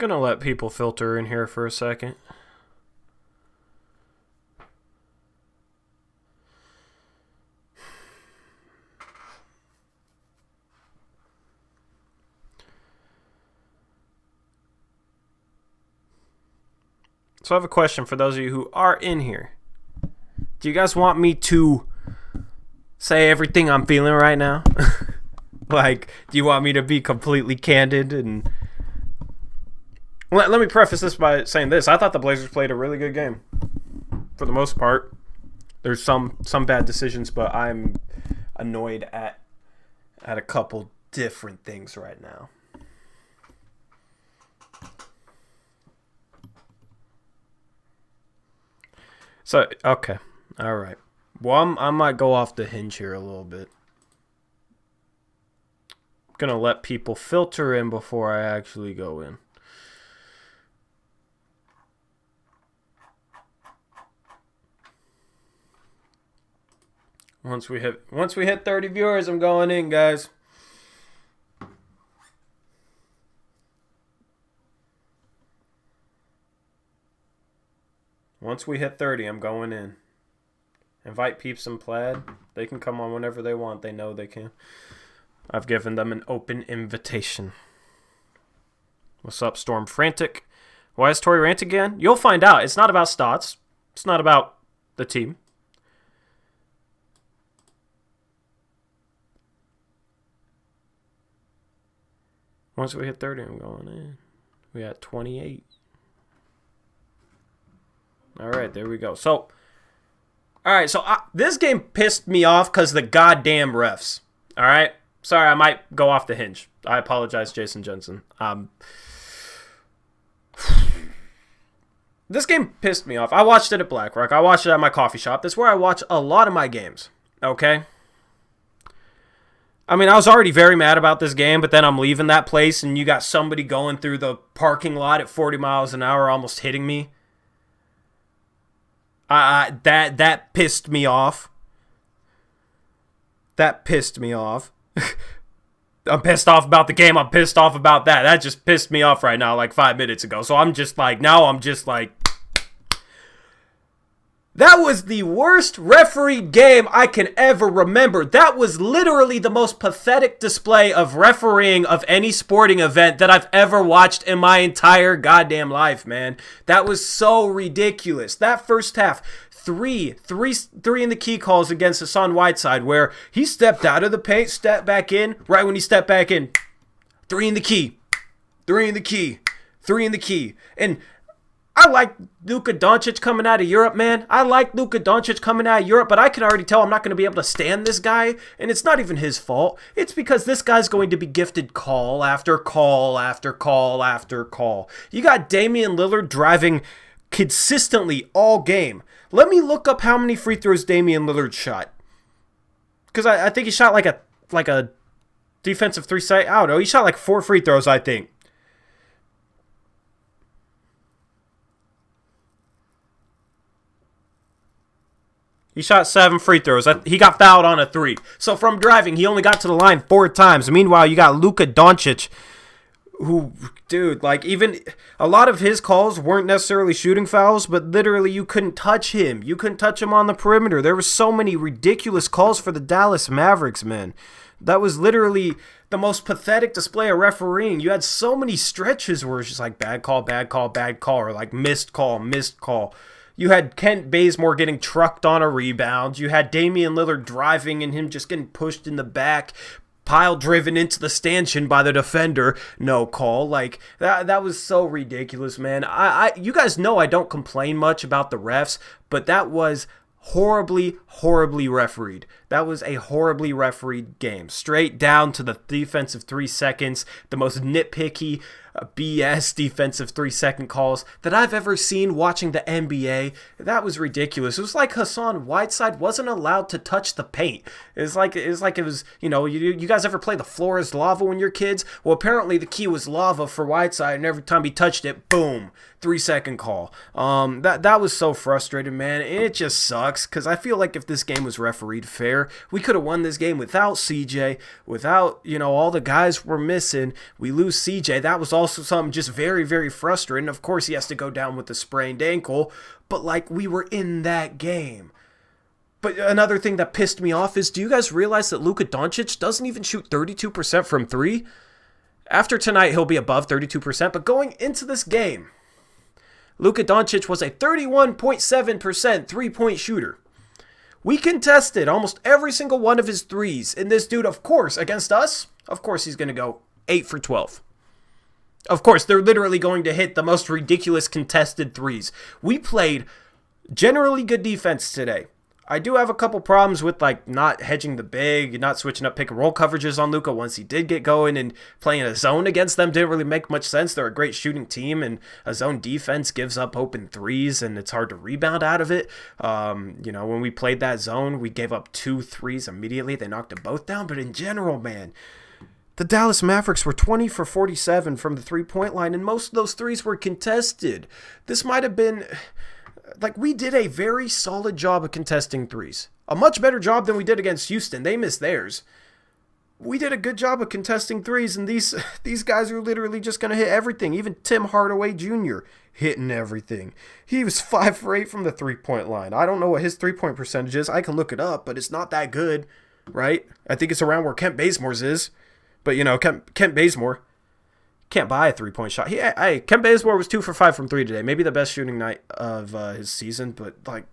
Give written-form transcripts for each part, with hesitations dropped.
Gonna let people filter in here for a second. So I have a question for those of you who are in here. Do you guys want me to say everything I'm feeling right now? Like, do you want me to be completely candid? And let me preface this by saying this. I thought the Blazers played a really good game. For the most part. There's some bad decisions, but I'm annoyed at a couple different things right now. So, okay. All right. Well, I might go off the hinge here a little bit. I'm going to let people filter in before I actually go in. Once we hit 30 viewers, I'm going in, guys. Once we hit 30, I'm going in. Invite peeps and plaid. They can come on whenever they want. They know they can. I've given them an open invitation. What's up, Storm Frantic? Why is Tory rant again? You'll find out. It's not about stats. It's not about the team. Once we hit 30, I'm going in. We at 28. All right, there we go. So, all right, so this game pissed me off because the goddamn refs. All right? Sorry, I might go off the hinge. I apologize, Jason Jensen. This game pissed me off. I watched it at BlackRock. I watched it at my coffee shop. That's where I watch a lot of my games. Okay? I mean, I was already very mad about this game, but then I'm leaving that place, and you got somebody going through the parking lot at 40 miles an hour almost hitting me. That pissed me off. That pissed me off. I'm pissed off about the game. I'm pissed off about that. That just pissed me off right now, like 5 minutes ago. So I'm just like, that was the worst refereed game I can ever remember. That was literally the most pathetic display of refereeing of any sporting event that I've ever watched in my entire goddamn life, man. That was so ridiculous. That first half, three in the key calls against Hassan Whiteside, where he stepped out of the paint, stepped back in. Right when he stepped back in, three in the key. And I like Luka Doncic coming out of Europe, man. I like Luka Doncic coming out of Europe, but I can already tell I'm not going to be able to stand this guy, and it's not even his fault. It's because this guy's going to be gifted call after call after call after call. You got Damian Lillard driving consistently all game. Let me look up how many free throws Damian Lillard shot, because I think he shot like a defensive three-side. I don't know. He shot like 4 free throws, I think. He shot 7 free throws. He got fouled on a 3. So from driving, he only got to the line 4 times. Meanwhile, you got Luka Doncic, who, dude, like, even a lot of his calls weren't necessarily shooting fouls, but literally you couldn't touch him. You couldn't touch him on the perimeter. There were so many ridiculous calls for the Dallas Mavericks, man. That was literally the most pathetic display of refereeing. You had so many stretches where it's just like bad call, or like missed call. You had Kent Bazemore getting trucked on a rebound. You had Damian Lillard driving and him just getting pushed in the back, pile driven into the stanchion by the defender. No call. Like, that was so ridiculous, man. You guys know I don't complain much about the refs, but that was horribly refereed. That was a horribly refereed game. Straight down to the defensive 3 seconds, the most nitpicky BS defensive 3-second calls that I've ever seen watching the NBA. That was ridiculous. It was like Hassan Whiteside wasn't allowed to touch the paint. It was like, you guys ever play the floor is lava when you're kids? Well, apparently the key was lava for Whiteside, and every time he touched it, boom, 3-second call. That was so frustrating, man. And it just sucks, because I feel like if this game was refereed fair, we could have won this game without CJ, without, all the guys we're missing. We lose CJ. That was all also something just very, very frustrating. Of course, he has to go down with a sprained ankle, but like we were in that game. But another thing that pissed me off is, do you guys realize that Luka Doncic doesn't even shoot 32% from three? After tonight, he'll be above 32%, but going into this game, Luka Doncic was a 31.7% three-point shooter. We contested almost every single one of his threes, and this dude, of course, against us, of course he's going to go 8 for 12. Of course, they're literally going to hit the most ridiculous contested threes. We played generally good defense today. I do have a couple problems with like not hedging the big, not switching up pick and roll coverages on Luka once he did get going, and playing a zone against them didn't really make much sense. They're a great shooting team, and a zone defense gives up open threes, and it's hard to rebound out of it. When we played that zone, we gave up 2 threes immediately. They knocked them both down, but in general, man, the Dallas Mavericks were 20 for 47 from the three-point line, and most of those threes were contested. This might have been... Like, we did a very solid job of contesting threes. A much better job than we did against Houston. They missed theirs. We did a good job of contesting threes, and these guys are literally just going to hit everything. Even Tim Hardaway Jr. hitting everything. He was 5 for 8 from the three-point line. I don't know what his three-point percentage is. I can look it up, but it's not that good, right? I think it's around where Kent Bazemore's is. But, Kent Bazemore can't buy a three-point shot. Kent Bazemore was 2 for 5 from 3 today. Maybe the best shooting night of his season, but man,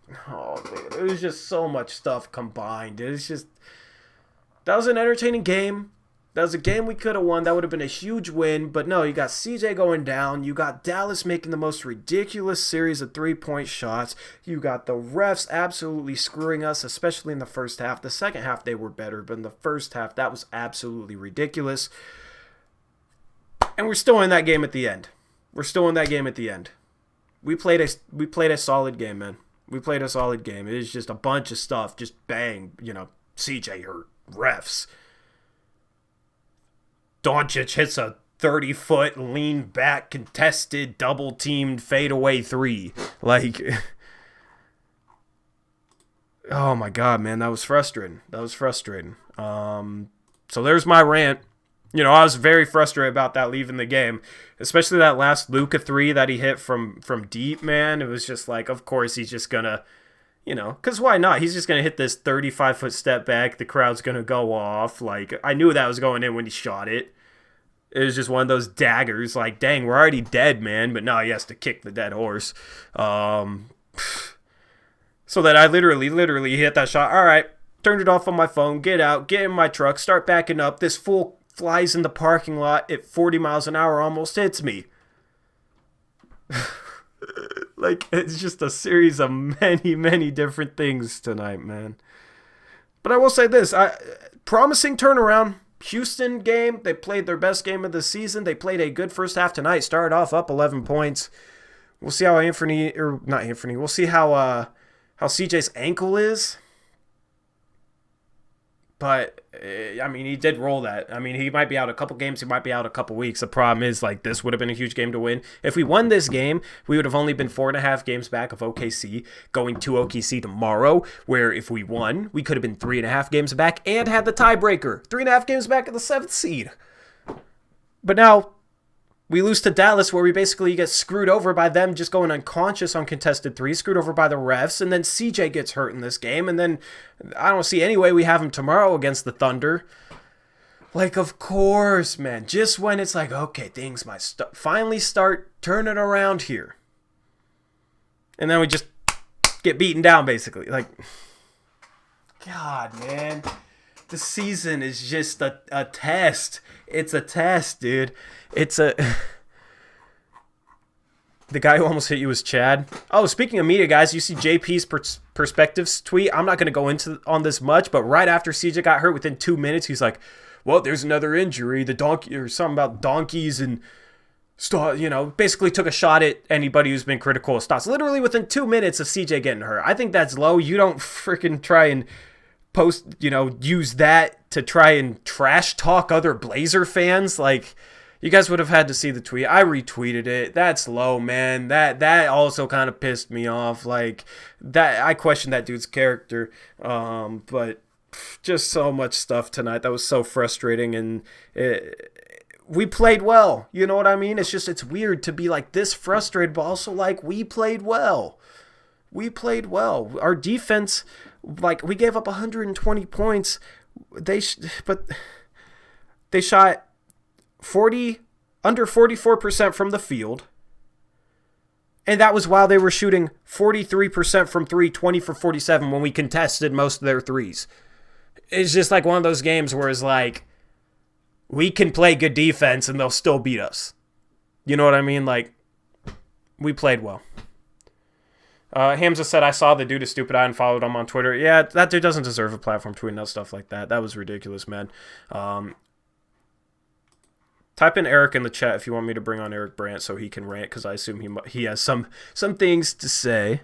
it was just so much stuff combined. That was an entertaining game. That was a game we could have won. That would have been a huge win, but no, you got CJ going down. You got Dallas making the most ridiculous series of three-point shots. You got the refs absolutely screwing us, especially in the first half. The second half, they were better, but in the first half, that was absolutely ridiculous. And we're still in that game at the end. We played a solid game, man. We played a solid game. It was just a bunch of stuff. Just bang, CJ hurt. Refs. Doncic hits a 30-foot lean back contested double-teamed fadeaway three. Like, oh my God, man, that was frustrating. So there's my rant. I was very frustrated about that leaving the game, especially that last Luka 3 that he hit from deep, man. It was just like, of course, he's just going to, because why not? He's just going to hit this 35-foot step back. The crowd's going to go off. Like, I knew that was going in when he shot it. It was just one of those daggers. Like, dang, we're already dead, man. But no, he has to kick the dead horse. So that I literally hit that shot. All right, turned it off on my phone. Get out, get in my truck, start backing up. This fool flies in the parking lot at 40 miles an hour, almost hits me. Like, it's just a series of many, many different things tonight, man. But I will say this, promising turnaround. Houston game, they played their best game of the season. They played a good first half tonight, started off up 11 points. We'll see how we'll see how CJ's ankle is. But, he did roll that. He might be out a couple games. He might be out a couple weeks. The problem is, this would have been a huge game to win. If we won this game, we would have only been 4.5 games back of OKC, going to OKC tomorrow, where if we won, we could have been 3.5 games back and had the tiebreaker. 3.5 games back at the 7th seed. But now, we lose to Dallas, where we basically get screwed over by them just going unconscious on contested threes, screwed over by the refs, and then CJ gets hurt in this game, and then I don't see any way we have him tomorrow against the Thunder. Like, of course, man, just when it's like, okay, things might finally start turning around here. And then we just get beaten down, basically. Like, God, man, the season is just a test. It's a test, dude. The guy who almost hit you was Chad. Oh, speaking of media, guys, you see JP's perspectives tweet. I'm not going to go on this much, but right after CJ got hurt, within 2 minutes, he's like, well, there's another injury. The donkey, or something about donkeys, and basically took a shot at anybody who's been critical of Stotts. Literally within 2 minutes of CJ getting hurt. I think that's low. You don't freaking try and use that to try and trash talk other Blazer fans. Like, you guys would have had to see the tweet. I retweeted it. That's low, man. That also kind of pissed me off. Like, that I questioned that dude's character. But just so much stuff tonight that was so frustrating, and we played well. You know what I mean? It's weird to be like this frustrated, but also like we played well. We played well. Our defense, like we gave up 120 points. But they shot under 44% from the field. And that was while they were shooting 43% from three, 20 for 47 when we contested most of their threes. It's just like one of those games where it's like, we can play good defense and they'll still beat us. You know what I mean? Like, we played well. Hamza said, I saw the dude is stupid eye and followed him on Twitter. Yeah, that dude doesn't deserve a platform tweeting out stuff like that. That was ridiculous, man. Type in Eric in the chat if you want me to bring on Eric Brandt so he can rant, because I assume he has some things to say.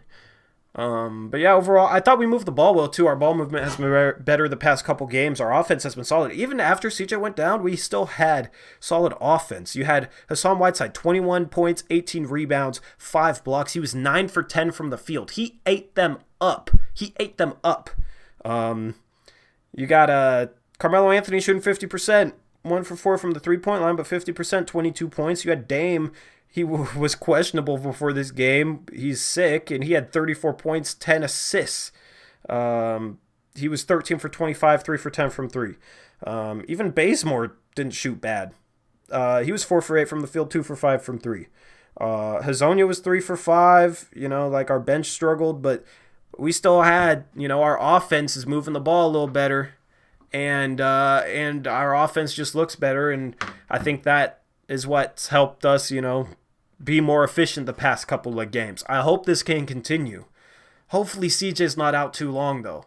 But yeah, overall, I thought we moved the ball well too. Our ball movement has been better the past couple games. Our offense has been solid. Even after CJ went down, we still had solid offense. You had Hassan Whiteside, 21 points, 18 rebounds, 5 blocks. He was 9 for 10 from the field. He ate them up. You got Carmelo Anthony shooting 50%. 1 for 4 from the three-point line, but 50%, 22 points. You had Dame. He was questionable before this game. He's sick, and he had 34 points, 10 assists. He was 13 for 25, 3 for 10 from 3. Even Bazemore didn't shoot bad. He was 4 for 8 from the field, 2 for 5 from 3. Hazonia was 3 for 5. You know, like our bench struggled, but we still had, you know, our offense is moving the ball a little better. And our offense just looks better, and I think that is what's helped us, you know, be more efficient the past couple of games. I hope this can continue. Hopefully CJ's not out too long, though,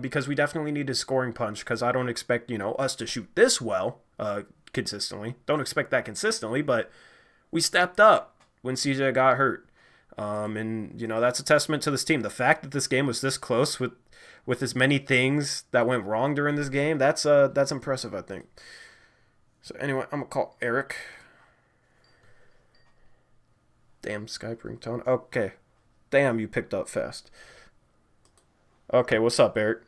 because we definitely need a scoring punch, because I don't expect, you know, us to shoot this well consistently. Don't expect that consistently, but we stepped up when CJ got hurt. And, you know, that's a testament to this team. The fact that this game was this close with as many things that went wrong during this game, that's impressive, I think. So anyway, I'm going to call Eric. Damn, Skype ringtone. Okay. Damn, you picked up fast. Okay, what's up, Eric?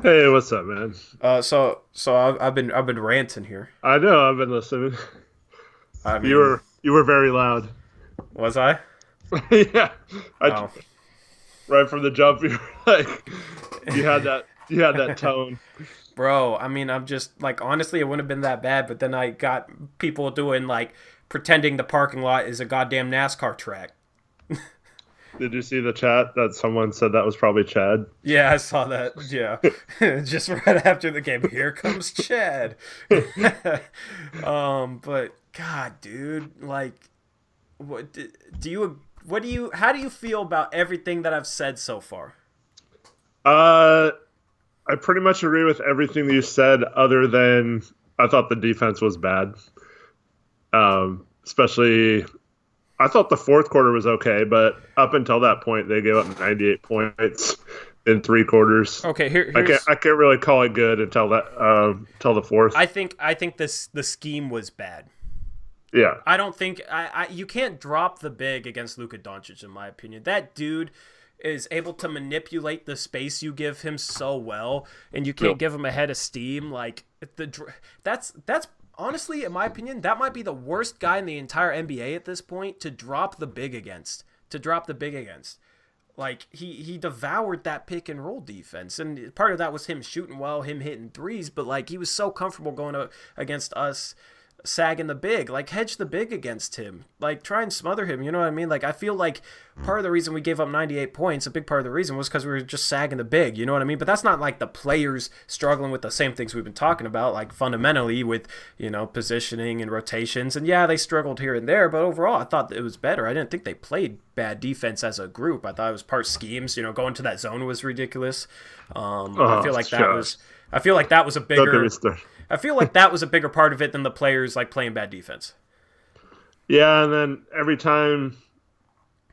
Hey, what's up, man? So I've been ranting here. I know, I've been listening. I mean, you were very loud. Was I? Yeah. Oh. Right from the jump, you were like, you had that tone. Bro, I mean, I'm just, like, honestly, it wouldn't have been that bad, but then I got people doing, like, pretending the parking lot is a goddamn NASCAR track. Did you see the chat that someone said that was probably Chad? Yeah, I saw that. Yeah. Just right after the game. Here comes Chad. But, God, dude, like, how do you feel about everything that I've said so far? I pretty much agree with everything that you said, other than I thought the defense was bad. Especially, I thought the fourth quarter was okay, but up until that point, they gave up 98 points in 3 quarters. Okay, I can't really call it good until the fourth. I think the scheme was bad. Yeah. I don't think you can't drop the big against Luka Doncic, in my opinion. That dude is able to manipulate the space you give him so well, and you can't give him a head of steam. Like, that's honestly, in my opinion, that might be the worst guy in the entire NBA at this point to drop the big against. Like, he devoured that pick and roll defense, and part of that was him shooting well, him hitting threes, but like he was so comfortable going against us, sagging the big, like hedge the big against him, like try and smother him, you know what I mean? Like, I feel like part of the reason we gave up 98 points, a big part of the reason was because we were just sagging the big, you know what I mean? But that's not like the players struggling with the same things we've been talking about, like fundamentally with, you know, positioning and rotations, and yeah, they struggled here and there, but overall I thought it was better. I didn't think they played bad defense as a group. I thought it was part schemes, you know, going to that zone was ridiculous. I feel like that was a bigger I feel like that was a bigger part of it than the players like playing bad defense. Yeah, and then every time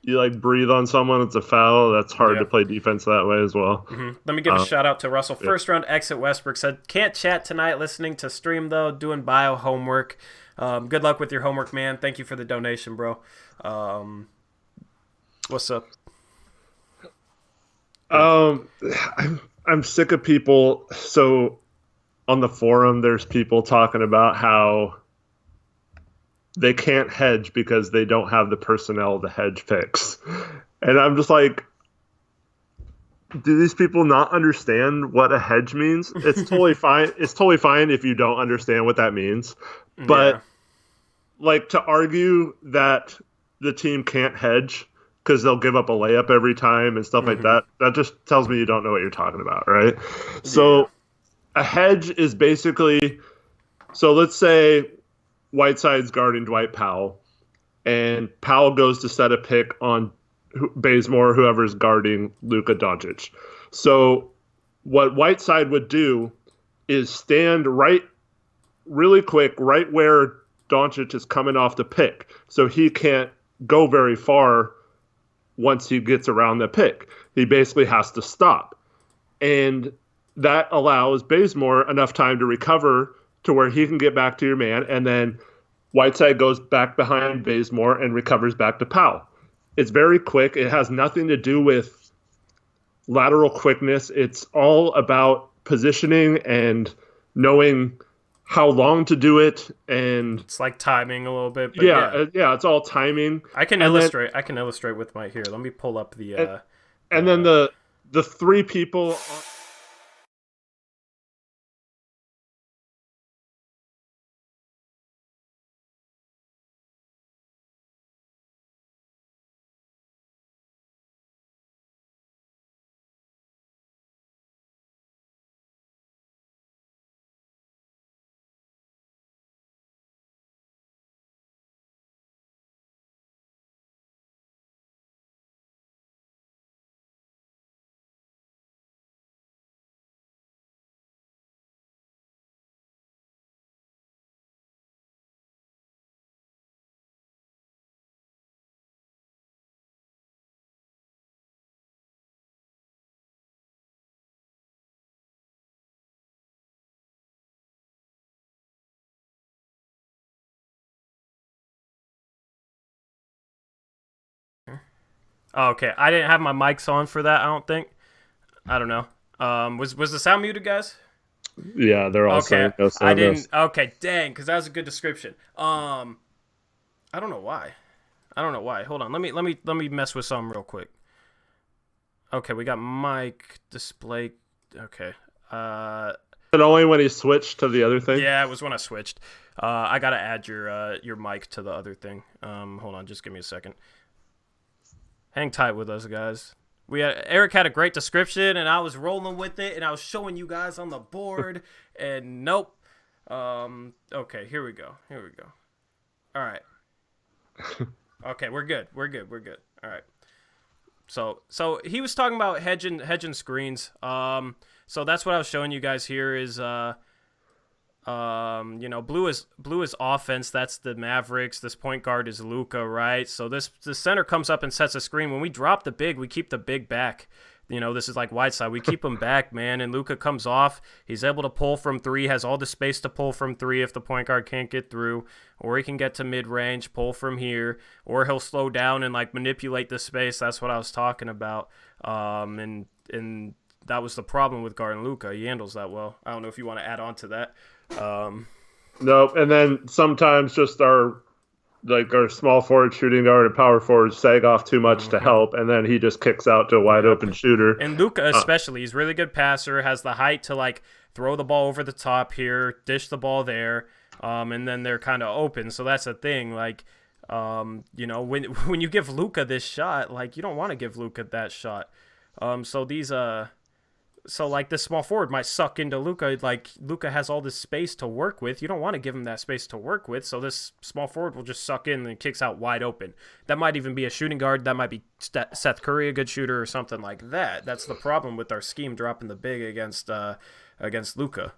you like breathe on someone, it's a foul. That's hard to play defense that way as well. Mm-hmm. Let me give a shout out to Russell. First round exit Westbrook said, can't chat tonight, listening to stream though, doing bio homework. Good luck with your homework, man. Thank you for the donation, bro. What's up? I'm sick of people. So on the forum, there's people talking about how they can't hedge because they don't have the personnel to hedge picks. And I'm just like, do these people not understand what a hedge means? It's totally fine. It's totally fine if you don't understand what that means. But like to argue that the team can't hedge because they'll give up a layup every time and stuff like that, that just tells me you don't know what you're talking about, right? So a hedge is basically, so let's say Whiteside's guarding Dwight Powell, and Powell goes to set a pick on Bazemore, whoever's guarding Luka Doncic. So what Whiteside would do is stand really quick, right where Doncic is coming off the pick. So he can't go very far once he gets around the pick. He basically has to stop. And that allows Bazemore enough time to recover to where he can get back to your man, and then Whiteside goes back behind Bazemore and recovers back to Powell. It's very quick. It has nothing to do with lateral quickness. It's all about positioning and knowing how long to do it, and it's like timing a little bit. But yeah, it's all timing. I can illustrate with my here. Let me pull up the. And then the three people. Oh, okay, I didn't have my mics on for that. I don't think. I don't know. Was the sound muted, guys? Yeah, they're all saying no sound. I didn't. Okay, dang, because that was a good description. I don't know why. Hold on. Let me mess with something real quick. Okay, we got mic display. Okay. But only when he switched to the other thing. Yeah, it was when I switched. I gotta add your mic to the other thing. Hold on, just give me a second. Hang tight with us, guys. Eric had a great description, and I was rolling with it, and I was showing you guys on the board, and nope. Okay, here we go. All right. Okay, we're good. All right. So he was talking about hedging screens. So that's what I was showing you guys here is blue is offense. That's the Mavericks. This point guard is Luka, right? So the center comes up and sets a screen. When we drop the big, we keep the big back. This is like Whiteside. We keep him back, man. And Luka comes off. He's able to pull from three. Has all the space to pull from three if the point guard can't get through, or he can get to mid range, pull from here, or he'll slow down and like manipulate the space. That's what I was talking about. And that was the problem with guarding Luka. He handles that well. I don't know if you want to add on to that. No, and then sometimes just our small forward, shooting guard, and power forward sag off too much to help, and then he just kicks out to a wide open shooter. And Luka especially, he's a really good passer, has the height to like throw the ball over the top here, dish the ball there, and then they're kind of open. So that's the thing, like when you give Luka this shot, like you don't want to give Luka that shot. So like this small forward might suck into Luka. Like Luka has all this space to work with. You don't want to give him that space to work with. So this small forward will just suck in and kicks out wide open. That might even be a shooting guard. That might be Seth Curry, a good shooter, or something like that. That's the problem with our scheme dropping the big against Luka.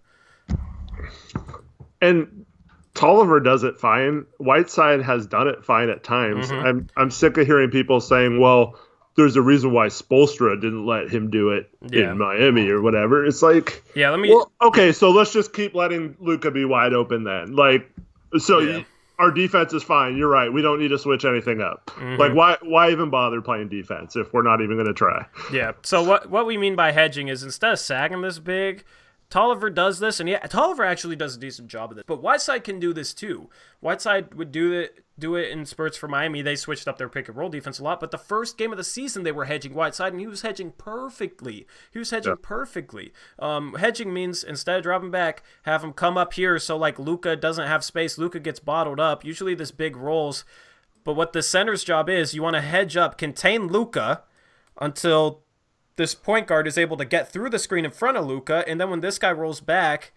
And Tolliver does it fine. Whiteside has done it fine at times. I'm sick of hearing people saying, well, there's a reason why Spoelstra didn't let him do it in Miami or whatever. It's like, okay, so let's just keep letting Luka be wide open then. Like, our defense is fine. You're right. We don't need to switch anything up. Like, why even bother playing defense if we're not even going to try? Yeah. So what we mean by hedging is instead of sagging this big, Tolliver does this, and Tolliver actually does a decent job of this. But Whiteside can do this too. Whiteside would do it in spurts for Miami. They switched up their pick and roll defense a lot. But the first game of the season, they were hedging Whiteside, and he was hedging perfectly. Perfectly. Hedging means instead of dropping back, have him come up here so like Luka doesn't have space. Luka gets bottled up. Usually this big rolls. But what the center's job is, you want to hedge up, contain Luka until this point guard is able to get through the screen in front of Luka, and then when this guy rolls back,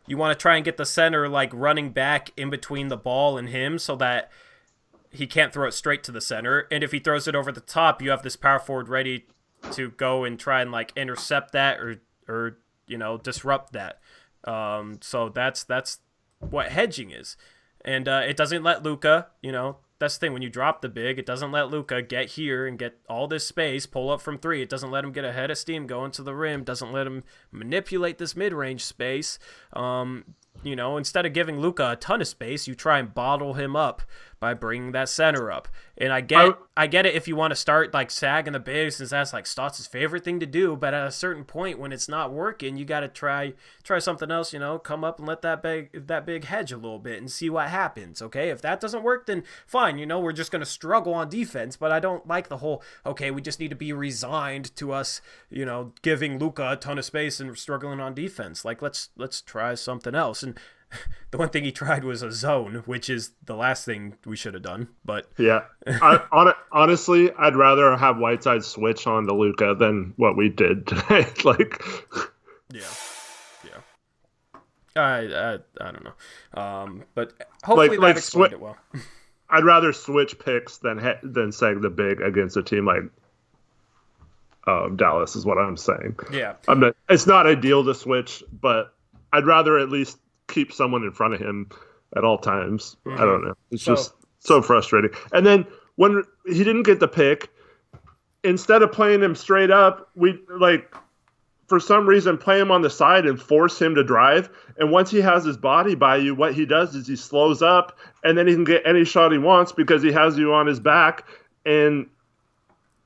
you want to try and get the center like running back in between the ball and him so that he can't throw it straight to the center. And if he throws it over the top, you have this power forward ready to go and try and like intercept that or disrupt that. So that's what hedging is, and it doesn't let Luka, That's the thing. When you drop the big, it doesn't let Luka get here and get all this space, pull up from three. It doesn't let him get ahead of steam, go into the rim. Doesn't let him manipulate this mid-range space. Instead of giving Luka a ton of space, you try and bottle him up by bringing that center up. And I get it if you want to start like sagging the big, since that's like Stotts' favorite thing to do. But at a certain point, when it's not working, you got to try something else. Come up and let that big hedge a little bit and see what happens. Okay, if that doesn't work, then fine. We're just gonna struggle on defense. But I don't like the whole we just need to be resigned to us. Giving Luka a ton of space and struggling on defense. Like let's try something else. And the one thing he tried was a zone, which is the last thing we should have done. But yeah, honestly, I'd rather have Whiteside switch on to Luka than what we did today. Yeah. I don't know. But hopefully that explained it well. I'd rather switch picks than seg the big against a team like Dallas is what I'm saying. Yeah, it's not ideal to switch, but I'd rather at least keep someone in front of him at all times. Mm-hmm. I don't know. It's just so frustrating. And then when he didn't get the pick, instead of playing him straight up, we for some reason play him on the side and force him to drive. And once he has his body by you, what he does is he slows up, and then he can get any shot he wants because he has you on his back. And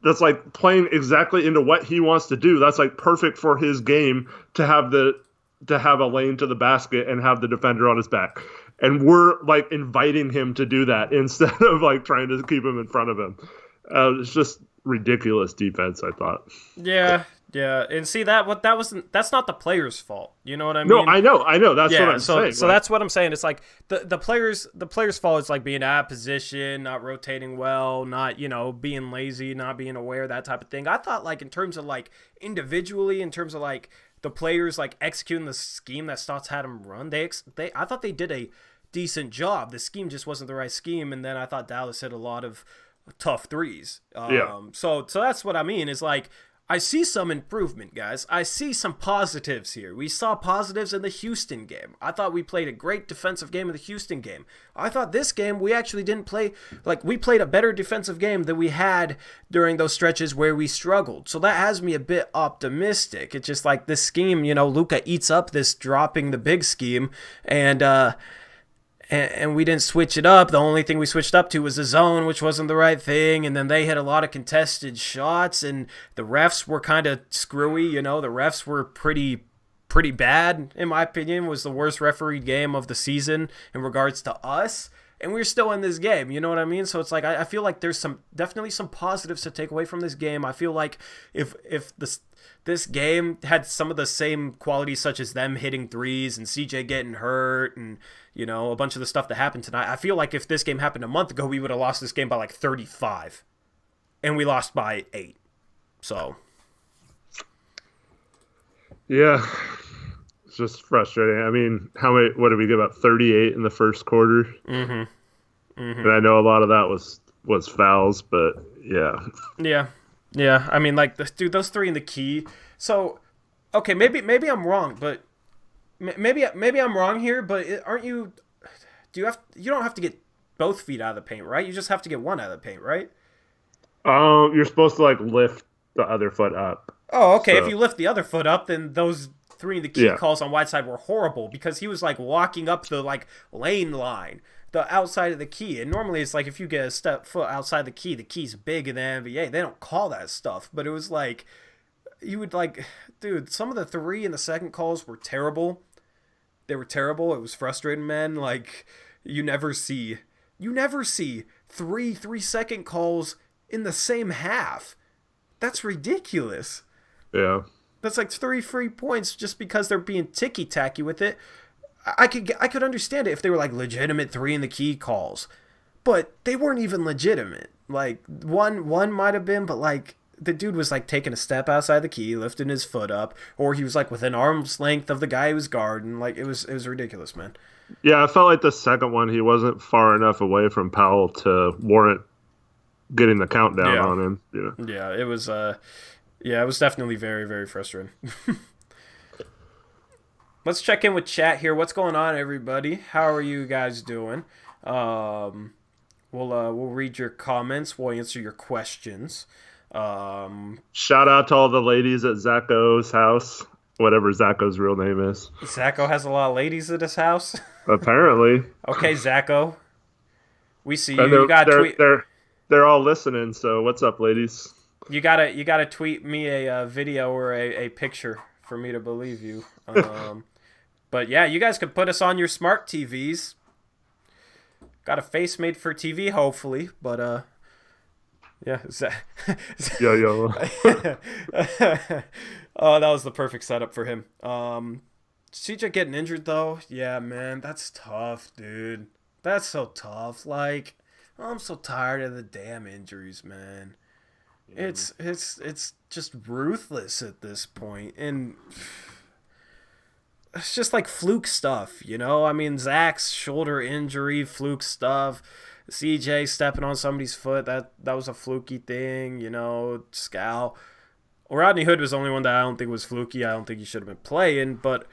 that's like playing exactly into what he wants to do. That's like perfect for his game to have a lane to the basket and have the defender on his back. And we're like inviting him to do that instead of like trying to keep him in front of him. It's just ridiculous defense, I thought. Yeah. And see that's not the player's fault. You know what I mean? No, I know. That's what I'm saying. So that's what I'm saying. It's like the player's fault is like being out of position, not rotating well, not, being lazy, not being aware, that type of thing. I thought like in terms of like individually, in terms of like the players like executing the scheme that Stotts had them run, I thought they did a decent job. The scheme just wasn't the right scheme, and then I thought Dallas hit a lot of tough threes. So that's what I mean is like I see some improvement, guys. I see some positives here. We saw positives in the Houston game. I thought we played a great defensive game in the Houston game. I thought this game we actually didn't play, we played a better defensive game than we had during those stretches where we struggled. So that has me a bit optimistic. It's just like this scheme, Luka eats up this dropping the big scheme, and we didn't switch it up. The only thing we switched up to was the zone, which wasn't the right thing. And then they had a lot of contested shots, and the refs were kind of screwy. The refs were pretty bad, in my opinion. It was the worst refereed game of the season in regards to us. And we're still in this game, you know what I mean? So it's like I feel like there's definitely some positives to take away from this game. I feel like if this game had some of the same qualities, such as them hitting threes and CJ getting hurt and, a bunch of the stuff that happened tonight, I feel like if this game happened a month ago, we would have lost this game by 35. And we lost by 8. So. Yeah. It's just frustrating. I mean, what did we give up? 38 in the first quarter? Mm-hmm. And I know a lot of that was fouls, but yeah. Yeah, I mean, dude, those 3 in the key. So, okay, maybe I'm wrong, but maybe I'm wrong here. But aren't you? You don't have to get both feet out of the paint, right? You just have to get one out of the paint, right? You're supposed to lift the other foot up. Oh, okay. So. If you lift the other foot up, then those 3 in the key calls on Whiteside were horrible because he was walking up the lane line. The outside of the key, and normally it's if you get a foot outside the key's big in the NBA. They don't call that stuff, but it was you would like, dude, some of the 3 and the second calls were terrible. They were terrible. It was frustrating, man. Like, you never see 3 3-second calls in the same half. That's ridiculous. Yeah. That's like 3 free points just because they're being ticky-tacky with it. I could understand it if they were like legitimate 3 in the key calls. But they weren't even legitimate. Like, one might have been, but like, the dude was like taking a step outside the key, lifting his foot up, or he was like within arm's length of the guy he was guarding. Like, it was ridiculous, man. Yeah, I felt like the second one, he wasn't far enough away from Powell to warrant getting the countdown on him. You know? Yeah, it was definitely very, very frustrating. Let's check in with chat here. What's going on, everybody? How are you guys doing? We'll read your comments. We'll answer your questions. Shout out to all the ladies at Zacho's house, whatever Zacho's real name is. Zacho has a lot of ladies at his house. Apparently. Okay, Zacho. We see you. You got tweet. They're all listening. So what's up, ladies? You gotta tweet me a video or a picture for me to believe you. But yeah, you guys could put us on your smart TVs. Got a face made for TV, hopefully. But yeah. Yo. Oh, that was the perfect setup for him. CJ getting injured though, yeah, man, that's tough, dude. That's so tough. Like, I'm so tired of the damn injuries, man. It's just ruthless at this point, and it's just like fluke stuff, you know? I mean, Zach's shoulder injury, fluke stuff. CJ stepping on somebody's foot, that was a fluky thing, you know? Scal. Rodney Hood was the only one that I don't think was fluky. I don't think he should have been playing, but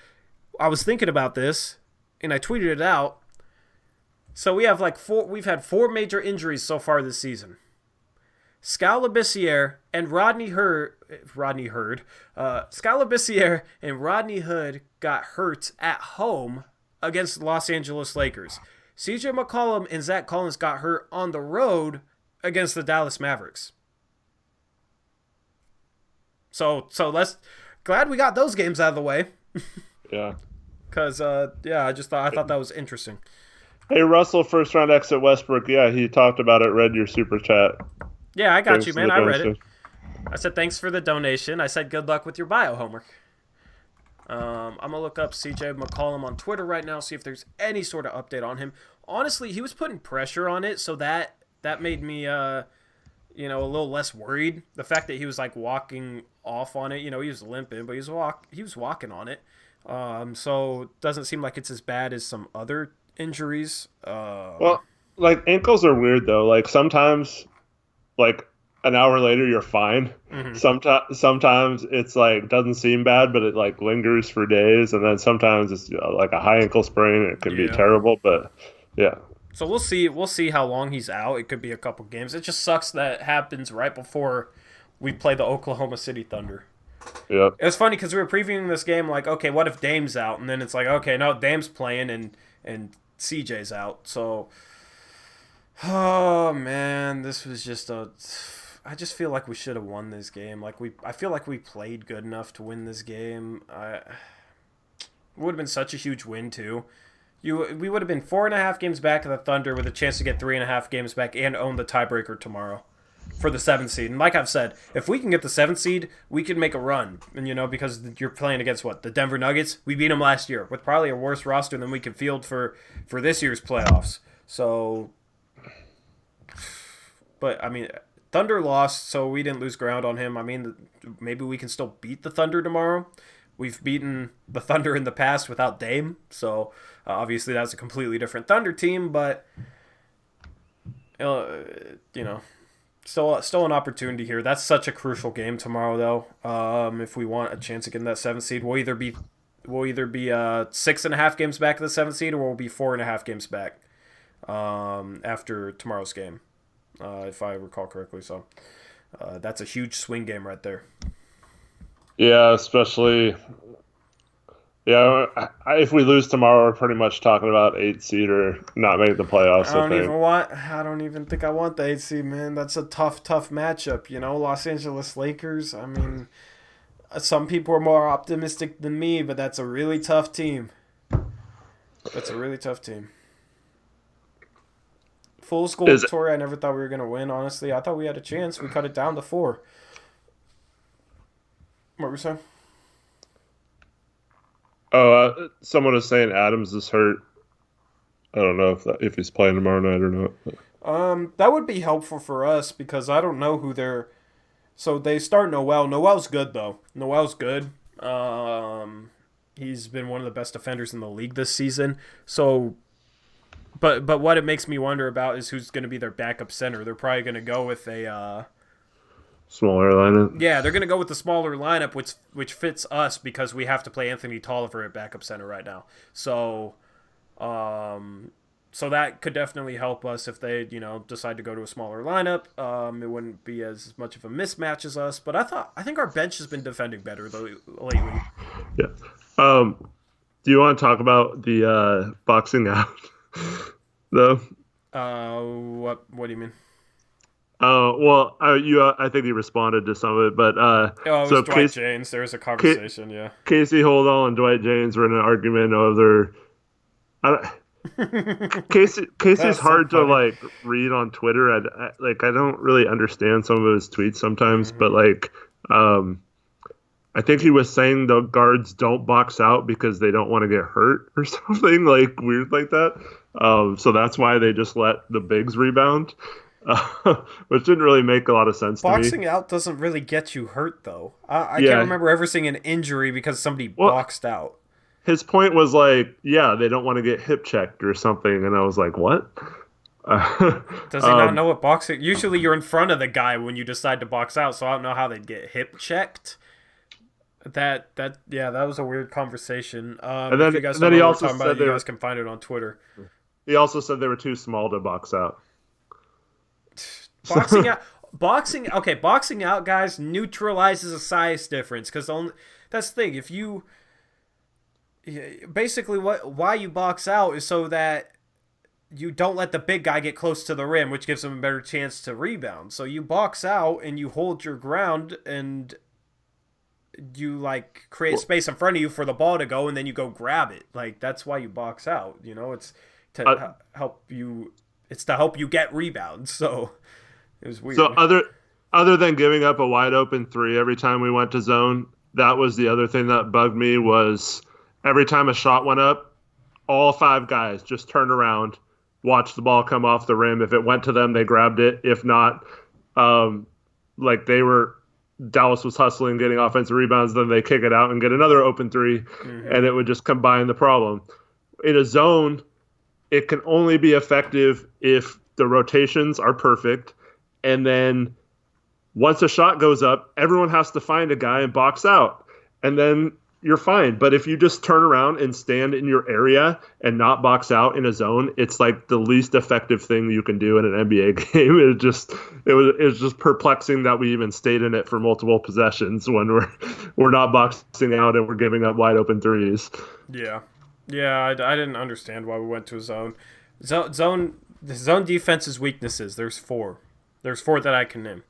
I was thinking about this, and I tweeted it out. So we've had 4 major injuries so far this season. Skal Labissiere and Rodney Hood got hurt at home against the Los Angeles Lakers. CJ McCollum and Zach Collins got hurt on the road against the Dallas Mavericks. So glad we got those games out of the way. Yeah. Because I thought that was interesting. Hey, Russell, first round exit Westbrook. Yeah, he talked about it. Read your super chat. Yeah, I got you, man. I read it. I said thanks for the donation. I said good luck with your bio homework. I'm going to look up CJ McCollum on Twitter right now, see if there's any sort of update on him. Honestly, he was putting pressure on it, so that made me a little less worried. The fact that he was like walking off on it, he was limping, but he was walking on it. So it doesn't seem like it's as bad as some other injuries. Well, like, ankles are weird though. Like, sometimes, like, an hour later you're fine. Mm-hmm. Sometimes it's like doesn't seem bad, but it like lingers for days, and then sometimes it's like a high ankle sprain. And it can be terrible, but yeah. So we'll see how long he's out. It could be a couple games. It just sucks that it happens right before we play the Oklahoma City Thunder. Yeah. It was funny because we were previewing this game like, okay, what if Dame's out? And then it's like, okay, no, Dame's playing and CJ's out. So, oh man, this was just I just feel like we should have won this game. I feel like we played good enough to win this game. It would have been such a huge win too. We would have been 4.5 games back of the Thunder with a chance to get 3.5 games back and own the tiebreaker tomorrow for the 7th seed. And like I've said, if we can get the 7th seed, we can make a run. And because you're playing against the Denver Nuggets. We beat them last year with probably a worse roster than we could field for this year's playoffs. So, but I mean, Thunder lost, so we didn't lose ground on him. I mean, maybe we can still beat the Thunder tomorrow. We've beaten the Thunder in the past without Dame, so obviously that's a completely different Thunder team, but still an opportunity here. That's such a crucial game tomorrow, though. If we want a chance to get in that 7th seed, we'll either be 6.5 games back of the 7th seed, or we'll be 4.5 games back after tomorrow's game, if I recall correctly. So that's a huge swing game right there. Yeah, especially. Yeah, if we lose tomorrow, we're pretty much talking about 8th seed or not making the playoffs. I don't even think I want the 8th seed, man. That's a tough matchup. Los Angeles Lakers. I mean, Some people are more optimistic than me, but that's a really tough team. That's a really tough team. Full school victory, I never thought we were going to win, honestly. I thought we had a chance. We cut it down to 4. What were you saying? Oh, someone was saying Adams is hurt. I don't know if he's playing tomorrow night or not. That would be helpful for us because I don't know who they're... So they start Noel. Noel's good, though. Noel's good. He's been one of the best defenders in the league this season. So... But what it makes me wonder about is who's going to be their backup center. They're probably going to go with a smaller lineup. Yeah, they're going to go with the smaller lineup, which fits us because we have to play Anthony Tolliver at backup center right now. So, so that could definitely help us if they decide to go to a smaller lineup. It wouldn't be as much of a mismatch as us. But I think our bench has been defending better though lately. Yeah. Do you want to talk about the boxing out? Though. What do you mean? Well, I think you responded to some of it, but it was so Dwight James. There was a conversation, yeah. Casey Holdall and Dwight James were in an argument over. Casey's hard to like read on Twitter. I don't really understand some of his tweets sometimes, but I think he was saying the guards don't box out because they don't want to get hurt or something like weird like that. So that's why they just let the bigs rebound, which didn't really make a lot of sense to me. Boxing out doesn't really get you hurt, though. I can't remember ever seeing an injury because somebody boxed out. His point was like, yeah, they don't want to get hip checked or something. And I was like, what? Does he not know what boxing... Usually you're in front of the guy when you decide to box out, so I don't know how they'd get hip checked. That was a weird conversation. And then, he also said you guys can find it on Twitter. He also said they were too small to box out. Boxing out, guys, neutralizes a size difference because that's the thing. If you basically why you box out is so that you don't let the big guy get close to the rim, which gives him a better chance to rebound. So you box out and you hold your ground and you create space in front of you for the ball to go, and then you go grab it. That's why you box out. It's to help you. It's to help you get rebounds. So it was weird. So other than giving up a wide open 3 every time we went to zone, that was the other thing that bugged me. Was every time a shot went up, all 5 guys just turned around, watched the ball come off the rim. If it went to them, they grabbed it. If not, Dallas was hustling, getting offensive rebounds, then they kick it out and get another open 3, and it would just combine the problem. In a zone, it can only be effective if the rotations are perfect, and then once a shot goes up, everyone has to find a guy and box out, and then you're fine. But if you just turn around and stand in your area and not box out in a zone, it's like the least effective thing you can do in an NBA game. It was just perplexing that we even stayed in it for multiple possessions when we're not boxing out and we're giving up wide open threes. Yeah, I didn't understand why we went to a zone. The zone defense's weaknesses. There's 4. There's 4 that I can name.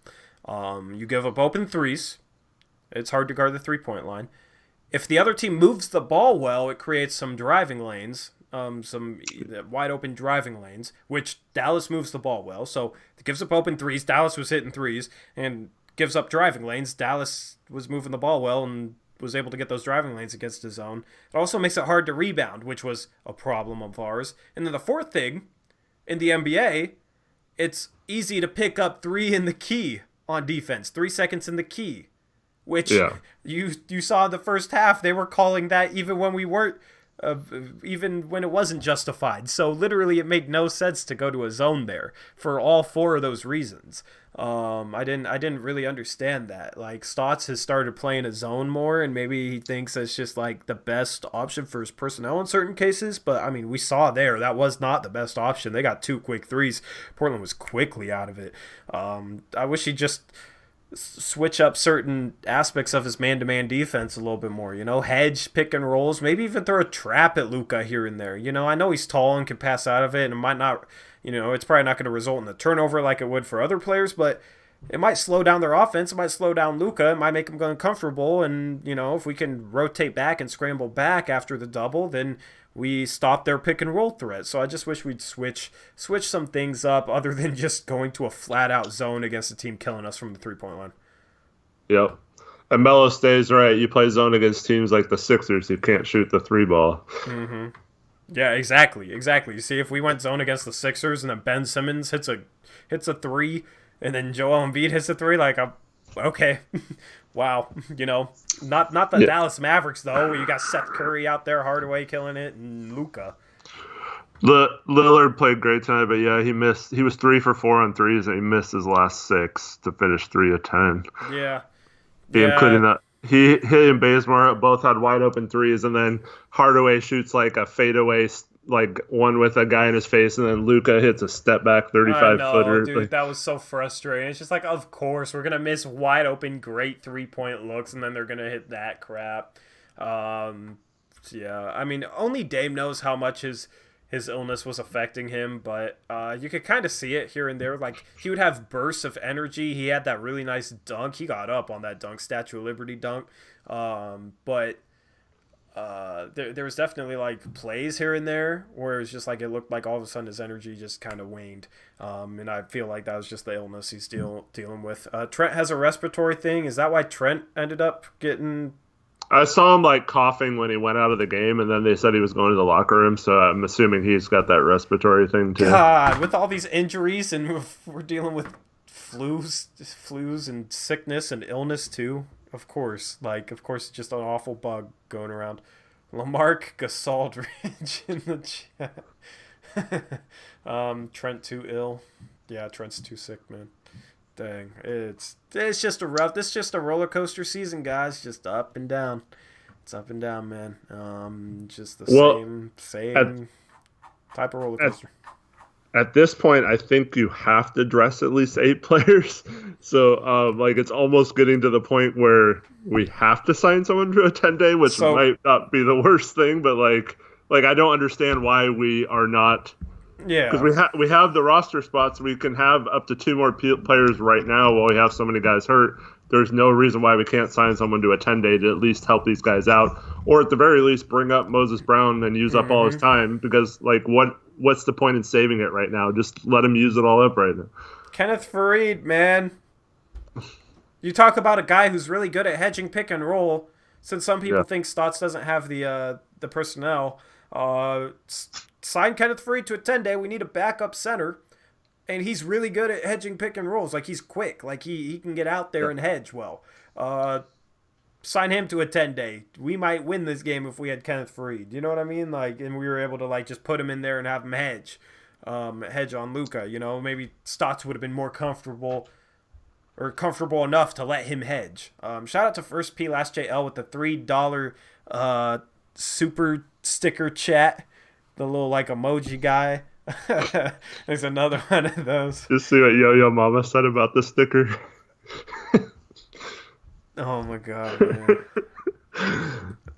You give up open threes. It's hard to guard the 3-point line. If the other team moves the ball well, it creates some driving lanes, some wide open driving lanes, which Dallas moves the ball well. So it gives up open threes. Dallas was hitting threes and gives up driving lanes. Dallas was moving the ball well and was able to get those driving lanes against his zone. It also makes it hard to rebound, which was a problem of ours. And then the 4th thing, in the NBA, it's easy to pick up 3 in the key on defense, 3 seconds in the key. Which you saw the first half, they were calling that even when we weren't, even when it wasn't justified. So literally, it made no sense to go to a zone there for all 4 of those reasons. I didn't really understand that. Stotts has started playing a zone more, and maybe he thinks it's just the best option for his personnel in certain cases. But I mean, we saw there that was not the best option. They got 2 quick threes. Portland was quickly out of it. I wish he just switch up certain aspects of his man-to-man defense a little bit more, hedge pick and rolls, maybe even throw a trap at Luka here and there. I know he's tall and can pass out of it, and it might not, it's probably not going to result in the turnover like it would for other players, but it might slow down their offense. It might slow down Luka. It might make them uncomfortable. And, if we can rotate back and scramble back after the double, then we stop their pick and roll threat. So I just wish we'd switch some things up other than just going to a flat out zone against a team killing us from the 3-point line. Yep. And Melo stays right. You play zone against teams like the Sixers who can't shoot the 3-ball. Mm-hmm. Yeah, exactly. You see, if we went zone against the Sixers and then Ben Simmons hits a 3 and then Joel Embiid hits a 3, like, okay. Wow. Not the Dallas Mavericks, though, where you got Seth Curry out there, Hardaway killing it, and Luka. Lillard played great tonight, but yeah, he missed. He was 3 for 4 on threes, and he missed his last 6 to finish 3 of 10. Yeah. Including that. He and Bazemore both had wide open threes, and then Hardaway shoots like a fadeaway, like one with a guy in his face, and then Luka hits a step back 35-footer. Dude, that was so frustrating. It's just like, of course, we're gonna miss wide open, great 3-point looks, and then they're gonna hit that crap. Yeah, I mean, only Dame knows how much his illness was affecting him, but you could kind of see it here and there. Like, he would have bursts of energy. He had that really nice dunk. He got up on that dunk, Statue of Liberty dunk. But there was definitely, like, plays here and there where it was just like it looked like all of a sudden his energy just kind of waned. And I feel like that was just the illness he's dealing with. Trent has a respiratory thing. Is that why Trent ended up getting... I saw him like coughing when he went out of the game, and then they said he was going to the locker room, so I'm assuming he's got that respiratory thing too. God, with all these injuries, and we're dealing with flus and sickness and illness too. Of course, it's just an awful bug going around. Lamarck Gasaldridge in the chat. Trent too ill. Yeah, Trent's too sick, man. Dang, it's just a roller coaster season, guys. Just up and down. It's up and down, man. Just the same type of roller coaster. At this point, I think you have to dress at least 8 players. So, it's almost getting to the point where we have to sign someone to a 10-day, which might not be the worst thing, but I don't understand why we are not. Yeah, because we have the roster spots. We can have up to 2 more players right now while we have so many guys hurt. There's no reason why we can't sign someone to a 10-day to at least help these guys out, or at the very least bring up Moses Brown and use up all his time. Because what's the point in saving it right now? Just let him use it all up right now. Kenneth Faried, man, you talk about a guy who's really good at hedging pick and roll. Since some people think Stotts doesn't have the personnel. Sign Kenneth Faried to a 10-day. We need a backup center, and he's really good at hedging pick and rolls. Like, he's quick. Like, he can get out there and hedge well. Sign him to a 10-day. We might win this game if we had Kenneth Faried. You know what I mean? Like, and we were able to just put him in there and have him hedge on Luka. Maybe Stotts would have been more comfortable enough to let him hedge. Shout out to First P Last JL with the $3 super sticker chat. The little emoji guy. There's another one of those. Just see what Yo-Yo Mama said about the sticker. Oh my god, man.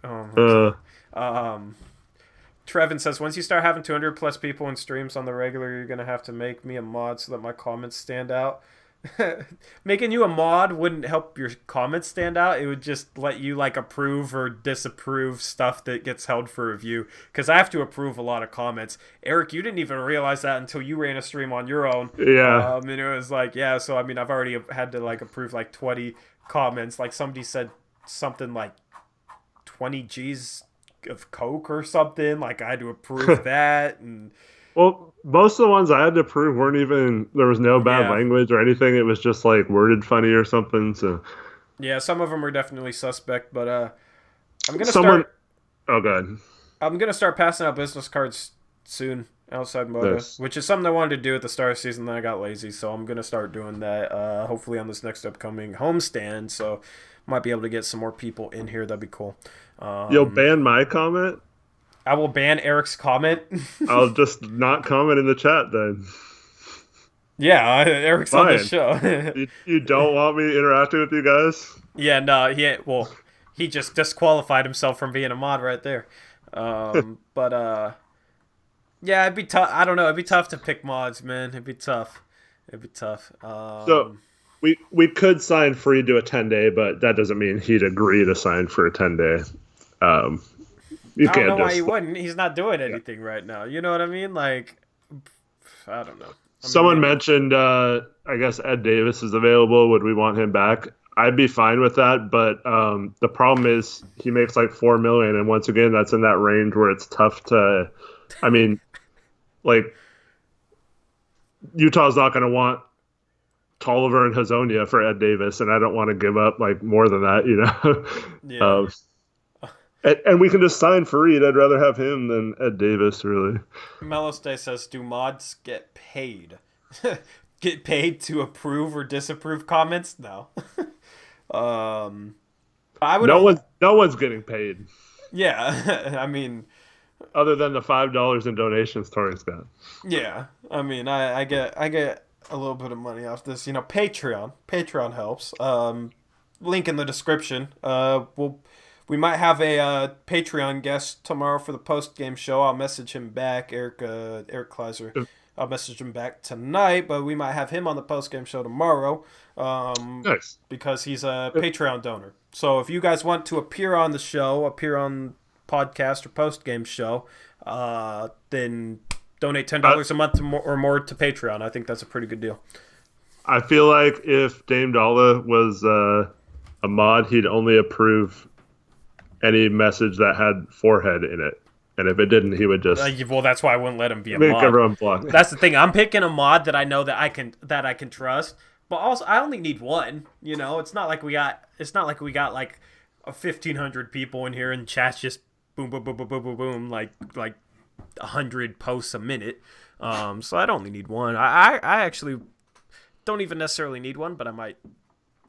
Oh my god. Trevin says, once you start having 200 plus people in streams on the regular, you're gonna have to make me a mod so that my comments stand out. Making you a mod wouldn't help your comments stand out. It would just let you approve or disapprove stuff that gets held for review, because I have to approve a lot of comments. Eric, you didn't even realize that until you ran a stream on your own. And it was so I mean, I've already had to approve 20 comments. Somebody said something 20 G's of Coke or something. I had to approve that. And well, most of the ones I had to prove weren't even, there was no bad language or anything. It was just worded funny or something. So yeah, some of them are definitely suspect, but I'm going to start. Oh, God. I'm going to start passing out business cards soon outside Moda, which is something I wanted to do at the start of the season, then I got lazy. So I'm going to start doing that hopefully on this next upcoming homestand. So might be able to get some more people in here. That'd be cool. You'll ban my comment? I will ban Eric's comment. I'll just not comment in the chat then. Yeah, Eric's on the show. You don't want me interacting with you guys? Yeah, no, he just disqualified himself from being a mod right there. But yeah, it'd be tough. I don't know. It'd be tough to pick mods, man. It'd be tough. So we could sign free to a 10-day, but that doesn't mean he'd agree to sign for a 10-day. You I don't know can't why he just. wouldn't. He's not doing Yeah. anything right now. You know what I mean? Like, I don't know. I mean, Someone maybe. mentioned, I guess Ed Davis is available. Would we want him back? I'd be fine with that, but the problem is he makes like 4 million, and once again, that's in that range where it's tough to. I mean, like Utah's not going to want Tolliver and Hazonia for Ed Davis, and I don't want to give up like more than that, you know. Yeah. And we can just sign Fareed. I'd rather have him than Ed Davis, really. Mellow Stay says, "Do mods get paid? Get paid to approve or disapprove comments? No. um, I would. No one's getting paid Yeah. I mean, other than the $5 in donations Tori's got. yeah. I mean, I get a little bit of money off this. You know, Patreon helps. Link in the description. We might have a Patreon guest tomorrow for the post game show. I'll message him back, Eric Kleiser. I'll message him back tonight, but we might have him on the post game show tomorrow. Nice. Because he's a Patreon donor. So if you guys want to appear on the show, appear on podcast or post game show, then donate $10 a month or more to Patreon. I think that's a pretty good deal. I feel like if Dame Dalla was a mod, he'd only approve any message that had forehead in it. And if it didn't, he would just well, that's why I wouldn't let him be a make mod. everyone block. That's the thing. I'm picking a mod that I know that I can trust. But also, I only need one. You know, it's not like we got like 1,500 people in here and chat's just boom, boom, boom, boom, boom, boom, boom, like 100 posts a minute. So I'd only need one. I actually don't even necessarily need one, but I might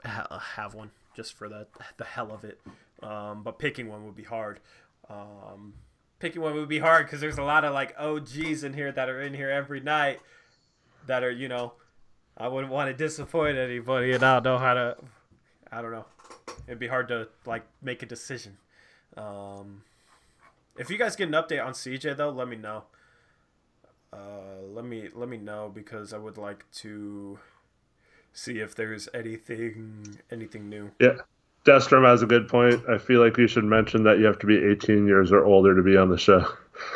have one just for the hell of it. But picking one would be hard. Picking one would be hard because there's a lot of like OGs in here that are in here every night that are, you know, I wouldn't want to disappoint anybody, and I don't know how to. I don't know. It'd be hard to like make a decision. If you guys get an update on CJ though, let me know. Let me know because I would like to see if there's anything new. Yeah. Destrom has a good point. I feel like you should mention that you have to be 18 years or older to be on the show.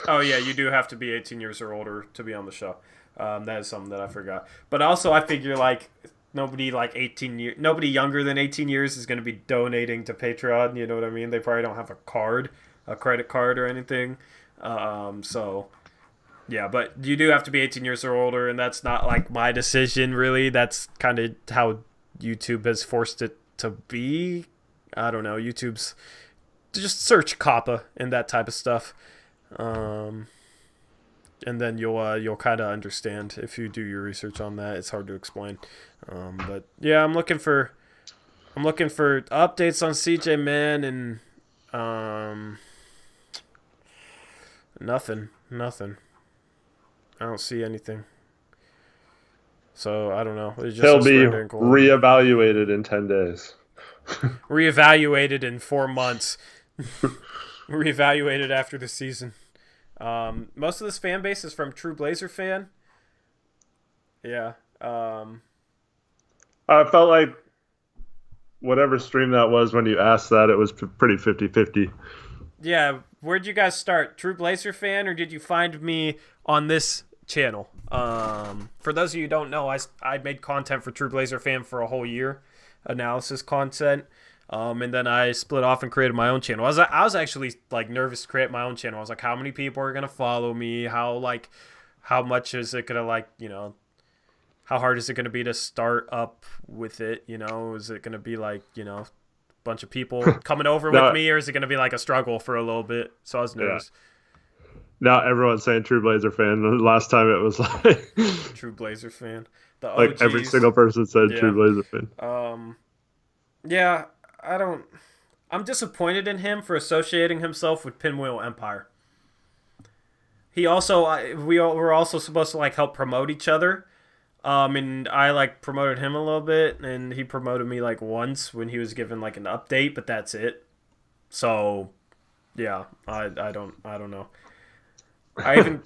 Oh yeah, you do have to be 18 years or older to be on the show. That is something that I forgot. But also, I figure like nobody younger than 18 years is going to be donating to Patreon. You know what I mean? They probably don't have a credit card or anything. So yeah, but you do have to be 18 years or older, and that's not like my decision really. That's kind of how YouTube has forced it to be. I don't know. YouTube's just search COPPA and that type of stuff. And then you'll kind of understand if you do your research on that. It's hard to explain, but yeah, I'm looking for updates on CJ, man, and nothing. I don't see anything. So I don't know. He'll be reevaluated in 10 days. Reevaluated in 4 months. Reevaluated after the season. Most of this fan base is from True Blazer fan. Yeah. I felt like whatever stream that was when you asked that, it was pretty 50-50. Yeah. Where'd you guys start? True Blazer fan, or did you find me on this channel? For those of you who don't know, I made content for True Blazer fan for a whole year, analysis content. And then I split off and created my own channel. I was actually like nervous to create my own channel. I was like, how many people are gonna follow me? How much is it gonna how hard is it gonna be to start up with it? You know, is it gonna be like, you know, a bunch of people coming over with me, or is it gonna be like a struggle for a little bit? So I was nervous. Yeah. Now everyone's saying True Blazer fan. The last time it was like True Blazer fan. The OGs. Like every single person said True Blazer fan. Yeah. I'm disappointed in him for associating himself with Pinwheel Empire. He also, we were also supposed to like help promote each other. And I like promoted him a little bit, and he promoted me like once when he was given like an update, but that's it. So, yeah, I don't know. I even,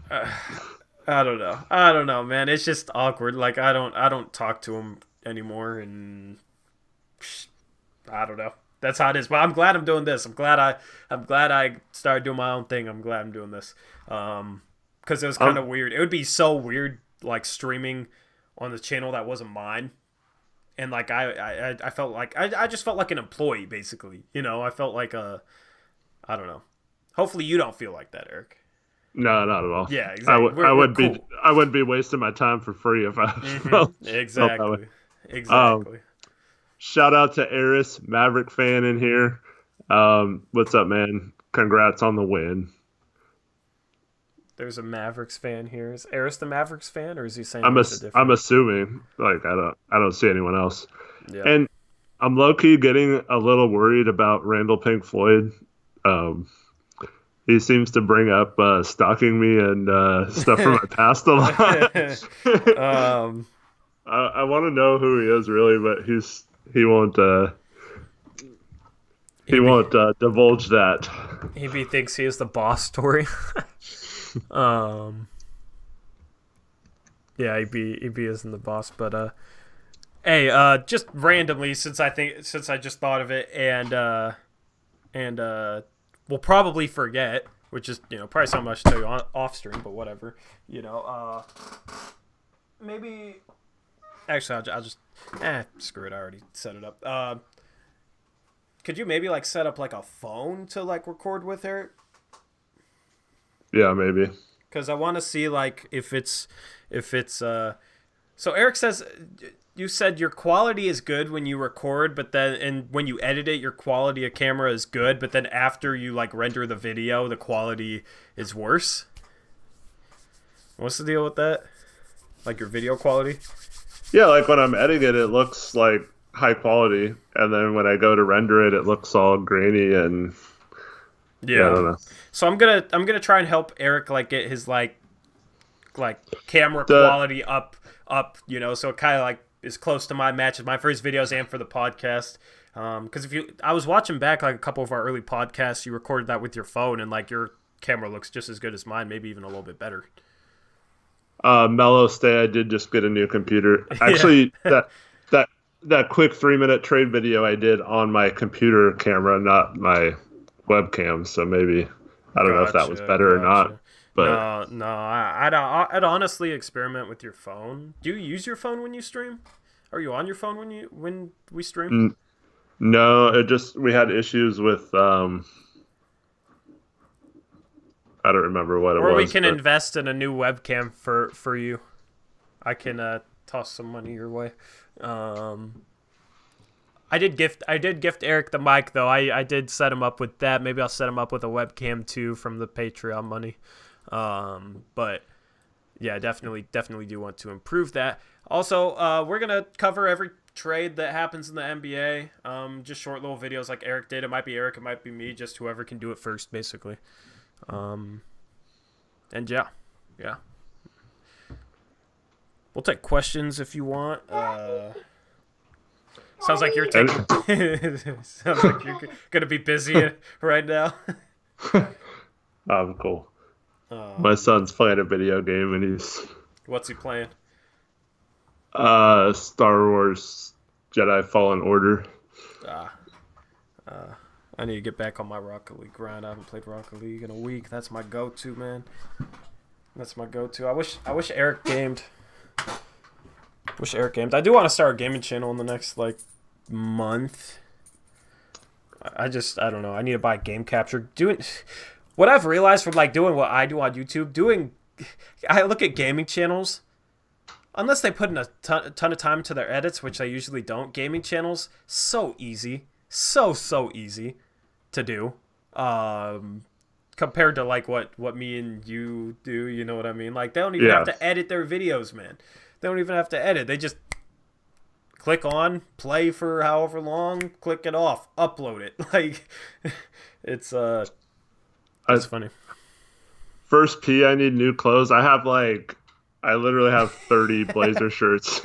I don't know, man. It's just awkward. Like I don't talk to him anymore, and I don't know. That's how it is. But I'm glad I'm doing this. I'm glad I started doing my own thing. I'm glad I'm doing this. Because it was kind of weird. It would be so weird, like streaming on the channel that wasn't mine, and like I felt like I just felt like an employee basically. I felt like I don't know. Hopefully you don't feel like that, Eric. No, not at all. Yeah, exactly. I wouldn't be wasting my time for free if I felt that way. Exactly. Shout out to Eris, Maverick fan in here. What's up, man? Congrats on the win. There's a Mavericks fan here. Is Eris the Mavericks fan, or is he saying I'm assuming. Like I don't see anyone else. Yeah. And I'm low key getting a little worried about Randall Pink Floyd. He seems to bring up stalking me and stuff from my past a lot. I want to know who he is really, but he won't divulge that. He thinks he is the boss story. Yeah, he isn't the boss, but hey, just randomly since I just thought of it, and we'll probably forget, which is probably something I should tell you off stream, but whatever. Maybe actually I'll just screw it. I already set it up. Could you maybe like set up like a phone to like record with her? Yeah, maybe. Because I want to see like if it's so Eric says you said your quality is good when you record, but then and when you edit it, your quality of camera is good, but then after you like render the video, the quality is worse. What's the deal with that? Like your video quality? Yeah, like when I'm editing it looks like high quality, and then when I go to render it, it looks all grainy and yeah, I don't know. So I'm gonna try and help Eric like get his like camera quality up, so it kind of like is close to my matches, my first videos and for the podcast. Because I was watching back like a couple of our early podcasts, you recorded that with your phone, and like your camera looks just as good as mine, maybe even a little bit better. Mellow stay. I did just get a new computer. Actually, that quick 3-minute trade video I did on my computer camera, not my webcam. So maybe I don't know if that was better or not. But no, I'd honestly experiment with your phone. Do you use your phone when you stream? Are you on your phone when we stream? No, we had issues with I don't remember what it was. Or we can invest in a new webcam for you. I can toss some money your way. I did gift Eric the mic though. I did set him up with that. Maybe I'll set him up with a webcam too from the Patreon money. But yeah, definitely do want to improve that. Also, we're gonna cover every trade that happens in the NBA. Just short little videos like Eric did. It might be Eric, it might be me, just whoever can do it first, basically. And yeah. We'll take questions if you want. Sounds like you're gonna be busy right now. I'm cool. My son's playing a video game and What's he playing? Star Wars Jedi Fallen Order. I need to get back on my Rocket League grind. I haven't played Rocket League in a week. That's my go-to, man. That's my go-to. I wish Eric gamed. I do want to start a gaming channel in the next month. I don't know. I need to buy game capture. What I've realized from doing what I do on YouTube, I look at gaming channels, unless they put in a ton of time to their edits, which they usually don't. Gaming channels, so easy, so easy to do, compared to what me and you do. You know what I mean? They don't even have to edit their videos, man. They don't even have to edit. They just click on, play for however long, click it off, upload it. It's funny. First P, I need new clothes. I literally have 30 blazer shirts.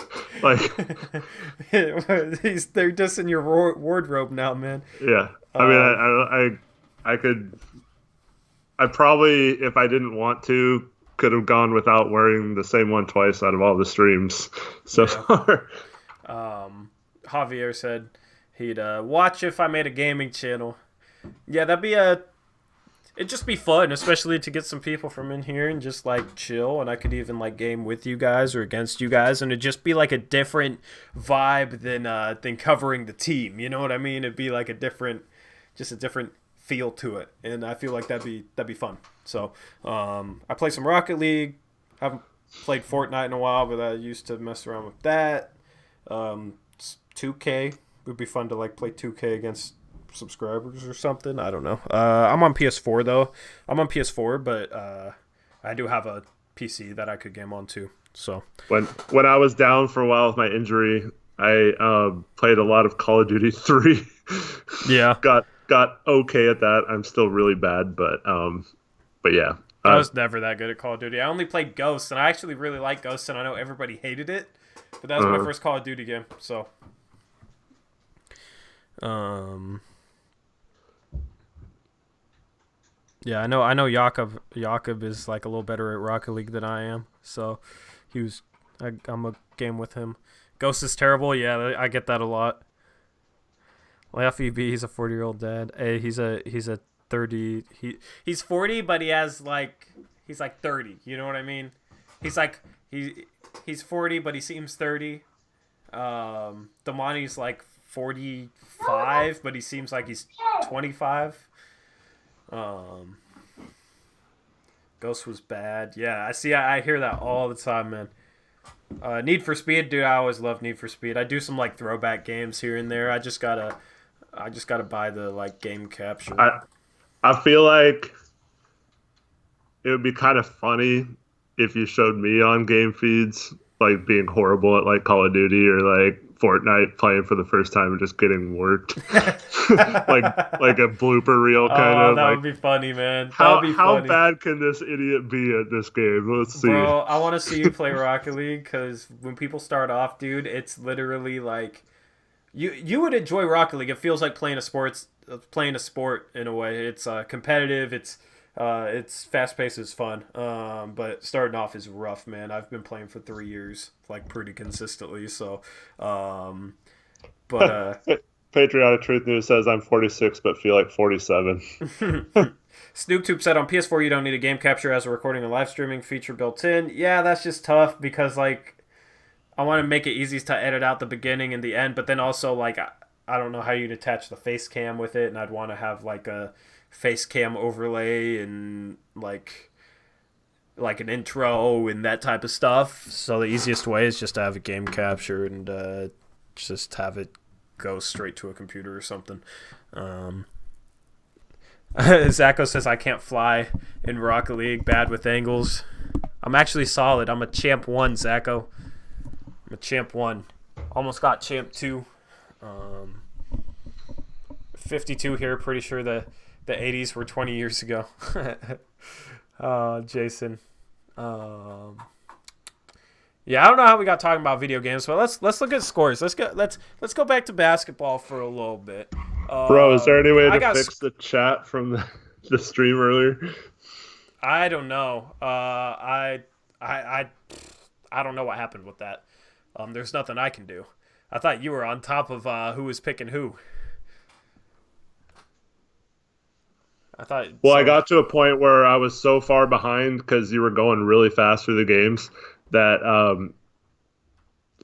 They're just in your wardrobe now, man. Yeah. I probably, if I didn't want to, could have gone without wearing the same one twice out of all the streams so far. Javier said he'd watch if I made a gaming channel. Yeah, it'd just be fun, especially to get some people from in here and just like chill, and I could even like game with you guys or against you guys, and it'd just be like a different vibe than covering the team. You know what I mean? It'd be like a different feel to it, and I feel like that'd be fun. So I play some Rocket League. I haven't played Fortnite in a while, but I used to mess around with that. 2K would be fun to like play 2K against subscribers or something. I don't know. I'm on PS4 though. I'm on PS4, but I do have a PC that I could game on too. So when I was down for a while with my injury, I played a lot of Call of Duty 3. Yeah. got okay at that. I'm still really bad, but yeah. I was never that good at Call of Duty. I only played Ghosts, and I actually really like Ghosts, and I know everybody hated it, but that was my first Call of Duty game. So, yeah, I know. Jakob is like a little better at Rocket League than I am, so I'm a game with him. Ghost is terrible. Yeah, I get that a lot. FEB, he's a 40-year-old dad. Hey, he's a 30. He's 40, but he's like 30. You know what I mean? He's 40, but he seems 30. Damani's like 45, but he seems like he's 25. Ghost was bad. Yeah, I hear that all the time, man. Need for Speed, dude. I always love Need for Speed. I do some like throwback games here and there. I just gotta buy the like game capture. I feel like it would be kind of funny if you showed me on game feeds like being horrible at like Call of Duty or like Fortnite playing for the first time and just getting worked. like a blooper reel kind of. That like, would be funny, man. How bad can this idiot be at this game? Let's see. Bro, I want to see you play Rocket League because when people start off, dude, it's literally like you would enjoy Rocket League. It feels like playing a sport in a way. It's competitive. It's fast paced. It's fun. But starting off is rough, man. I've been playing for 3 years, like pretty consistently. So, Patriotic Truth News says I'm 46 but feel like 47. SnoopTube said on PS4 you don't need a game capture as a recording and live streaming feature built in. Yeah, that's just tough because like I want to make it easy to edit out the beginning and the end, but then also like I don't know how you'd attach the face cam with it, and I'd want to have like a face cam overlay and like an intro and that type of stuff. So the easiest way is just to have a game capture and just have it go straight to a computer or something. Zacho says I can't fly in Rocket League, bad with angles. I'm actually solid. I'm a champ 1, Zacho. I'm a champ 1. Almost got champ 2. 52 here. Pretty sure the 80s were 20 years ago. Jason. Yeah, I don't know how we got talking about video games, but let's look at scores. Let's go back to basketball for a little bit. Bro, is there any way to fix the chat from the stream earlier? I don't know. I don't know what happened with that. There's nothing I can do. I thought you were on top of who was picking who. I got to a point where I was so far behind because you were going really fast through the games that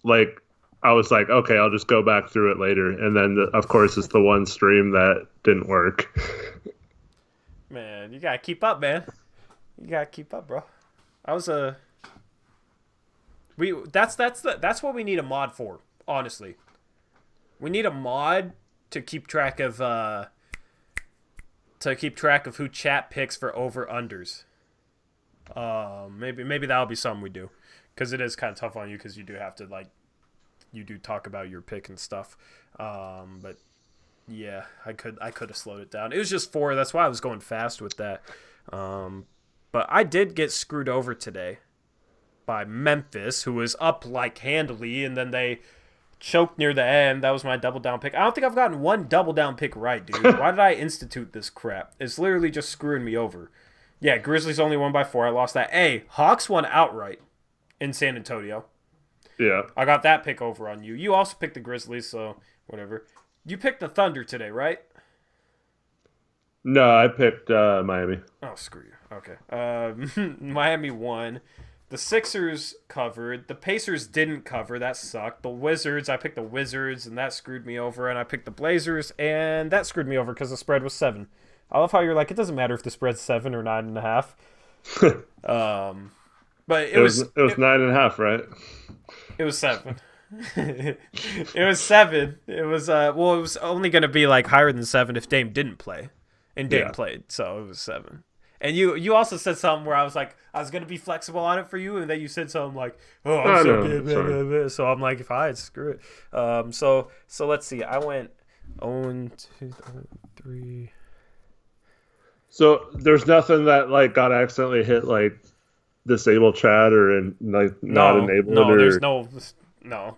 like I was like, okay, I'll just go back through it later. And then, of course, it's the one stream that didn't work. Man, you got to keep up, man. You got to keep up, bro. That's what we need a mod for, honestly. We need a mod to keep track of who chat picks for over-unders. Maybe that'll be something we do. Because it is kind of tough on you because you do have to, like, you do talk about your pick and stuff. But, yeah, I could have slowed it down. It was just 4. That's why I was going fast with that. But I did get screwed over today by Memphis, who was up, like, handily, and then they choked near the end. That was my double down pick. I don't think I've gotten one double down pick right, dude. Why did I institute this crap? It's literally just screwing me over. Yeah, Grizzlies only won by 4. I lost that. Hey, Hawks won outright in San Antonio. Yeah. I got that pick over on you. You also picked the Grizzlies, so whatever. You picked the Thunder today, right? No, I picked Miami. Oh, screw you. Okay. Miami won. The Sixers covered. The Pacers didn't cover. That sucked. The Wizards, I picked the Wizards, and that screwed me over. And I picked the Blazers, and that screwed me over because the spread was 7. I love how you're like, it doesn't matter if the spread's 7 or 9.5. But it was 9.5, right? It was 7. It was 7. It was it was only going to be like higher than 7 if Dame didn't play, and Dame played, so it was 7. And you also said something where I was like, I was going to be flexible on it for you, and then you said something like, oh, I'm so I'm like, fine, screw it. So let's see. I went 0, 2, 3. So there's nothing that like got accidentally hit like disable chat or not enabled. No, there's no.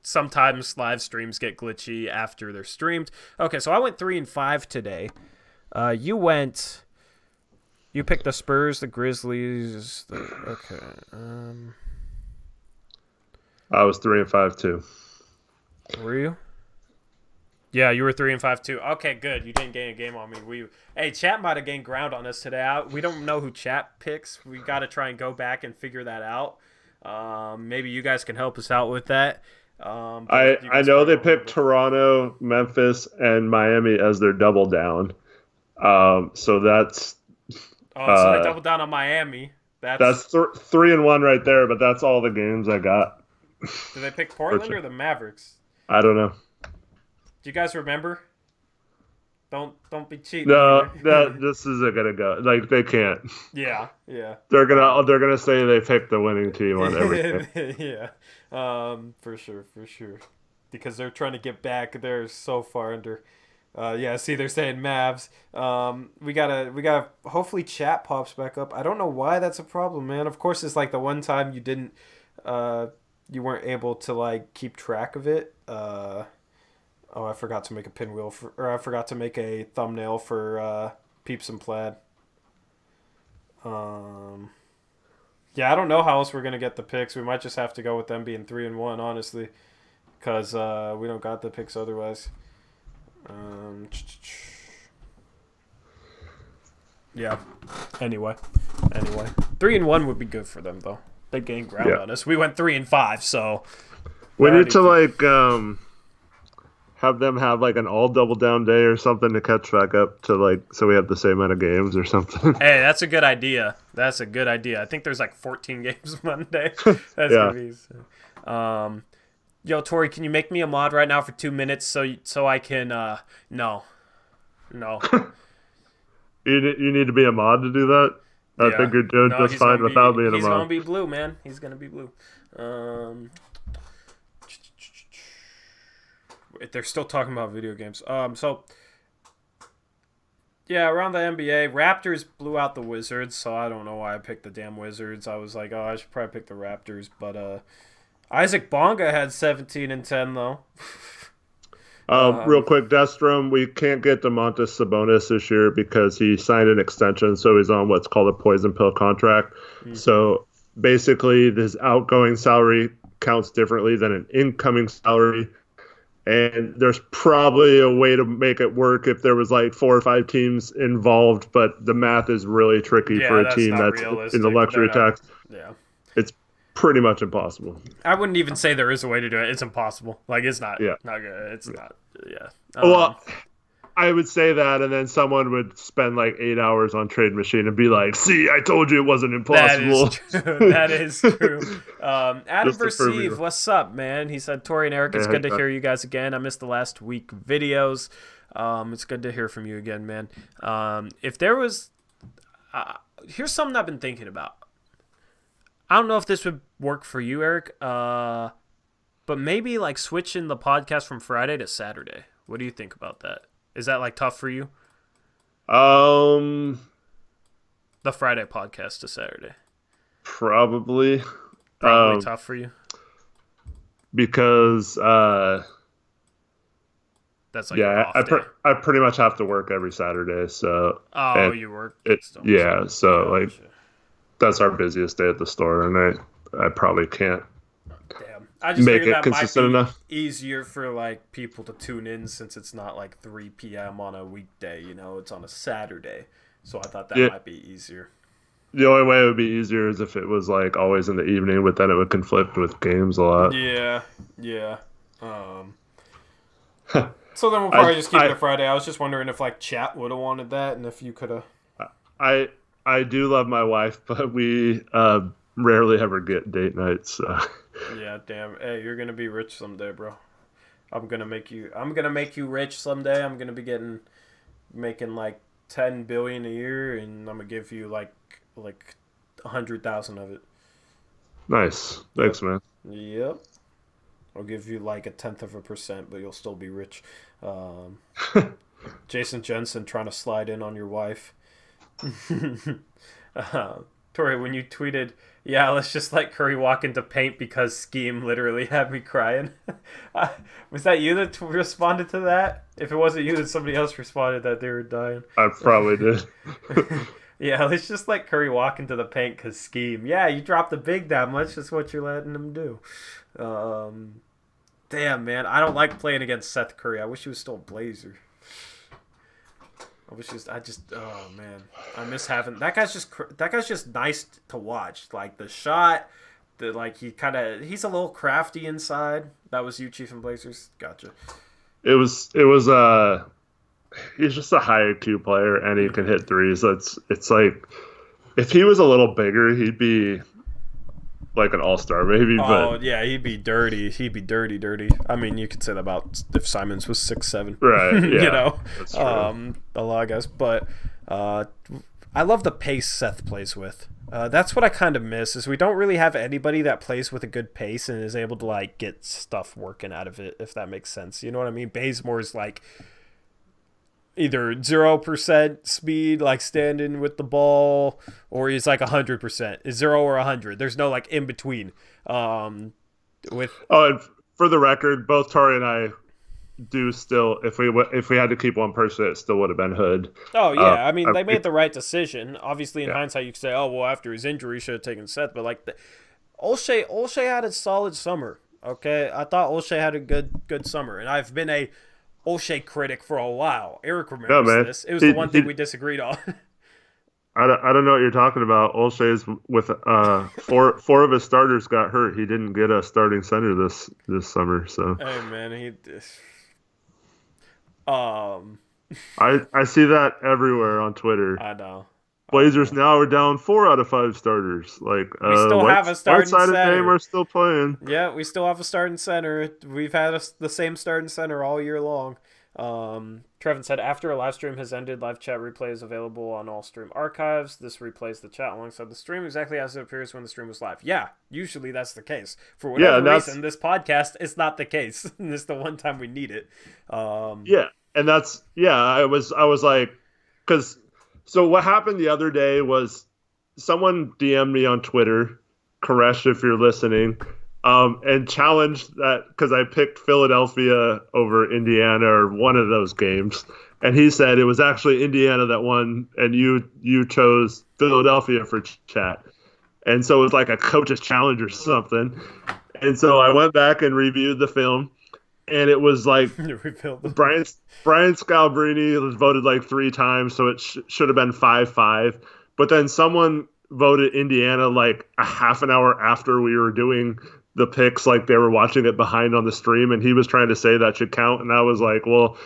Sometimes live streams get glitchy after they're streamed. Okay, so I went 3-5 today. You picked the Spurs, the Grizzlies. Okay. I was 3-5 too. Were you? Yeah, you were 3-5 too. Okay, good. You didn't gain a game on me. Hey, chat might have gained ground on us today. We don't know who chat picks. We got to try and go back and figure that out. Maybe you guys can help us out with that. I know they picked Toronto, Memphis, and Miami as their double down. So that's. So they doubled down on Miami. That's 3-1 right there, but that's all the games I got. Did they pick Portland or the Mavericks? I don't know. Do you guys remember? Don't be cheating. No, this isn't gonna go. Like they can't. Yeah. They're gonna say they picked the winning team on everything. Yeah. For sure. Because they're trying to get back. They're so far under. See, they're saying Mavs. We gotta. Hopefully, chat pops back up. I don't know why that's a problem, man. Of course, it's like the one time you didn't, you weren't able to like keep track of it. I forgot to make a pinwheel I forgot to make a thumbnail for Peeps and Plaid. I don't know how else we're gonna get the picks. We might just have to go with them being 3-1, honestly, because we don't got the picks otherwise. Yeah. Anyway, 3-1 would be good for them though. They gained ground on us. We went 3-5, so we need to have them have like an all double down day or something to catch back up to so we have the same amount of games or something. Hey, that's a good idea. I think there's like 14 games Monday. That's gonna be so. Yo, Tori, can you make me a mod right now for 2 minutes so I can no. You need to be a mod to do that? I think you're doing just fine without being a mod. He's gonna be blue, man. He's gonna be blue. They're still talking about video games. Around the NBA, Raptors blew out the Wizards, so I don't know why I picked the damn Wizards. I was like, I should probably pick the Raptors, but Isaac Bonga had 17 and 10 though. Real quick, Destrom, we can't get Domantas Sabonis this year because he signed an extension, so he's on what's called a poison pill contract. Mm-hmm. So basically, his outgoing salary counts differently than an incoming salary. And there's probably a way to make it work if there was like 4 or 5 teams involved, but the math is really tricky for a team that's in the luxury tax. Yeah. It's pretty much impossible. I wouldn't even say there is a way to do it. It's impossible. Like, it's not good. It's not. Yeah. Well, I would say that, and then someone would spend like 8 hours on Trade Machine and be like, see, I told you it wasn't impossible. That is true. Adam Perceive, what's up, man? He said, Tori and Eric, it's good to hear you guys again. I missed the last week videos. It's good to hear from you again, man. If there was... here's something I've been thinking about. I don't know if this would work for you, Eric, but maybe like switching the podcast from Friday to Saturday. What do you think about that? Is that like tough for you? The Friday podcast to Saturday. Probably tough for you? Because that's like I pretty much have to work every Saturday, so you work that's our busiest day at the store, and I probably can't. Damn. I just make figured it that might consistent be enough. easier for like people to tune in since it's not like 3 p.m. on a weekday. It's on a Saturday, so I thought that Yeah, might be easier. the only way it would be easier is if it was like always in the evening, but then it would conflict with games a lot. Yeah, yeah. Um, so then we'll I probably just keep it a I Friday. I was just wondering if like chat would have wanted that, and if you could have. I I do love my wife, but we rarely ever get date nights. So. Yeah, damn. Hey, you're gonna be rich someday, bro. I'm gonna make you. I'm gonna make you rich someday. I'm gonna be making like 10 billion a year, and I'm gonna give you like 100,000 of it. Nice, Yep. thanks, man. Yep. I'll give you like 1/10%, but you'll still be rich. Um, Jason Jensen trying to slide in on your wife. uh, Tori, when you tweeted, yeah, let's just let Curry walk into paint because scheme literally had me crying. Was that you that responded to that? If it wasn't you, then somebody else responded that they were dying. I probably did. Yeah, let's just let Curry walk into the paint because scheme. Yeah, you dropped the big that much. That's what you're letting him do. Um, Damn, man. I don't like playing against Seth Curry. I wish he was still a Blazer. Oh man, I miss having that guy's just nice to watch. Like the shot, he's a little crafty inside. That was you, Chief and Blazers. Gotcha. It was he's just a high IQ player and he can Mm-hmm. hit threes. It's like if he was a little bigger, he'd be like an all-star maybe, but Oh yeah, he'd be dirty. He'd be dirty, dirty. I mean, you could say that about if Simons was 6'7". right, you yeah, know, that's true. a lot of guys. But uh, I love the pace Seth plays with. That's what I kind of miss is we don't really have anybody that plays with a good pace and is able to like get stuff working out of it. If that makes sense, you know what I mean. Bazemore's like either 0% speed, like standing with the ball, or he's like 100%. Is 0 or 100. There's no like in between. Um, with Oh, and for the record, both Tori and I do still if we had to keep one person, it still would have been Hood. Oh Uh, yeah, I mean I, they made the right decision. Obviously, in yeah, hindsight, you could say, "Oh well, after his injury, he should have taken Seth." But like, Olshey had a solid summer. Okay, I thought Olshey had a good summer, and I've been a Olshey critic for a while. Eric no remembers man, this. It was the he one he thing we disagreed on. I don't know what you're talking about. Olshay's with four of his starters got hurt. He didn't get a starting center this summer. So Hey man, um, I see that everywhere on Twitter. I know, I Blazers know. now are down 4 out of 5 starters. Like We still have a starting Whiteside and Dame center. are still playing. Yeah, we still have a starting center. We've had the same starting center all year long. Trevin said, after a live stream has ended, live chat replay is available on all stream archives. This replays the chat alongside the stream exactly as it appears when the stream was live. Yeah, usually that's the case. For Yeah, whatever and that's reason, this podcast is not the case. This is the one time we need it. Um, yeah, and that's yeah. I was like, because so what happened the other day was someone DM'd me on Twitter, Koresh, if you're listening, and challenged that because I picked Philadelphia over Indiana or one of those games, and he said it was actually Indiana that won, and you chose Philadelphia for chat, and so it was like a coach's challenge or something, and so I went back and reviewed the film, and it was like rebuild the Brian Brian Scalabrine was voted like 3 times, so it should have been 5-5. But then someone voted Indiana like a half an hour after we were doing the picks, like they were watching it behind on the stream, and he was trying to say that should count, and I was like, well,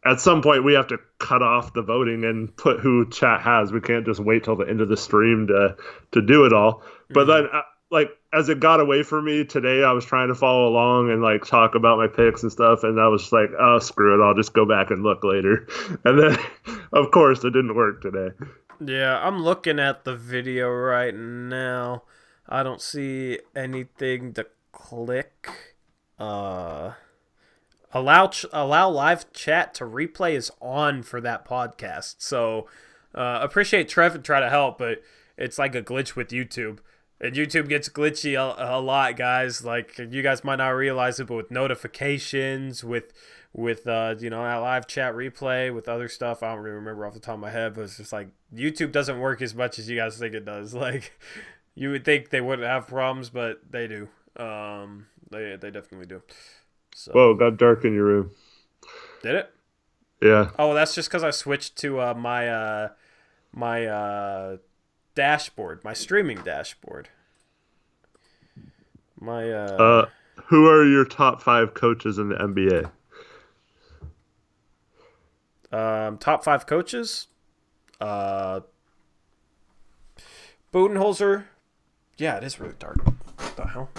at some point we have to cut off the voting and put who chat has. We can't just wait till the end of the stream to do it all. But mm. then like as it got away from me today, I was trying to follow along and like talk about my picks and stuff, and I was just like, oh screw it, I'll just go back and look later. And then of course it didn't work today. Yeah, I'm looking at the video right now. I don't see anything to click. Uh, allow live chat to replay is on for that podcast. So appreciate Trev and try to help, but it's like a glitch with YouTube. And YouTube gets glitchy a lot, guys. Like you guys might not realize it, but with notifications, with that live chat replay, with other stuff, I don't really remember off the top of my head. But it's just like YouTube doesn't work as much as you guys think it does. Like you would think they wouldn't have problems, but they do. They definitely do. So Whoa, it got dark in your room. did it? Yeah. Oh, that's just because I switched to my dashboard, my streaming dashboard. My Who are your top 5 coaches in the NBA? top 5 coaches. Uh, Budenholzer. Yeah, it is really dark. What the hell?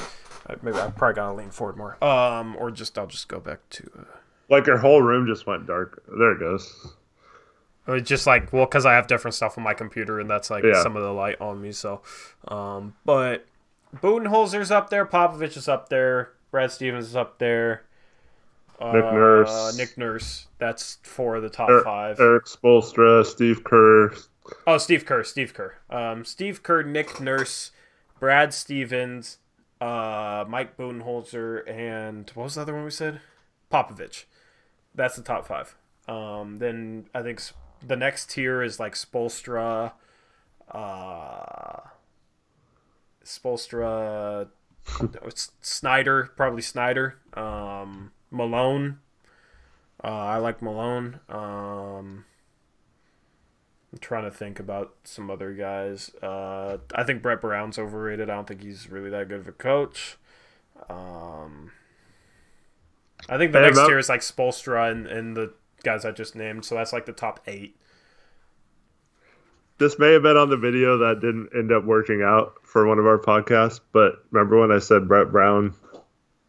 Maybe I probably gotta lean forward more. Or just I'll just go back to. Like your whole room just went dark. There it goes. It's just like, well, because I have different stuff on my computer, and that's like Yeah. some of the light on me. So, but Budenholzer's up there. Popovich is up there. Brad Stevens is up there. Nick Nurse. Nick Nurse. That's 4 of the top 5. Eric Spoelstra, Steve Kerr. Oh, Steve Kerr. Steve Kerr, Nick Nurse, Brad Stevens, Mike Budenholzer, and what was the other one we said? Popovich. That's the top 5. Then I think the next tier is like Spoelstra, it's Snyder, probably Snyder, Malone. I like Malone. I'm trying to think about some other guys. I think Brett Brown's overrated. I don't think he's really that good of a coach. I think the next tier is like Spoelstra and the guys I just named. So that's like the top 8. This may have been on the video that didn't end up working out for one of our podcasts, but remember when I said Brett Brown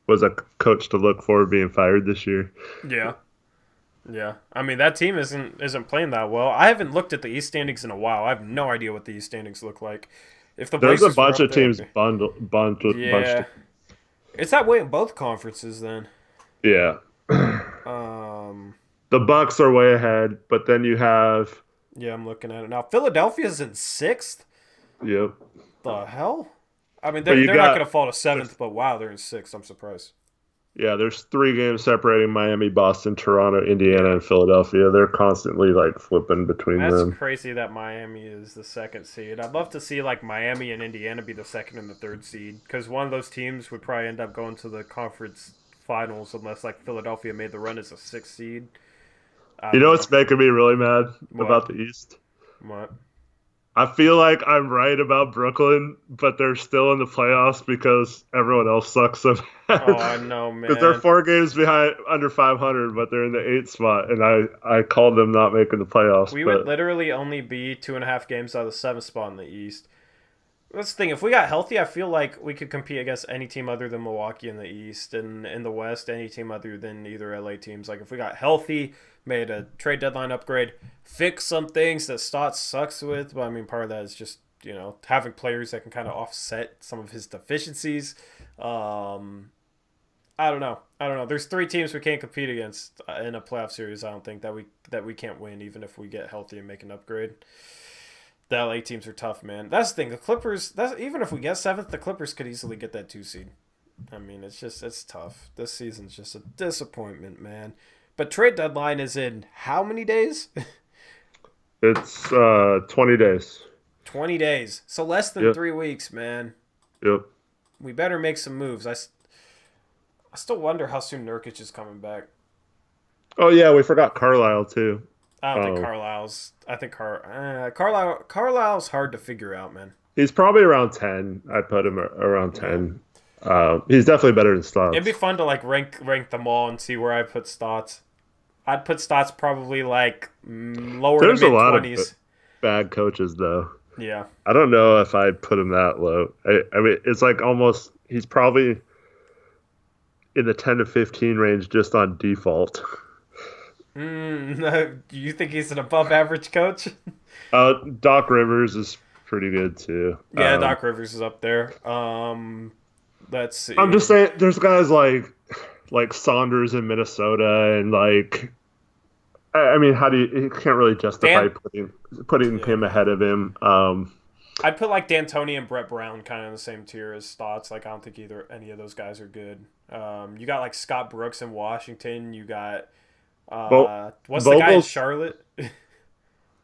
was a coach to look for being fired this year? Yeah. Yeah. I mean, that team isn't playing that well. I haven't looked at the East standings in a while. I have no idea what the East standings look like. If the There's a Blazers bunch were of up there, teams bunched. yeah. It's that way in both conferences then. Yeah. Um, The Bucks are way ahead, but then you have yeah, I'm looking at it now. Philadelphia's in 6th? yep. The hell? I mean, But they're you not got- going to fall to 7th, but wow, they're in 6th. I'm surprised. Yeah, there's 3 games separating Miami, Boston, Toronto, Indiana, and Philadelphia. They're constantly like flipping between That's them. crazy that Miami is the 2nd seed. I'd love to see like Miami and Indiana be the 2nd and the 3rd seed, because one of those teams would probably end up going to the conference finals unless like Philadelphia made the run as a 6th seed. You know what's making me really mad What? about the East? What? I feel like I'm right about Brooklyn, but they're still in the playoffs because everyone else sucks so bad. Oh, I know, man. Because they're 4 games behind under 500, but they're in the 8th spot, and I called them not making the playoffs. We would literally only be 2.5 games out of the 7th spot in the East. That's the thing. If we got healthy, I feel like we could compete against any team other than Milwaukee in the East, and in the West, any team other than either LA teams. Like if we got healthy, made a trade deadline upgrade, fix some things that Stotts sucks with. But I mean, part of that is just having players that can kind of offset some of his deficiencies. I don't know. There's 3 teams we can't compete against in a playoff series. I don't think that we can't win, even if we get healthy and make an upgrade. The LA teams are tough, man. That's the thing. The Clippers. Even if we get 7th, the Clippers could easily get that 2 seed. I mean, it's tough. This season's just a disappointment, man. But trade deadline is in how many days? It's 20 days. 20 days. So less than 3 weeks, man. Yep. We better make some moves. I still wonder how soon Nurkic is coming back. Oh yeah, we forgot Carlisle too. I don't think Carlisle's. I think Carlisle's hard to figure out, man. He's probably around 10. I'd put him around 10. He's definitely better than Stotts. It'd be fun to like rank them all and see where I put Stotts. I'd put Stotts probably like lower There's to mid-20s. a lot of bad coaches though. Yeah. I don't know if I'd put him that low. I mean, it's like almost he's probably in the 10 to 15 range just on default. Do you think he's an above-average coach? Doc Rivers is pretty good too. Yeah, Doc Rivers is up there. Let's see. I'm just saying, there's guys like Saunders in Minnesota, and like, I mean, you can't really justify putting him ahead of him. I'd put like D'Antoni and Brett Brown kind of in the same tier as Stotts. Like I don't think any of those guys are good. You got like Scott Brooks in Washington. You got what's the guy in Charlotte?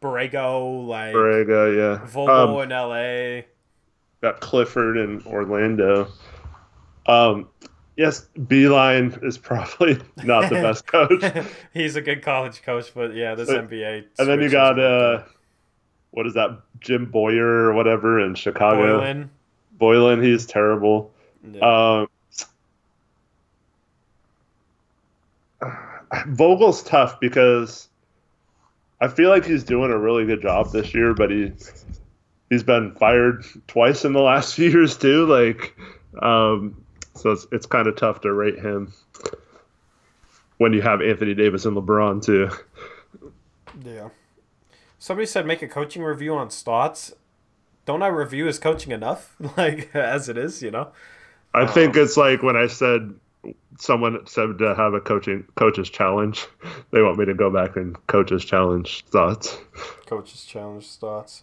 Borrego, yeah. Vogel in LA. Got Clifford in Orlando. Yes, Beeline is probably not the best coach. He's a good college coach, but yeah, this But, NBA and then you switch got hasn't worked out. what is that? Jim Boyer or whatever in Chicago. Boylan. Boylan, he's terrible. Yeah. Um, Vogel's tough because I feel like he's doing a really good job this year, but he's been fired twice in the last few years too. So it's kind of tough to rate him when you have Anthony Davis and LeBron too. Yeah. Somebody said make a coaching review on Stotts. Don't I review his coaching enough? Like, as it is, you know? I think Um, it's like when I said someone said to have a coach's challenge. They want me to go back and coach's challenge thoughts. Coaches challenge Stotts.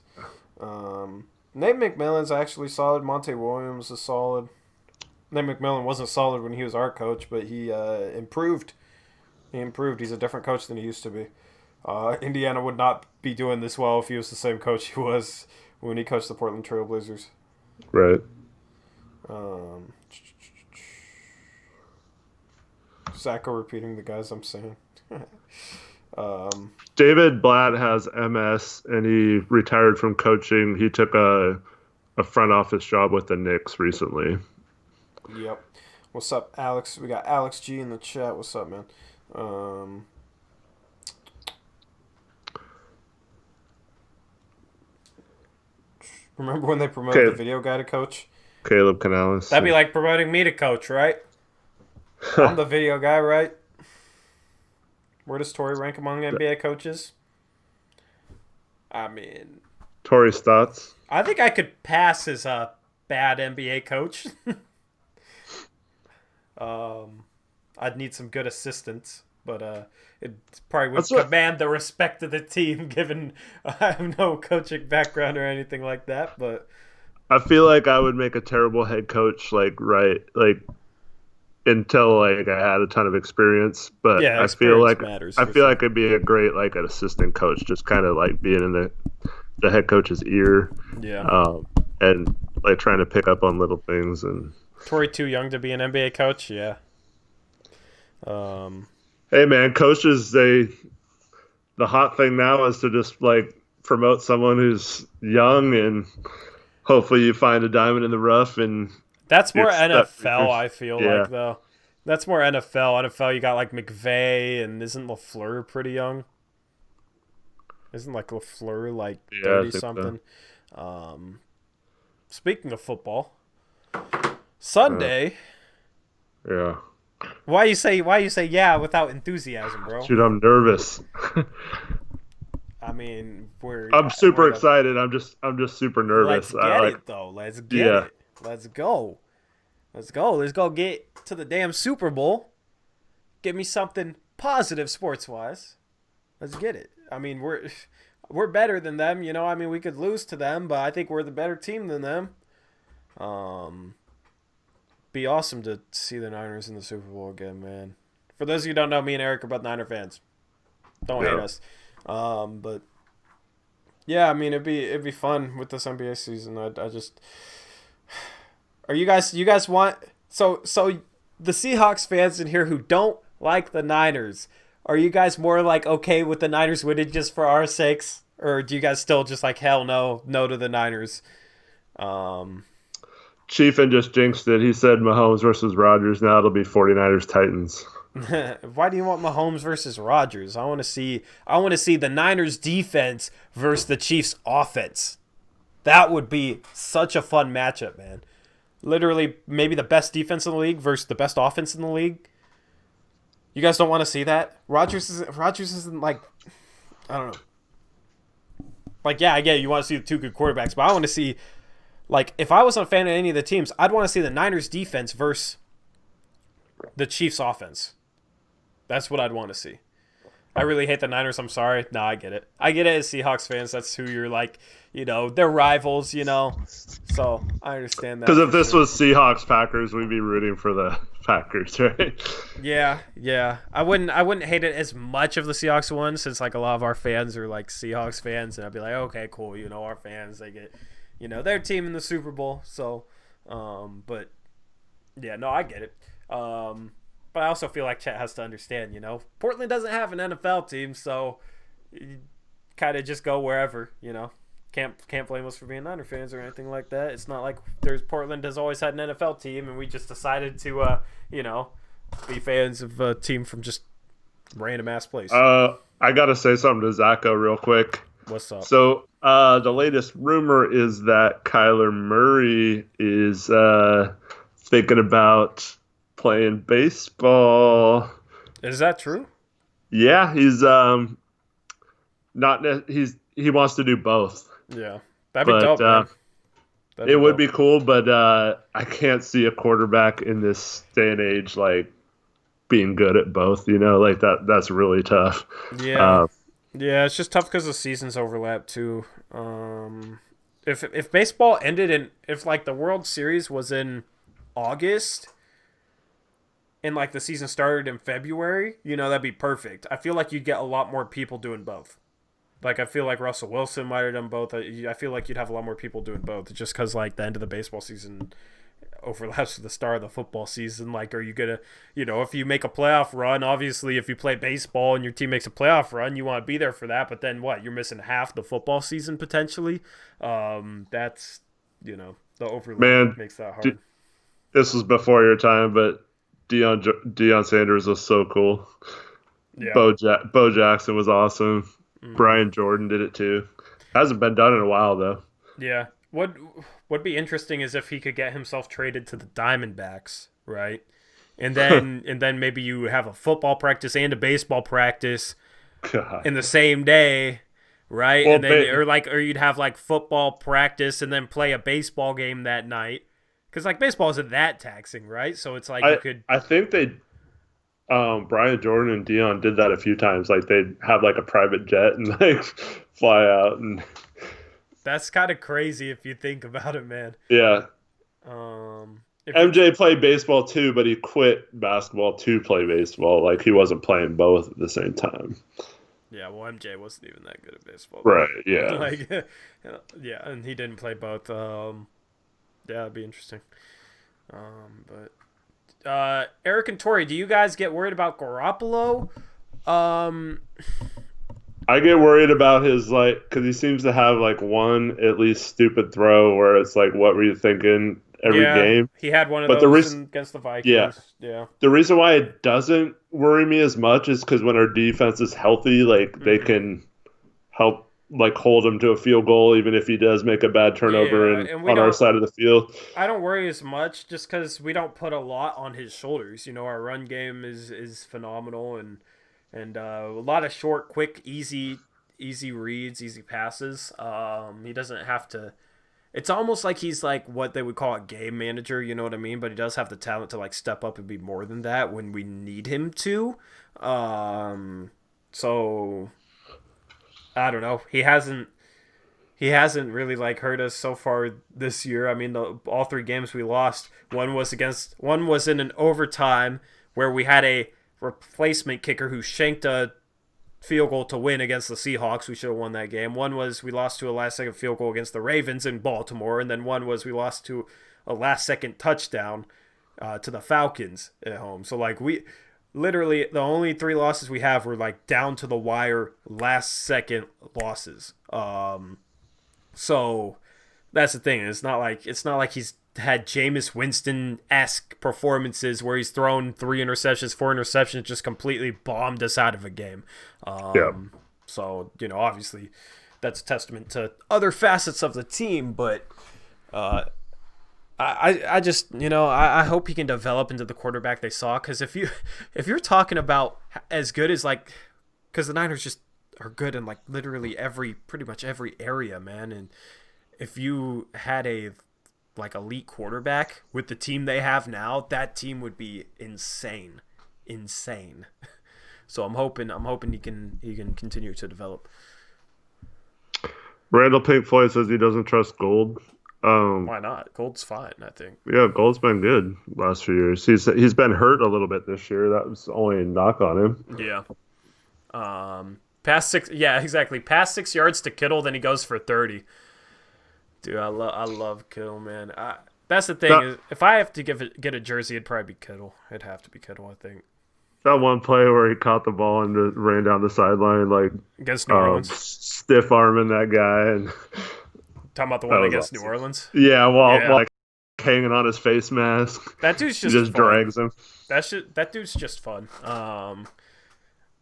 Nate McMillan's actually solid. Monte Williams is solid. Nate McMillan wasn't solid when he was our coach, but he improved. He improved. He's a different coach than he used to be. Indiana would not be doing this well if he was the same coach he was when he coached the Portland Trail Blazers. Right. Um, Zacho repeating the guys I'm saying. um, David Blatt has MS and he retired from coaching. He took a front office job with the Knicks recently. yep. What's up, Alex? We got Alex G in the chat. What's up, man? Remember when they promoted the video guy to coach? Caleb Canales. That'd be like promoting me to coach, right? I'm the video guy, right? Where does Torrey rank among NBA coaches? I mean, Torrey Stotts. I think I could pass as a bad NBA coach. I'd need some good assistants, but it probably would command the respect of the team, given I have no coaching background or anything like that. But I feel like I would make a terrible head coach, until I had a ton of experience. But yeah, I feel like matters. I feel like it'd be a great an assistant coach, just kind of like being in the head coach's ear. Yeah. And like trying to pick up on little things. And Torrey too young to be an NBA coach. Yeah. Hey man, coaches, the hot thing now is to just promote someone who's young, and hopefully you find a diamond in the rough. And that's more NFL, I feel yeah. like, though. That's more NFL. NFL, you got like McVay, and isn't LaFleur pretty young? Isn't LaFleur 30 something? So. Speaking of football, Sunday. Yeah. Why you say yeah without enthusiasm, bro? Dude, I'm nervous. I mean, I'm super excited. I'm just super nervous. Let's get it though. Let's get it. Let's go. Let's go get to the damn Super Bowl. Give me something positive sports wise. Let's get it. I mean, we're better than them, you know. I mean, we could lose to them, but I think we're the better team than them. Be awesome to see the Niners in the Super Bowl again, man. For those of you who don't know, me and Eric are both Niner fans. Don't hate us. But yeah, I mean, it'd be fun with this NBA season. I just are you guys want so the Seahawks fans in here who don't like the Niners, are you guys more okay with the Niners winning just for our sakes, or do you guys still just hell no to the Niners? Chiefin just jinxed it. He said Mahomes versus Rodgers. Now it'll be 49ers Titans. Why do you want Mahomes versus Rodgers? I want to see the Niners defense versus the Chiefs offense. That would be such a fun matchup, man. Literally, maybe the best defense in the league versus the best offense in the league. You guys don't want to see that? Rodgers isn't I don't know. Yeah, I get it. You want to see the two good quarterbacks, but I want to see, if I wasn't a fan of any of the teams, I'd want to see the Niners defense versus the Chiefs offense. That's what I'd want to see. I really hate the Niners. I'm sorry. No, I get it. I get it as Seahawks fans. That's who you're they're rivals, So I understand that. Because if this was Seahawks Packers, we'd be rooting for the Packers, right? Yeah. I wouldn't hate it as much of the Seahawks one, since a lot of our fans are Seahawks fans, and I'd be like, okay, cool. Our fans, they get their team in the Super Bowl. So, but yeah, no, I get it. But I also feel like Chet has to understand, Portland doesn't have an NFL team, so you kind of just go wherever, Can't blame us for being Niner fans or anything like that. It's not like Portland has always had an NFL team, and we just decided to, be fans of a team from just random ass place. I gotta say something to Zacho real quick. What's up? So the latest rumor is that Kyler Murray is thinking about playing baseball. Is that true? Yeah, he's he wants to do both. Yeah, that'd be dope, man. It would be cool, but I can't see a quarterback in this day and age like being good at both. Like that's really tough. Yeah, yeah, it's just tough because the seasons overlap too. If baseball ended if like the World Series was in August and like the season started in February, that'd be perfect. I feel like you'd get a lot more people doing both. Like, I feel like Russell Wilson might have done both. I feel like you'd have a lot more people doing both just because, like, the end of the baseball season overlaps with the start of the football season. Like, are you going to, if you make a playoff run, obviously, if you play baseball and your team makes a playoff run, you want to be there for that. But then what? You're missing half the football season potentially. That's, the overlap makes that hard. This was before your time, but Deion Sanders was so cool. Yeah. Bo Jackson was awesome. Mm-hmm. Brian Jordan did it too. Hasn't been done in a while though. Yeah. What would be interesting is if he could get himself traded to the Diamondbacks, right? And then maybe you have a football practice and a baseball practice in the same day, right? Well, and then or you'd have like football practice and then play a baseball game that night. Because like baseball isn't that taxing, right? So it's like I think they Brian Jordan and Deion did that a few times. Like they'd have like a private jet and like fly out, and that's kind of crazy if you think about it, man. Yeah. MJ played baseball too, but he quit basketball to play baseball. Like he wasn't playing both at the same time. Yeah, well, MJ wasn't even that good at baseball. Right. Yeah. Like, yeah, and he didn't play both. Yeah, it'd be interesting. But. Eric and Tori, do you guys get worried about Garoppolo? I get worried about his because he seems to have like one at least stupid throw where it's like, what were you thinking every game? He had one of those against the Vikings. Yeah. The reason why it doesn't worry me as much is because when our defense is healthy, like they can help like hold him to a field goal even if he does make a bad turnover on our side of the field. I don't worry as much just because we don't put a lot on his shoulders. Our run game is phenomenal and a lot of short, quick, easy reads, easy passes. He doesn't have to. It's almost like he's like what they would call a game manager, you know what I mean? But he does have the talent to like step up and be more than that when we need him to. So I don't know. He hasn't really like hurt us so far this year. I mean, all three games we lost. One was in an overtime where we had a replacement kicker who shanked a field goal to win against the Seahawks. We should have won that game. One was we lost to a last-second field goal against the Ravens in Baltimore, and then one was we lost to a last-second touchdown to the Falcons at home. So like literally, the only three losses we have were like down to the wire, last second losses. So that's the thing. It's not like he's had Jameis Winston-esque performances where he's thrown 4 interceptions, just completely bombed us out of a game. So obviously, that's a testament to other facets of the team, but. I just I hope he can develop into the quarterback they saw, because if you're talking about as good as like, because the Niners just are good in like literally pretty much every area, man, and if you had a like elite quarterback with the team they have now, that team would be insane. So I'm hoping he can continue to develop. Randall Pink Floyd says he doesn't trust Gold. Why not? Gold's fine, I think. Yeah, Gold's been good last few years. He's been hurt a little bit this year. That was only a knock on him. Yeah. Past 6. Yeah, exactly. Past 6 yards to Kittle, then he goes for 30. Dude, I love Kittle, man. That's the thing. That Is if I have to get a jersey, it'd probably be Kittle. It'd have to be Kittle, I think. that one play where he caught the ball and ran down the sideline like Against New Orleans. stiff arming that guy, and Talking about the that one was against New awesome. Orleans. Yeah, Yeah. while like hanging on his face mask, That dude's he just just fun. drags him. That dude's just fun.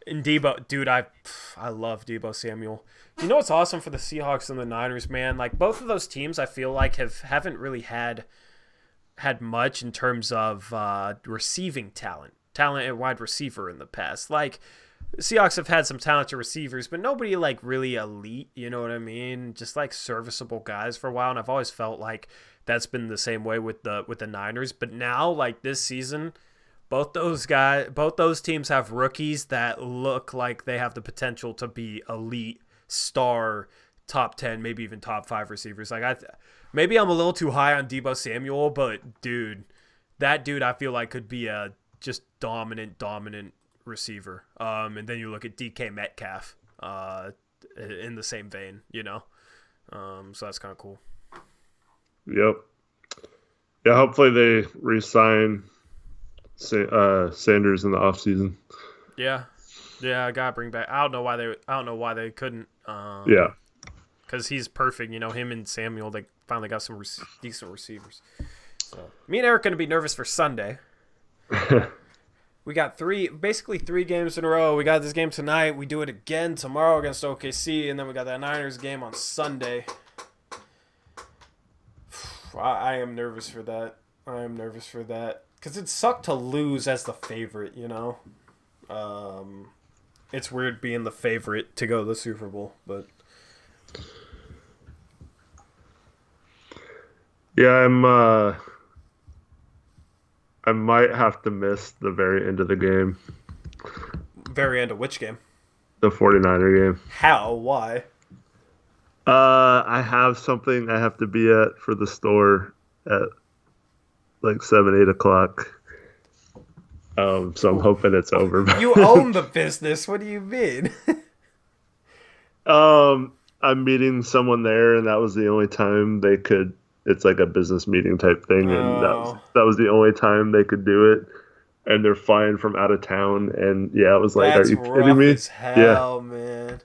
And Debo, dude, I love Debo Samuel. You know what's awesome for the Seahawks and the Niners, man? Like both of those teams, I feel like haven't really had much in terms of receiving talent at wide receiver in the past. Like Seahawks have had some talented receivers, but nobody like really elite. You know what I mean? Just like serviceable guys for a while, and I've always felt like that's been the same way with the Niners. But now, like this season, both those teams have rookies that look like they have the potential to be elite, star, top 10, maybe even top 5 receivers. Like maybe I'm a little too high on Debo Samuel, but dude, that dude I feel like could be a just dominant receiver. And then you look at DK Metcalf, in the same vein, you know. So that's kind of cool. Yep. Yeah. Hopefully they re-sign Sanders in the offseason. Yeah, I gotta bring back. I don't know why they couldn't. Yeah. Because he's perfect. You know, him and Samuel, they finally got some decent receivers. So me and Eric are gonna be nervous for Sunday. We got basically three games in a row. We got this game tonight. We do it again tomorrow against OKC, and then we got that Niners game on Sunday. I am nervous for that. Because it sucked to lose as the favorite, you know? It's weird being the favorite to go to the Super Bowl, but... Yeah, I might have to miss the very end of the game. Very end of which game? The 49er game. How? Why? I have something I have to be at for the store at like 7, 8 o'clock. So I'm hoping it's over. You own the business. What do you mean? I'm meeting someone there, and that was the only time they could. It's like a business meeting type thing, and that was the only time they could do it. And they're flying from out of town, and yeah, I was like, That's "Are you rough kidding me?" as hell, man.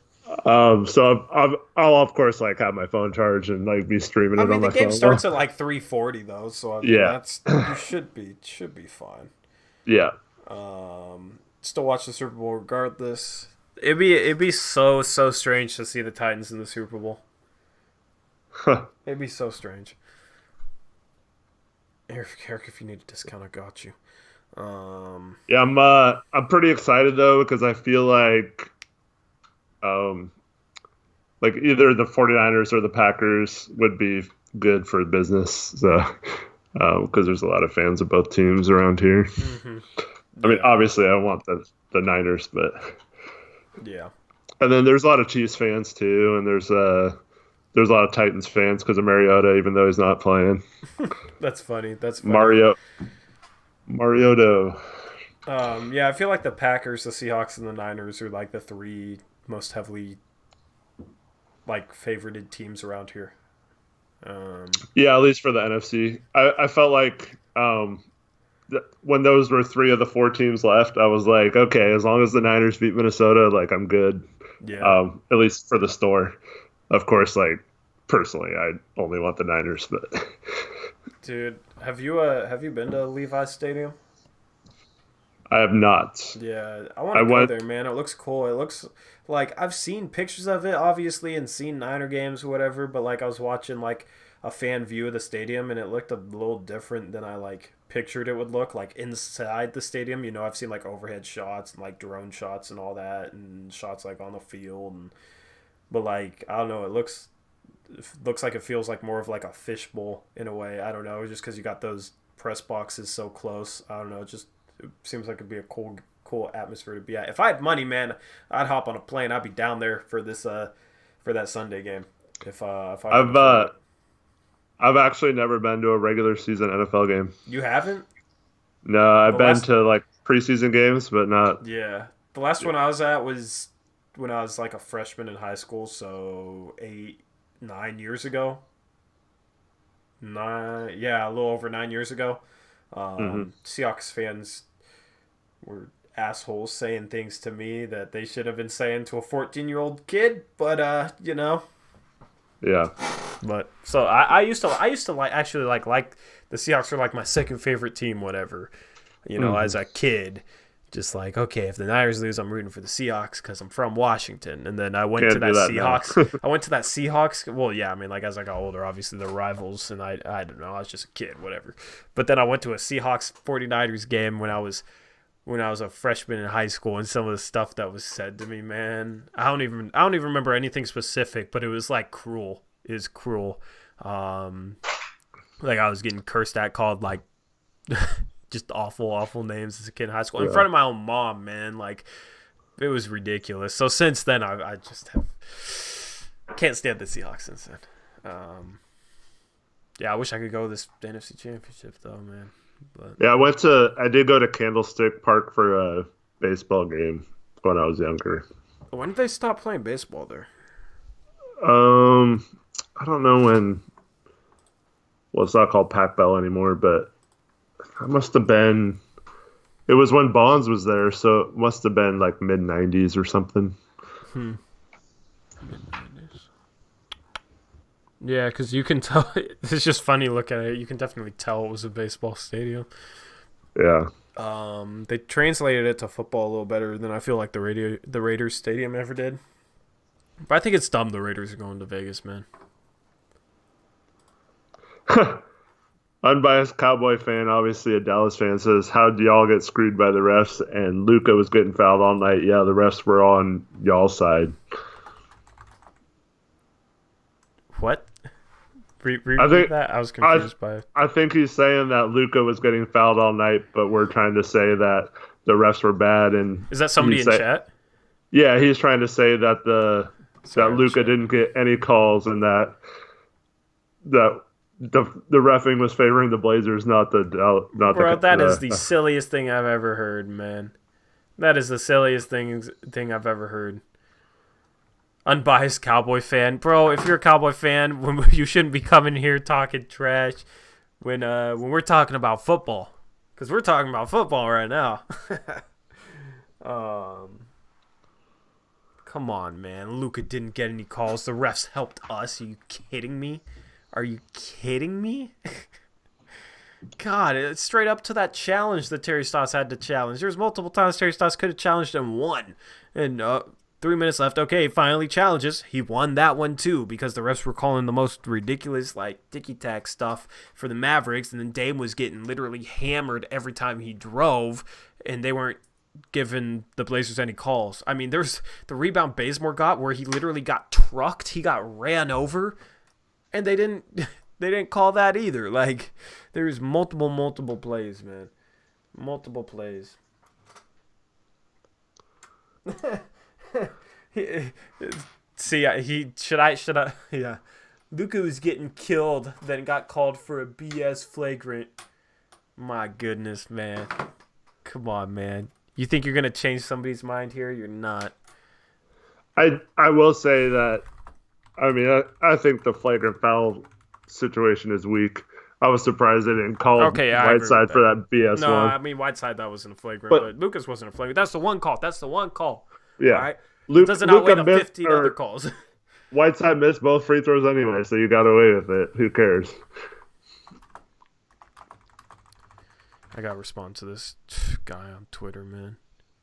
So I'll of course like have my phone charged and like be streaming it on my phone. The game starts at like 3:40 though, so I mean, Yeah. you should be fine. Yeah. Still watch the Super Bowl regardless. It'd be so strange to see the Titans in the Super Bowl. It'd be so strange. Eric, if you need a discount, I got you. Yeah, I'm pretty excited though because I feel like either the 49ers or the Packers would be good for business. So because there's a lot of fans of both teams around here. Mm-hmm. I mean, obviously I want the Niners, but yeah. And then there's a lot of Chiefs fans too, and there's a lot of Titans fans because of Mariota, even though he's not playing. That's funny. Mariota. Yeah, I feel like the Packers, the Seahawks, and the Niners are like the three most heavily like favorited teams around here. Yeah, at least for the NFC. I felt like when those were 3 of the 4 teams left, I was like, okay, as long as the Niners beat Minnesota, like I'm good. Yeah. At least for the store. Of course, like personally, I only want the Niners, but dude, have you been to Levi's Stadium? I have not. Yeah, I want to go there, man. It looks cool. It looks like I've seen pictures of it, obviously, and seen Niner games or whatever. But like I was watching like a fan view of the stadium, and it looked a little different than I like pictured it would look like inside the stadium. You know, I've seen like overhead shots and like drone shots and all that, and shots like on the field. But like I don't know, it looks like it feels like more of like a fishbowl in a way. I don't know, just because you got those press boxes so close. I don't know, it seems like it'd be a cool atmosphere to be at. If I had money, man, I'd hop on a plane. I'd be down there for this for that Sunday game. If I've actually never been to a regular season NFL game. You haven't? No, I've been to like preseason games, but not. Yeah, the last one I was at was when I was like a freshman in high school, so 8-9 years ago. a little over 9 years ago. Hmm. Seahawks fans were assholes saying things to me that they should have been saying to a 14-year-old kid, but Yeah. But so I used to like the Seahawks were like my second favorite team, whatever. Hmm. As a kid, just like, okay, if the Niners lose, I'm rooting for the Seahawks because I'm from Washington. And then I went to Can't do that that now. Seahawks. I went to that Seahawks. Well, yeah, I mean, like as I got older, obviously they're rivals, and I don't know, I was just a kid, whatever. But then I went to a Seahawks 49ers game when I was a freshman in high school, and some of the stuff that was said to me, man, I don't even remember anything specific, but it was like cruel. It was cruel. Like I was getting cursed at, called like just awful names as a kid in high school in Yeah. front of my own mom, man. Like it was ridiculous. So since then, I just can't stand the Seahawks since then. Yeah, I wish I could go to this NFC Championship though, man. But Yeah, I did go to Candlestick Park for a baseball game when I was younger. when did they stop playing baseball there? Um, I don't know when, well, it's not called Pac Bell anymore, but it must have been, it was when Bonds was there, so it must have been like mid 90s or something. Hmm. Yeah, because you can tell. It's just funny looking at it. You can definitely tell it was a baseball stadium. Yeah. They translated it to football a little better than I feel like the Raiders stadium ever did. But I think it's dumb the Raiders are going to Vegas, man. Unbiased Cowboy fan, obviously a Dallas fan, says, how do y'all get screwed by the refs? And Luca was getting fouled all night. Yeah, the refs were on y'all's side. What? I Repeat think that? I was confused by it. I think he's saying that Luca was getting fouled all night, but we're trying to say that the refs were bad, and Is that somebody in chat? yeah, he's trying to say that Sorry, Luca chat. didn't get any calls, and that the reffing was favoring the Blazers, not Bro, that is the the silliest thing I've ever heard, man. That is the silliest thing I've ever heard. Unbiased Cowboy fan, bro. If you're a Cowboy fan, you shouldn't be coming here talking trash when we're talking about football, because we're talking about football right now. Come on, man. Luka didn't get any calls. The refs helped us. Are you kidding me? Are you kidding me? God, it's straight up to that challenge that Terry Stotts had to challenge. There's multiple times Terry Stotts could have challenged and won. And 3 minutes left. Okay, finally challenges. He won that one too, because the refs were calling the most ridiculous, like, ticky-tack stuff for the Mavericks. And then Dame was getting literally hammered every time he drove. And they weren't giving the Blazers any calls. I mean, there's the rebound Bazemore got where he literally got trucked. He got ran over. And they didn't call that either. Like, there's multiple plays, man. Multiple plays. See, yeah. Luka was getting killed, then got called for a BS flagrant. My goodness, man. Come on, man. You think you're gonna change somebody's mind here? You're not. I will say that, I mean, I think the flagrant foul situation is weak. I was surprised they didn't call Okay, I agree with Whiteside for that BS No, one. I mean Whiteside, that wasn't a flagrant, But but Lucas wasn't a flagrant. That's the one call. All yeah, right. It doesn't outweigh the 15 other calls. Whiteside missed both free throws anyway, so you got away with it. Who cares? I gotta respond to this guy on Twitter, man.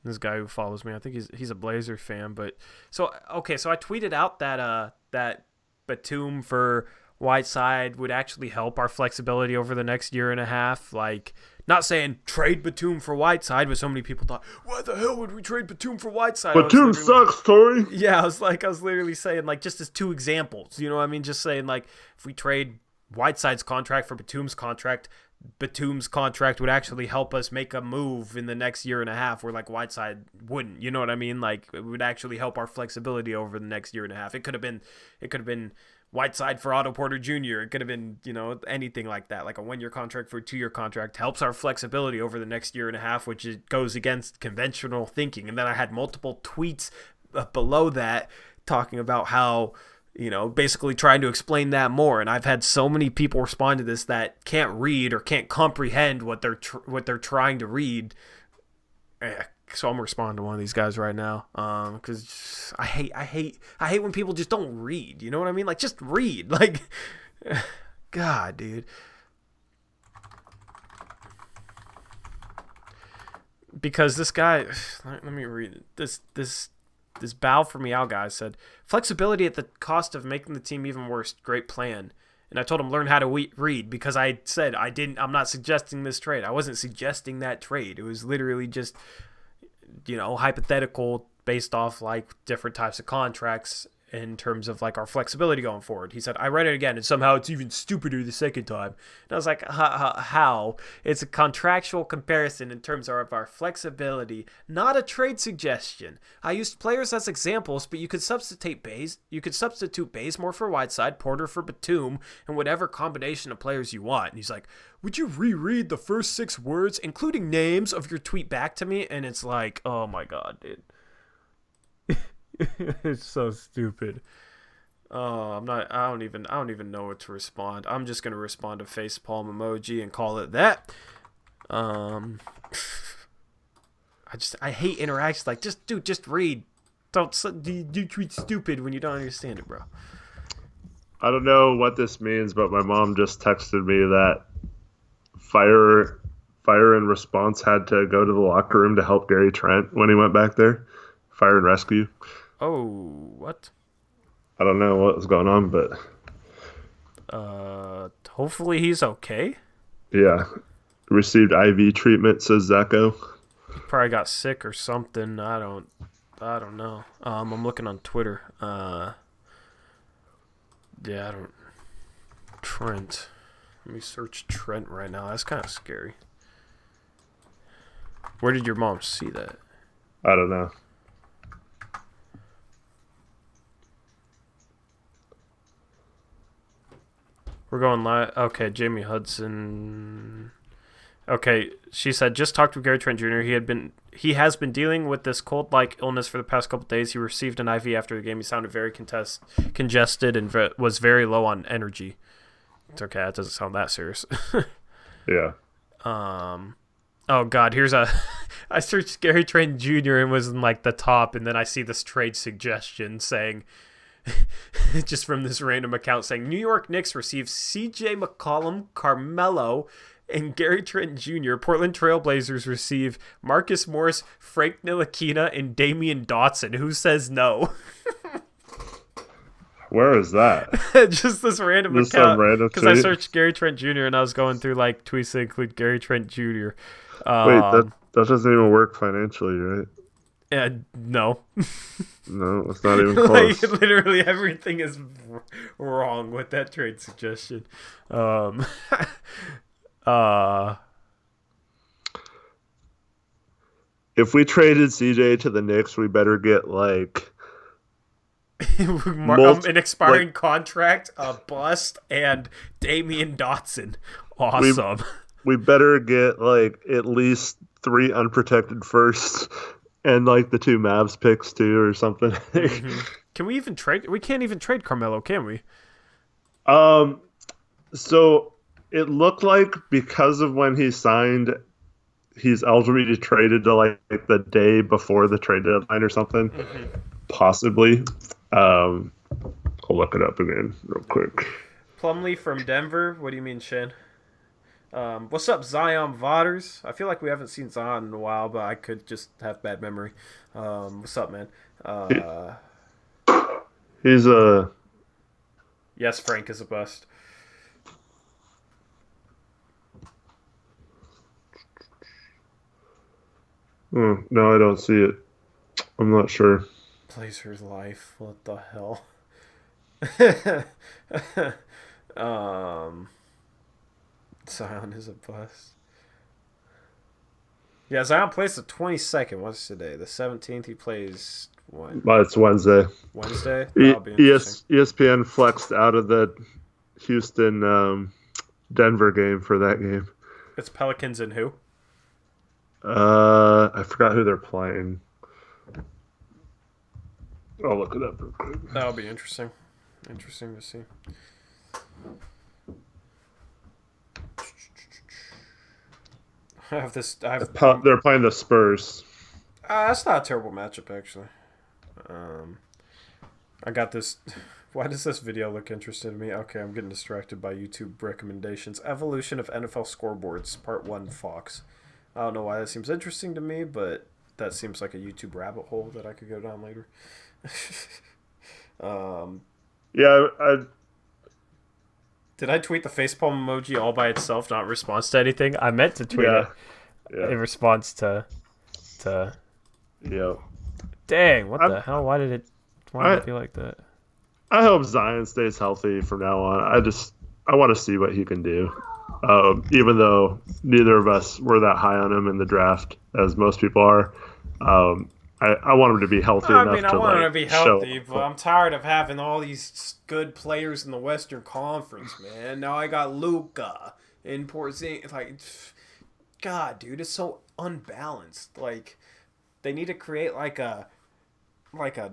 This guy who follows me, I think he's a Blazer fan. But so I tweeted out that Batum for Whiteside would actually help our flexibility over the next year and a half. Like, not saying trade Batum for Whiteside, but so many people thought, why the hell would we trade Batum for Whiteside? Batum sucks, Tori. Yeah, I was literally saying, like, just as two examples. You know what I mean? Just saying, like, if we trade Whiteside's contract for Batum's contract would actually help us make a move in the next year and a half where, like, Whiteside wouldn't. You know what I mean? Like, it would actually help our flexibility over the next year and a half. It could have been Whiteside for Otto Porter Jr. It could have been, anything like that. Like a 1-year contract for a 2-year contract helps our flexibility over the next year and a half, which goes against conventional thinking. And then I had multiple tweets below that talking about how basically trying to explain that more. And I've had so many people respond to this that can't read or can't comprehend what they're trying to read. So I'm gonna respond to one of these guys right now, because I hate when people just don't read. You know what I mean? Like, just read. Like, God, dude. Because this guy, let me read it. This bow for me out guy said, flexibility at the cost of making the team even worse. Great plan. And I told him learn how to read, because I said I'm not suggesting this trade. I wasn't suggesting that trade. It was literally just, hypothetical based off like different types of contracts in terms of like our flexibility going forward. He said, I read it again and somehow it's even stupider the second time. And I was like, how? It's a contractual comparison in terms of our flexibility, not a trade suggestion. I used players as examples, but you could substitute Bazemore for Whiteside, Porter for Batum, and whatever combination of players you want. And he's like, would you reread the first 6 words, including names, of your tweet back to me? And it's like, oh my God, dude. It's so stupid. I don't even know what to respond. I'm just gonna respond to facepalm emoji and call it that. I hate interactions like, just read. You tweet stupid when you don't understand it, bro. I don't know what this means, but my mom just texted me that Fire and Response had to go to the locker room to help Gary Trent when he went back there. Fire and Rescue. Oh, what? I don't know what was going on, but hopefully he's okay. Yeah. Received IV treatment, says Zacho. He probably got sick or something. I don't know. I'm looking on Twitter. Trent. Let me search Trent right now. That's kind of scary. Where did your mom see that? I don't know. We're going live. Okay, Jamie Hudson. Okay, she said, just talked to Gary Trent Jr. He has been dealing with this cold-like illness for the past couple days. He received an IV after the game. He sounded very congested and was very low on energy. It's okay. That doesn't sound that serious. Yeah. Oh God, I searched Gary Trent Jr. and was in like the top, and then I see this trade suggestion saying, just from this random account saying, New York Knicks receive CJ McCollum, Carmelo, and Gary Trent Jr. Portland Trailblazers receive Marcus Morris, Frank Ntilikina, and Damian Dotson. Who says no? Where is that? Just this random Just account. Because I searched Gary Trent Jr. and I was going through like tweets that include Gary Trent Jr. Wait, that doesn't even work financially, right? No. No, it's not even close. Like, literally everything is wrong with that trade suggestion. If we traded CJ to the Knicks, we better get like an expiring contract, a bust, and Damian Dotson. Awesome. We better get like at least 3 unprotected firsts and like the 2 Mavs picks too or something. Mm-hmm. Can we even trade? We can't even trade Carmelo, can we? So it looked like because of when he signed, he's eligible to be traded to like the day before the trade deadline or something. Mm-hmm. Possibly. I'll look it up again real quick. Plumlee from Denver. What do you mean, Shin? What's up, Zion Vodders? I feel like we haven't seen Zion in a while, but I could just have bad memory. What's up, man? He's a... Yes, Frank is a bust. Oh, no, I don't see it. I'm not sure. Blazers life. What the hell? Zion is a bust. Yeah, Zion plays the 22nd. What's today? The 17th. He plays when? It's Wednesday. Wednesday? That'll be interesting. ESPN flexed out of the Houston Denver game for that game. It's Pelicans and who? I forgot who they're playing. I'll look it up real quick. That'll be interesting. Interesting to see. They're playing the Spurs. That's not a terrible matchup, actually. I got this. Why does this video look interesting to me? Okay, I'm getting distracted by YouTube recommendations. Evolution of NFL Scoreboards, Part 1, Fox. I don't know why that seems interesting to me, but that seems like a YouTube rabbit hole that I could go down later. Did I tweet the facepalm emoji all by itself, not in response to anything? I meant to tweet it in response to... Yeah. Dang, what the hell? Why did it be like that? I hope Zion stays healthy from now on. I want to see what he can do. Even though neither of us were that high on him in the draft, as most people are. I want him to be healthy enough to, I want him to be healthy, but I'm tired of having all these good players in the Western Conference, man. Now I got Luka in Porzingis. Like, God, dude, it's so unbalanced. Like, they need to create like a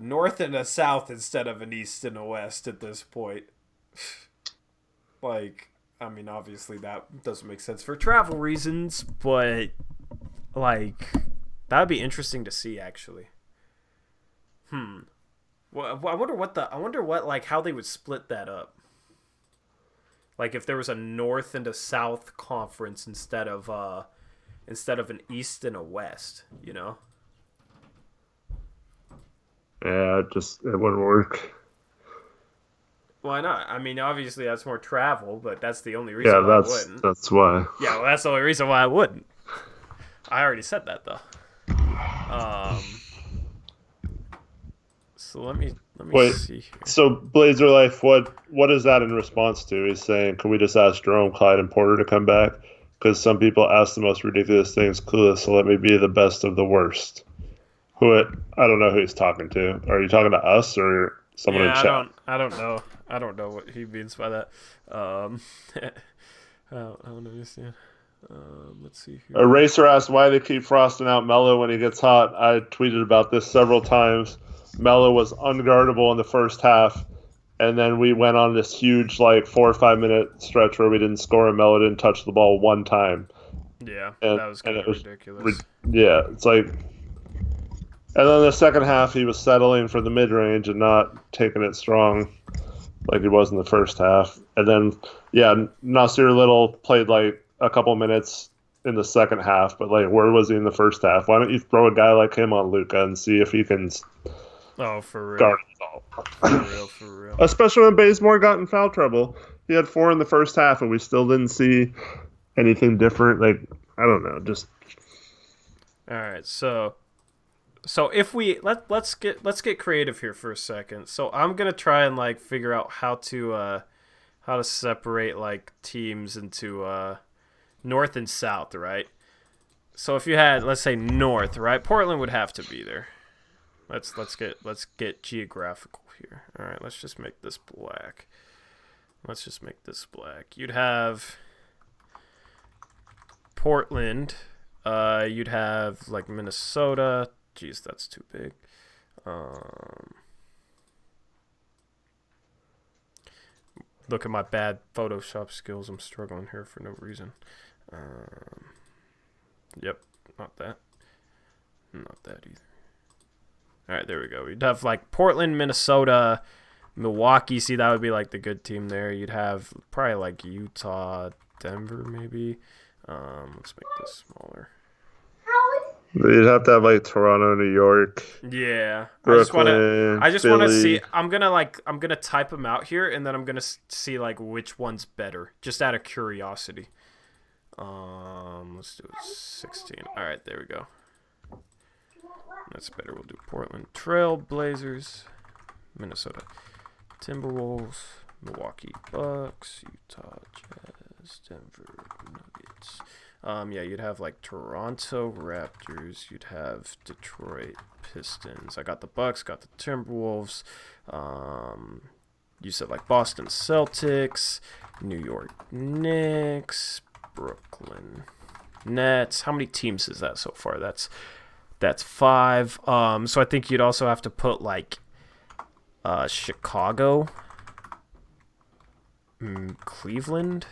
north and a south instead of an east and a west at this point. Like, I mean, obviously that doesn't make sense for travel reasons, but like that would be interesting to see, actually. Well, I wonder what like how they would split that up. Like if there was a north and a south conference instead of an east and a west, you know? Yeah, it wouldn't work. Why not? I mean, obviously that's more travel, but that's the only reason why I wouldn't. That's why. Yeah, well, that's the only reason why I wouldn't. I already said that though. So let me see here. So Blazer Life, what is that in response to? He's saying, can we just ask Jerome, Clyde, and Porter to come back? Because some people ask the most ridiculous things, clueless. So let me be the best of the worst. I don't know who he's talking to. Are you talking to us or someone in chat? I don't know. I don't know what he means by that. I don't understand. Let's see here. Eraser asked why they keep frosting out Melo when he gets hot. I tweeted about this several times. Melo was unguardable in the first half, and then we went on this huge 4 or 5 minute stretch where we didn't score and Melo didn't touch the ball one time. Yeah, that was kind of ridiculous. It's like... And then the second half, he was settling for the mid-range and not taking it strong like he was in the first half. And then, Nasir Little played a couple minutes in the second half, but where was he in the first half? Why don't you throw a guy like him on Luka and see if he can for real. guard it For real. Especially when Bazemore got in foul trouble. He had 4 in the first half, and we still didn't see anything different. I don't know, just... All right, so if we let's get creative here for a second. So I'm gonna try and figure out how to separate teams into north and south, right? So if you had, let's say, north, right? Portland would have to be there. Let's get geographical here. All right, let's just make this black. You'd have Portland. You'd have Minnesota. Jeez, that's too big. Look at my bad Photoshop skills. I'm struggling here for no reason. Yep, not that. Not that either. All right, there we go. You'd have Portland, Minnesota, Milwaukee. See, that would be the good team there. You'd have probably Utah, Denver, maybe. Let's make this smaller. You'd have to have Toronto, New York. Yeah, Brooklyn, I just want to see. I'm gonna type them out here, and then I'm gonna see which one's better, just out of curiosity. Let's do 16. All right, there we go. That's better. We'll do Portland Trail Blazers, Minnesota Timberwolves, Milwaukee Bucks, Utah Jazz, Denver Nuggets. You'd have Toronto Raptors. You'd have Detroit Pistons. I got the Bucks, got the Timberwolves. You said Boston Celtics, New York Knicks, Brooklyn Nets. How many teams is that so far? That's 5. So I think you'd also have to put Chicago Cleveland.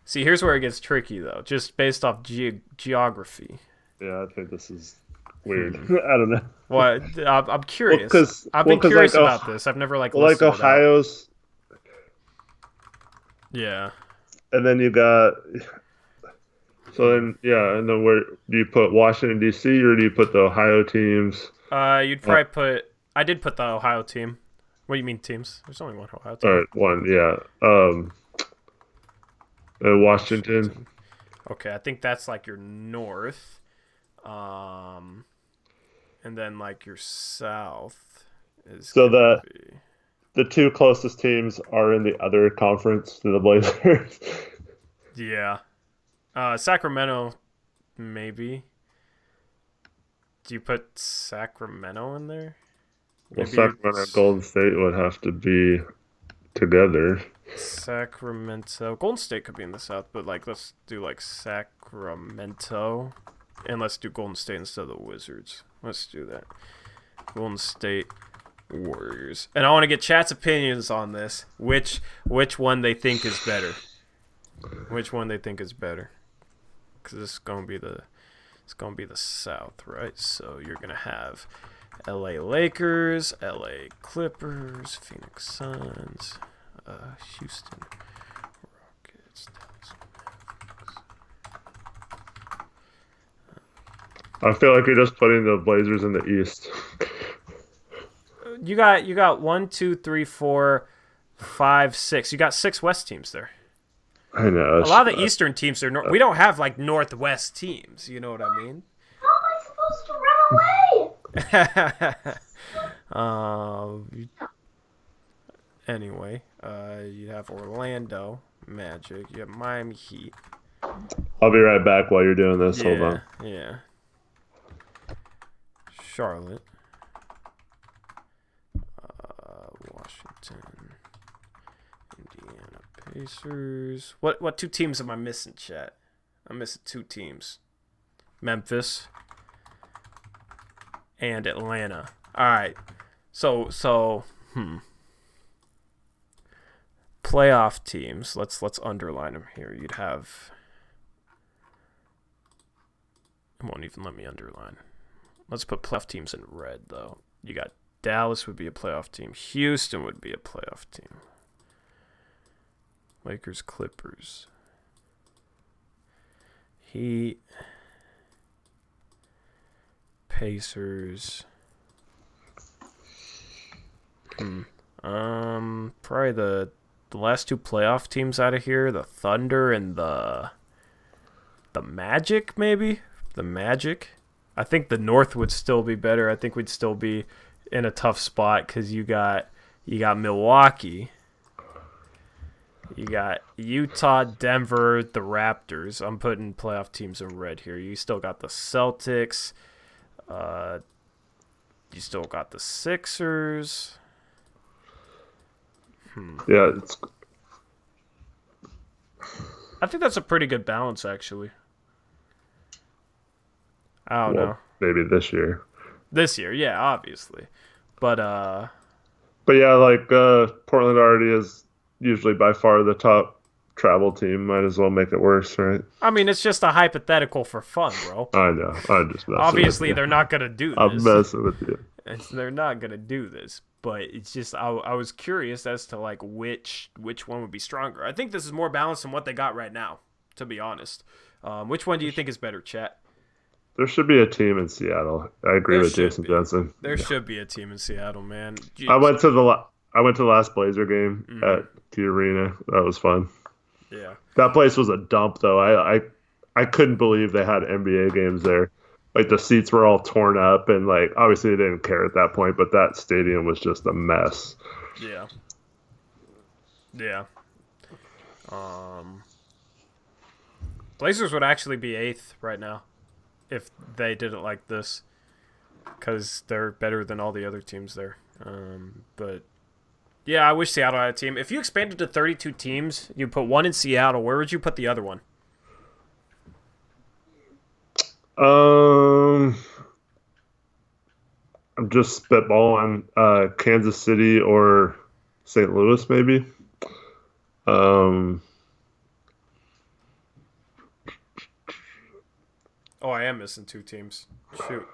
See, here's where it gets tricky, though, just based off geography. Yeah, I think this is weird. I don't know. Well, I'm Well, curious. because I've been like curious about this. I've never listed it out. Ohio's, Yeah. and then you got and then where do you put Washington D.C. or do you put the Ohio teams? You'd probably put. I did put the Ohio team. What do you mean teams? There's only one Ohio team. All right, one, yeah. Washington. Okay, I think that's like your north. And then like your south is So gonna be. the two closest teams are in the other conference to the Blazers. Yeah. Sacramento, maybe. Do you put Sacramento in there? Well, Maybe Sacramento and Golden State would have to be together. Sacramento. Golden State could be in the south, but like let's do like Sacramento. And let's do Golden State instead of the Wizards. Let's do that. Golden State Warriors. And I want to get chat's opinions on this. Which one they think is better. Which one they think is better. Because this is going to be the South, right? So you're going to have LA Lakers, LA Clippers, Phoenix Suns, Houston Rockets, Dallas Mavericks. I feel like you're just putting the Blazers in the East. You got 1, 2, 3, 4, 5, 6. You got 6 West teams there. I know. A lot of the Eastern teams are we don't have like Northwest teams. You know what I mean? How am I supposed to run away? Anyway, you have Orlando Magic. You have Miami Heat. I'll be right back while you're doing this. Hold on. Yeah. Charlotte. Washington. Indiana Pacers. What 2 teams am I missing, chat? I'm missing 2 teams. Memphis and Atlanta. All right. So playoff teams. Let's underline them here. You'd have. It won't even let me underline. Let's put playoff teams in red, though. You got Dallas would be a playoff team. Houston would be a playoff team. Lakers, Clippers. Heat. Pacers. Probably the last 2 playoff teams out of here, the Thunder and the Magic, maybe? The Magic. I think the North would still be better. I think we'd still be in a tough spot because you got Milwaukee. You got Utah, Denver, the Raptors. I'm putting playoff teams in red here. You still got the Celtics. You still got the Sixers. Yeah, I think that's a pretty good balance, actually. I don't know. Maybe this year. This year, yeah, obviously. But yeah, like Portland already is usually by far the top travel team. Might as well make it worse, right? I mean, it's just a hypothetical for fun, bro. I know. I'm just messing Obviously, with you. they're not going to do this. I'm messing with you. They're not going to do this. But it's just, I was curious as to, like, which one would be stronger. I think this is more balanced than what they got right now, to be honest. Which one do you think is better, chat? There should be a team in Seattle. I agree with Jason Jensen. There should be a team in Seattle, man. I went to the last Blazer game at the arena. That was fun. Yeah. That place was a dump, though. I couldn't believe they had NBA games there. Like, the seats were all torn up, and, like, obviously they didn't care at that point, but that stadium was just a mess. Yeah. Yeah. Blazers would actually be 8th right now if they did it like this, because they're better than all the other teams there. But yeah, I wish Seattle had a team. If you expanded to 32 teams, you put one in Seattle. Where would you put the other one? I'm just spitballing Kansas City or St. Louis, maybe. Um, Oh, I am missing 2 teams. Shoot.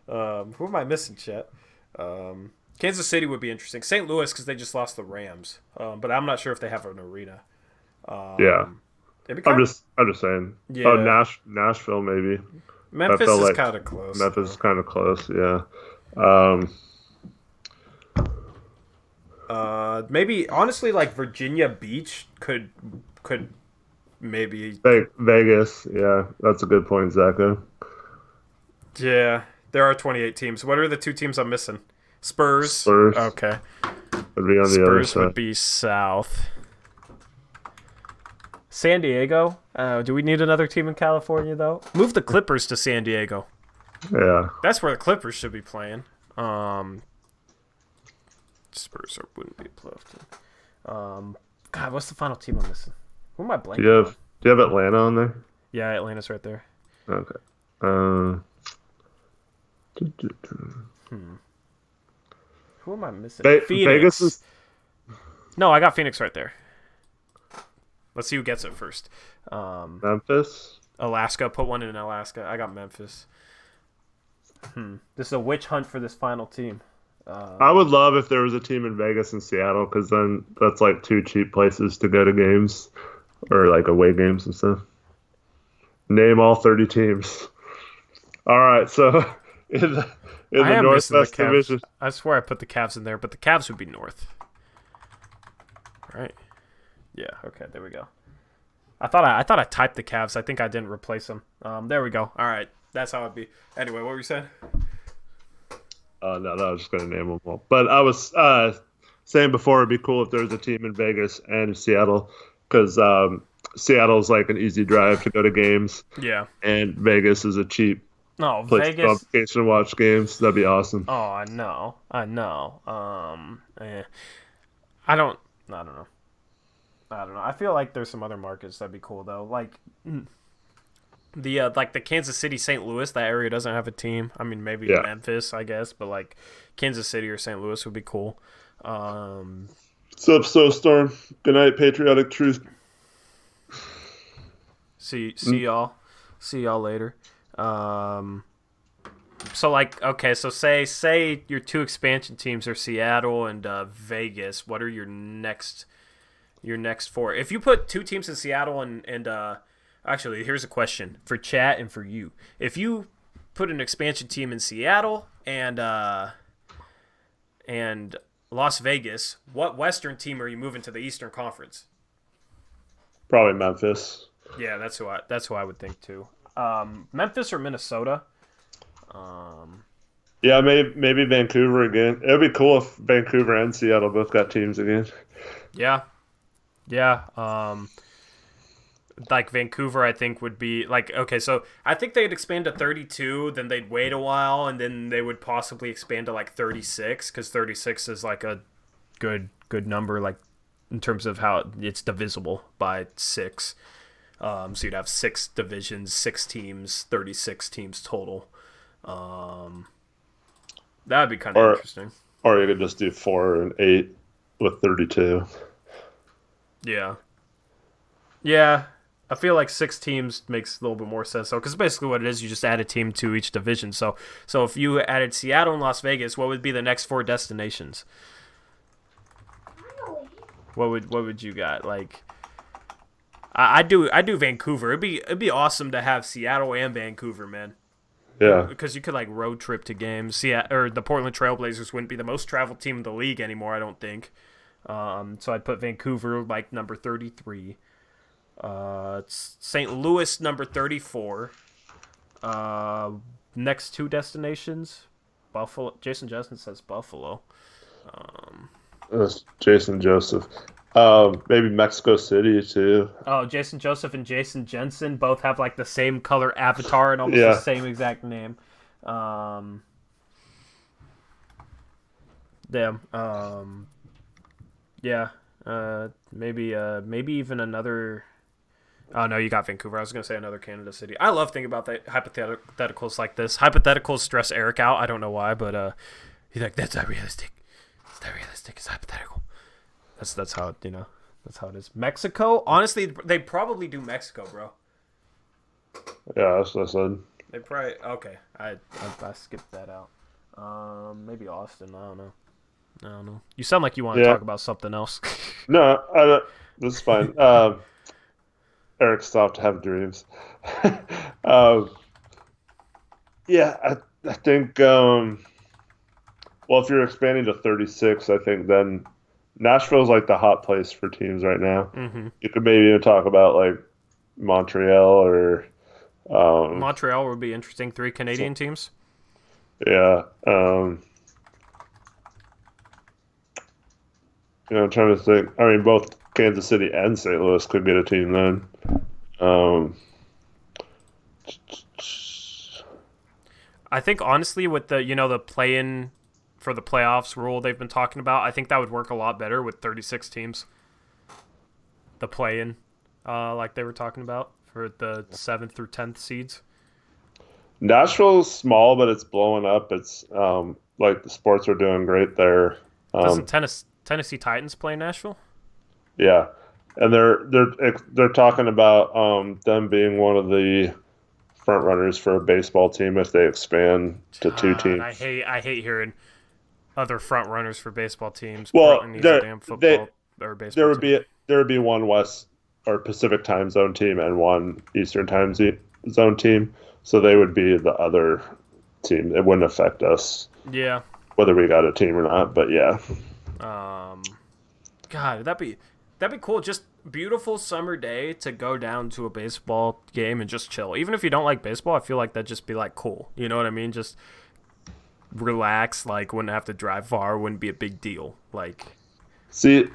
Who am I missing, Chet? Kansas City would be interesting. St. Louis, because they just lost the Rams. But I'm not sure if they have an arena. yeah. It'd be kind I'm just saying. Oh, yeah. Nashville, maybe. I Memphis felt is like kind of close. Memphis is kind of close. Yeah. Um, Maybe honestly, like Virginia Beach could maybe. Vegas. Yeah, that's a good point, Zacho. Yeah, there are 28 teams. What are the 2 teams I'm missing? Spurs. Spurs Okay. would be on the other Spurs would side. be south. San Diego. Do we need another team in California though? Move the Clippers to San Diego. Yeah. That's where the Clippers should be playing. Spurs wouldn't be a playoff team. God, what's the final team I'm missing? Who am I blanking on? Do you have Atlanta on there? Yeah, Atlanta's right there. Okay. Who am I missing? Phoenix. Vegas is. No, I got Phoenix right there. Let's see who gets it first. Memphis. Alaska. Put one in Alaska. I got Memphis. This is a witch hunt for this final team. I would love if there was a team in Vegas and Seattle, because then that's like 2 cheap places to go to games or like away games and stuff. Name all 30 teams. All right, so in the Northwest Division, I swear I put the Cavs in there, but the Cavs would be north. Right. Yeah. Okay. There we go. I thought I typed the Cavs. I think I didn't replace them. There we go. All right. That's how it'd be. Anyway, what were you saying? no, I was just going to name them all. But I was saying before it'd be cool if there was a team in Vegas and Seattle, because Seattle's like an easy drive to go to games. Yeah. And Vegas is a cheap place Vegas. to vacation and watch games. That'd be awesome. Oh, I know. I don't know. I feel like there's some other markets that'd be cool though. Like the Kansas City, St. Louis, that area doesn't have a team. I mean, maybe Memphis, I guess, but like Kansas City or St. Louis would be cool. What's up, Storm? Good night, Patriotic Truth. See y'all. See y'all later. So like, okay, so say your 2 expansion teams are Seattle and Vegas. What are your next 4? If you put 2 teams in Seattle and actually, here's a question for chat and for you. If you put an expansion team in Seattle and Las Vegas, what Western team are you moving to the Eastern Conference? Probably Memphis. Yeah, that's who I would think too. Memphis or Minnesota? Yeah, maybe Vancouver again. It would be cool if Vancouver and Seattle both got teams again. Yeah. Like Vancouver, I think would be like, okay, so I think they'd expand to 32, then they'd wait a while, and then they would possibly expand to like 36, because 36 is like a good number, like in terms of how it's divisible by 6. So you'd have 6 divisions, 6 teams, 36 teams total. That'd be kind of interesting. Or you could just do 4 and 8 with 32. Yeah. Yeah. I feel like 6 teams makes a little bit more sense, though, because basically what it is, you just add a team to each division. So if you added Seattle and Las Vegas, what would be the next 4 destinations? What would you got? Like, I do Vancouver. It'd be awesome to have Seattle and Vancouver, man. Yeah, because you could like road trip to games. Or the Portland Trailblazers wouldn't be the most traveled team in the league anymore, I don't think. So I'd put Vancouver like number 33. St. Louis number 34. Next 2 destinations, Buffalo. Jason Justin says Buffalo. That's Jason Joseph. Maybe Mexico City too. Oh, Jason Joseph and Jason Jensen both have like the same color avatar and almost the same exact name. Maybe even another. Oh no, you got Vancouver. I was gonna say another Canada city. I love thinking about that hypotheticals like this. Hypotheticals stress Eric out. I don't know why, but he's like, that's not realistic. It's not realistic. It's hypothetical. That's how that's how it is. Mexico, honestly, they probably do Mexico, bro. Yeah, that's what I said. They probably okay. I skipped that out. Maybe Austin. I don't know. You sound like you want to Yeah. talk about something else. No, this is fine. Eric stopped to have dreams. um, yeah, I think. Well, if you're expanding to 36, I think then Nashville's like the hot place for teams right now. Mm-hmm. You could maybe even talk about like Montreal or Montreal would be interesting. 3 Canadian teams. yeah. I'm trying to think. I mean, both Kansas City and St. Louis could get a team then. Um, I think honestly, with the the play-in for the playoffs rule they've been talking about, I think that would work a lot better with 36 teams. The play-in, like they were talking about for the 7th through 10th seeds. Nashville's small, but it's blowing up. It's like the sports are doing great there. Doesn't Tennessee Titans play Nashville? Yeah, and they're talking about them being one of the front runners for a baseball team if they expand to 2 teams. I hate hearing other front runners for baseball teams. Well, Portland needs a damn football or baseball team. There would be one West or Pacific time zone team and one Eastern time zone team, so they would be the other team. It wouldn't affect us. Yeah. Whether we got a team or not, but yeah. God, that'd be cool. Just beautiful summer day to go down to a baseball game and just chill. Even if you don't like baseball, I feel like that'd just be like cool. You know what I mean? Just relax. Like wouldn't have to drive far. Wouldn't be a big deal. Like, see,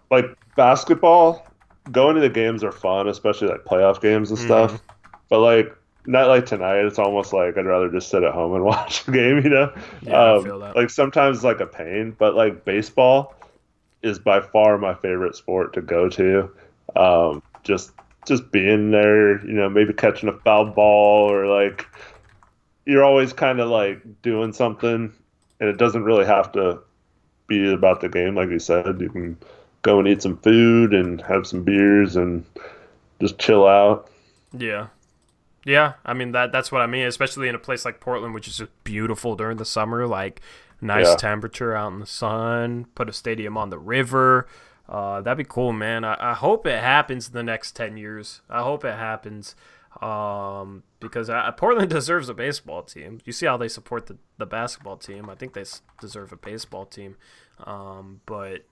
like basketball, going to the games are fun, especially like playoff games and stuff. But like not like tonight. It's almost like I'd rather just sit at home and watch the game. Yeah, I feel that. Like sometimes it's like a pain, but like baseball is by far my favorite sport to go to. Just being there, maybe catching a foul ball or like you're always kind of like doing something, and it doesn't really have to be about the game, like you said. You can go and eat some food and have some beers and just chill out. Yeah. Yeah, I mean that's what I mean, especially in a place like Portland, which is just beautiful during the summer, like nice temperature out in the sun, put a stadium on the river. That'd be cool, man. I hope it happens in the next 10 years. I hope it happens because Portland deserves a baseball team. You see how they support the basketball team. I think they deserve a baseball team. But,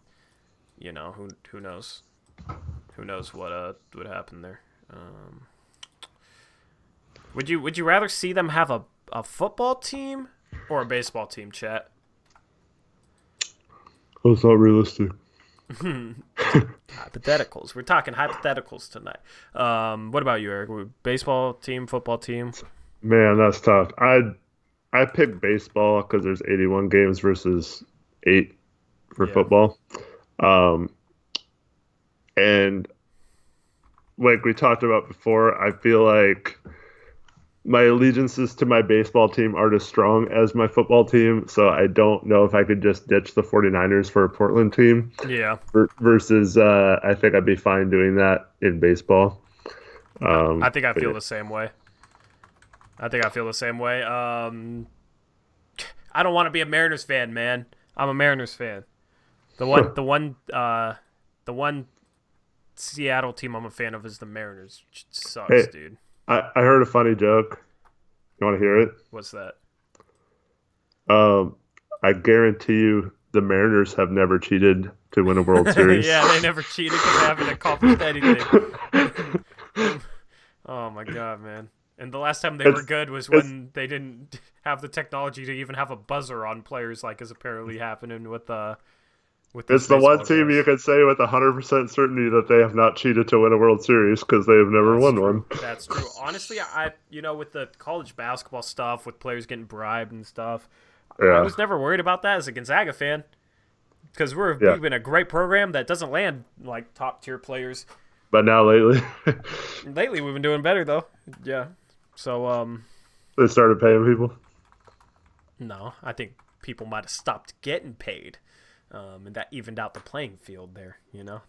who knows? Who knows what would happen there. Would you rather see them have a football team or a baseball team, chat? That's not realistic. Hypotheticals. We're talking hypotheticals tonight. What about you, Eric? Baseball team, football team? Man, that's tough. I pick baseball because there's 81 games versus 8 for football. And like we talked about before, I feel like my allegiances to my baseball team aren't as strong as my football team, so I don't know if I could just ditch the 49ers for a Portland team. Yeah. Versus, I think I'd be fine doing that in baseball. I think I feel the same way. I don't want to be a Mariners fan, man. I'm a Mariners fan. The one Seattle team I'm a fan of is the Mariners. Which sucks, dude. I heard a funny joke. You want to hear it? What's that? I guarantee you the Mariners have never cheated to win a World Series. Yeah, they never cheated because they haven't accomplished anything. Oh, my God, man. And the last time they were good was when they didn't have the technology to even have a buzzer on players like is apparently happening with it's the one team you can say with 100% certainty that they have not cheated to win a World Series because they have never won one. That's true. Honestly, I with the college basketball stuff, with players getting bribed and stuff, I was never worried about that as a Gonzaga fan because we've been a great program that doesn't land like top tier players. But now lately we've been doing better though. Yeah. So they started paying people. No, I think people might have stopped getting paid. And that evened out the playing field there.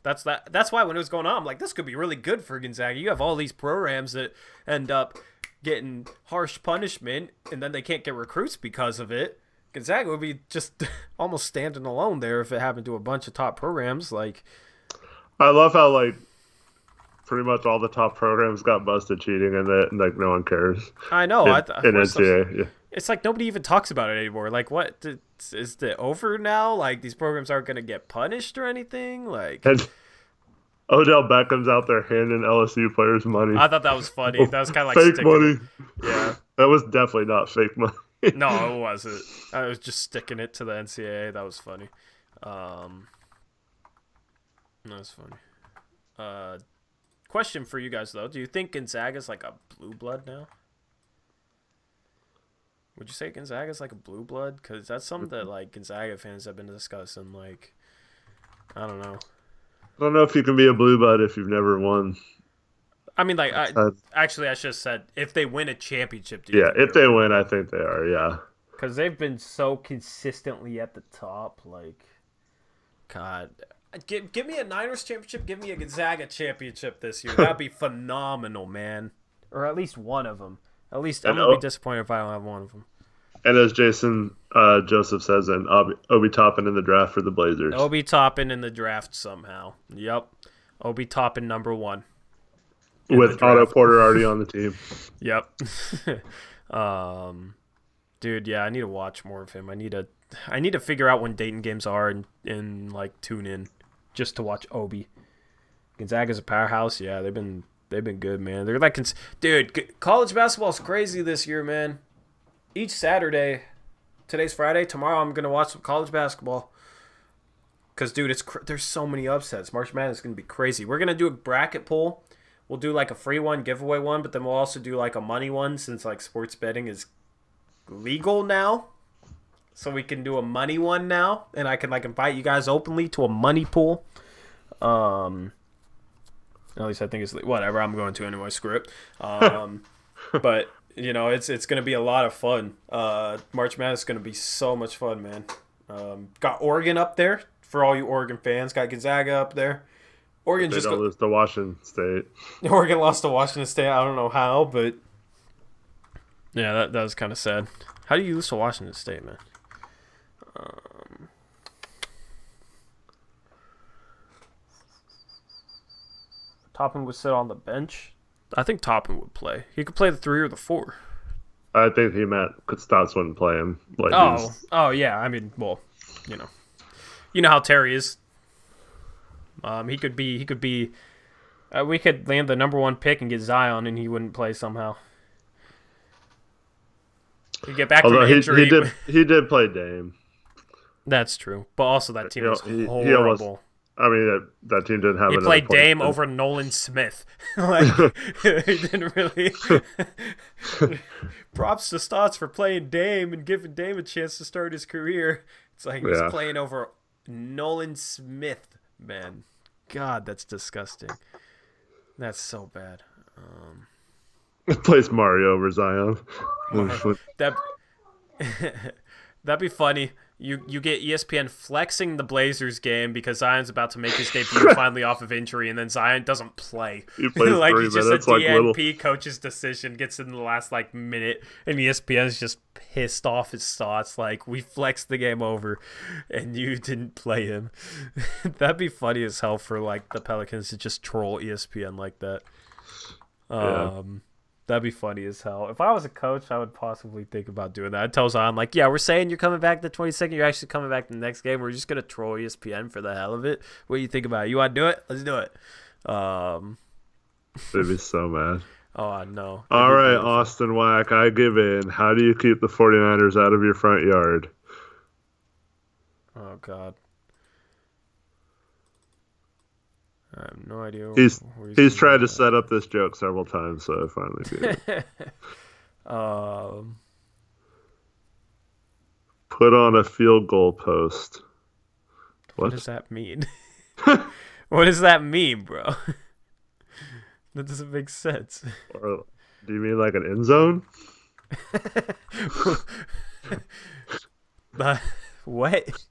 That's why when it was going on, I'm like, this could be really good for Gonzaga. You have all these programs that end up getting harsh punishment, and then they can't get recruits because of it. Gonzaga would be just almost standing alone there if it happened to a bunch of top programs. Like, I love how pretty much all the top programs got busted cheating, and that no one cares. I know. In NCAA, yeah. It's like nobody even talks about it anymore. Like, what? Is it over now? Like, these programs aren't going to get punished or anything? Like, and Odell Beckham's out there handing LSU players money. I thought that was funny. That was kind of like fake money. Yeah. That was definitely not fake money. No, it wasn't. I was just sticking it to the NCAA. That was funny. That was funny. Question for you guys, though. Do you think Gonzaga's like a blue blood now? Would you say Gonzaga's like a blue blood? Because that's something that like Gonzaga fans have been discussing. Like, I don't know. I don't know if you can be a blue blood if you've never won. I mean, like, I should have said if they win a championship. Yeah, if they win, I think they are. Yeah, because they've been so consistently at the top. Like, God, give me a Niners championship. Give me a Gonzaga championship this year. That'd be phenomenal, man. Or at least one of them. At least I'm gonna be disappointed if I don't have one of them. And as Jason Joseph says, and Obi Toppin in the draft for the Blazers. Obi Toppin in the draft somehow. Yep, Obi Toppin number 1. With Otto Porter already on the team. Yep. Dude, yeah, I need to watch more of him. I need to figure out when Dayton games are and like tune in just to watch Obi. Gonzaga's a powerhouse. Yeah, they've been good, man. They're like, dude, college basketball's crazy this year, man. Each Saturday, today's Friday, tomorrow I'm gonna watch some college basketball. Cause, dude, there's so many upsets. March Madness is gonna be crazy. We're gonna do a bracket poll. We'll do like a free one, giveaway one, but then we'll also do like a money one since like sports betting is legal now. So we can do a money one now, and I can like invite you guys openly to a money pool. At least I think it's whatever I'm going to anyway. Screw it. But it's gonna be a lot of fun. March Madness is gonna be so much fun, man. Got Oregon up there for all you Oregon fans. Got Gonzaga up there. Oregon just lose to Washington State. Oregon lost to Washington State. I don't know how, but yeah, that was kind of sad. How do you lose to Washington State, man? Toppin would sit on the bench. I think Toppin would play. He could play the 3 or the 4. I think he meant Stotts wouldn't play him. Oh yeah. I mean, well, you know how Terry is. He could be. We could land the number 1 pick and get Zion, and he wouldn't play somehow. He'd get back from an injury. He did play Dame. That's true, but also that team was horrible. I mean, that team didn't have. He played Dame over Nolan Smith. Like, he didn't really. Props to Stotts for playing Dame and giving Dame a chance to start his career. It's like he's playing over Nolan Smith, man. God, that's disgusting. That's so bad. It plays Mario over Zion. That'd be funny. You get ESPN flexing the Blazers game because Zion's about to make his debut finally off of injury, and then Zion doesn't play. He plays like 3 it's just minutes, a DNP coach's decision, gets in the last like minute, and ESPN's just pissed off his thoughts. Like, we flexed the game over, and you didn't play him. That'd be funny as hell for like the Pelicans to just troll ESPN like that. That'd be funny as hell. If I was a coach, I would possibly think about doing that. I'd tell Zion, like, yeah, we're saying you're coming back the 22nd. You're actually coming back the next game. We're just going to troll ESPN for the hell of it. What do you think about it? You want to do it? Let's do it. They'd be so mad. Oh, I know. All right, Austin Wack, I give in. How do you keep the 49ers out of your front yard? Oh, God. I have no idea. He's tried to set up this joke several times, so I finally get it. Put on a field goal post. What does that mean? What does that mean, bro? That doesn't make sense. Or, do you mean like an end zone? What?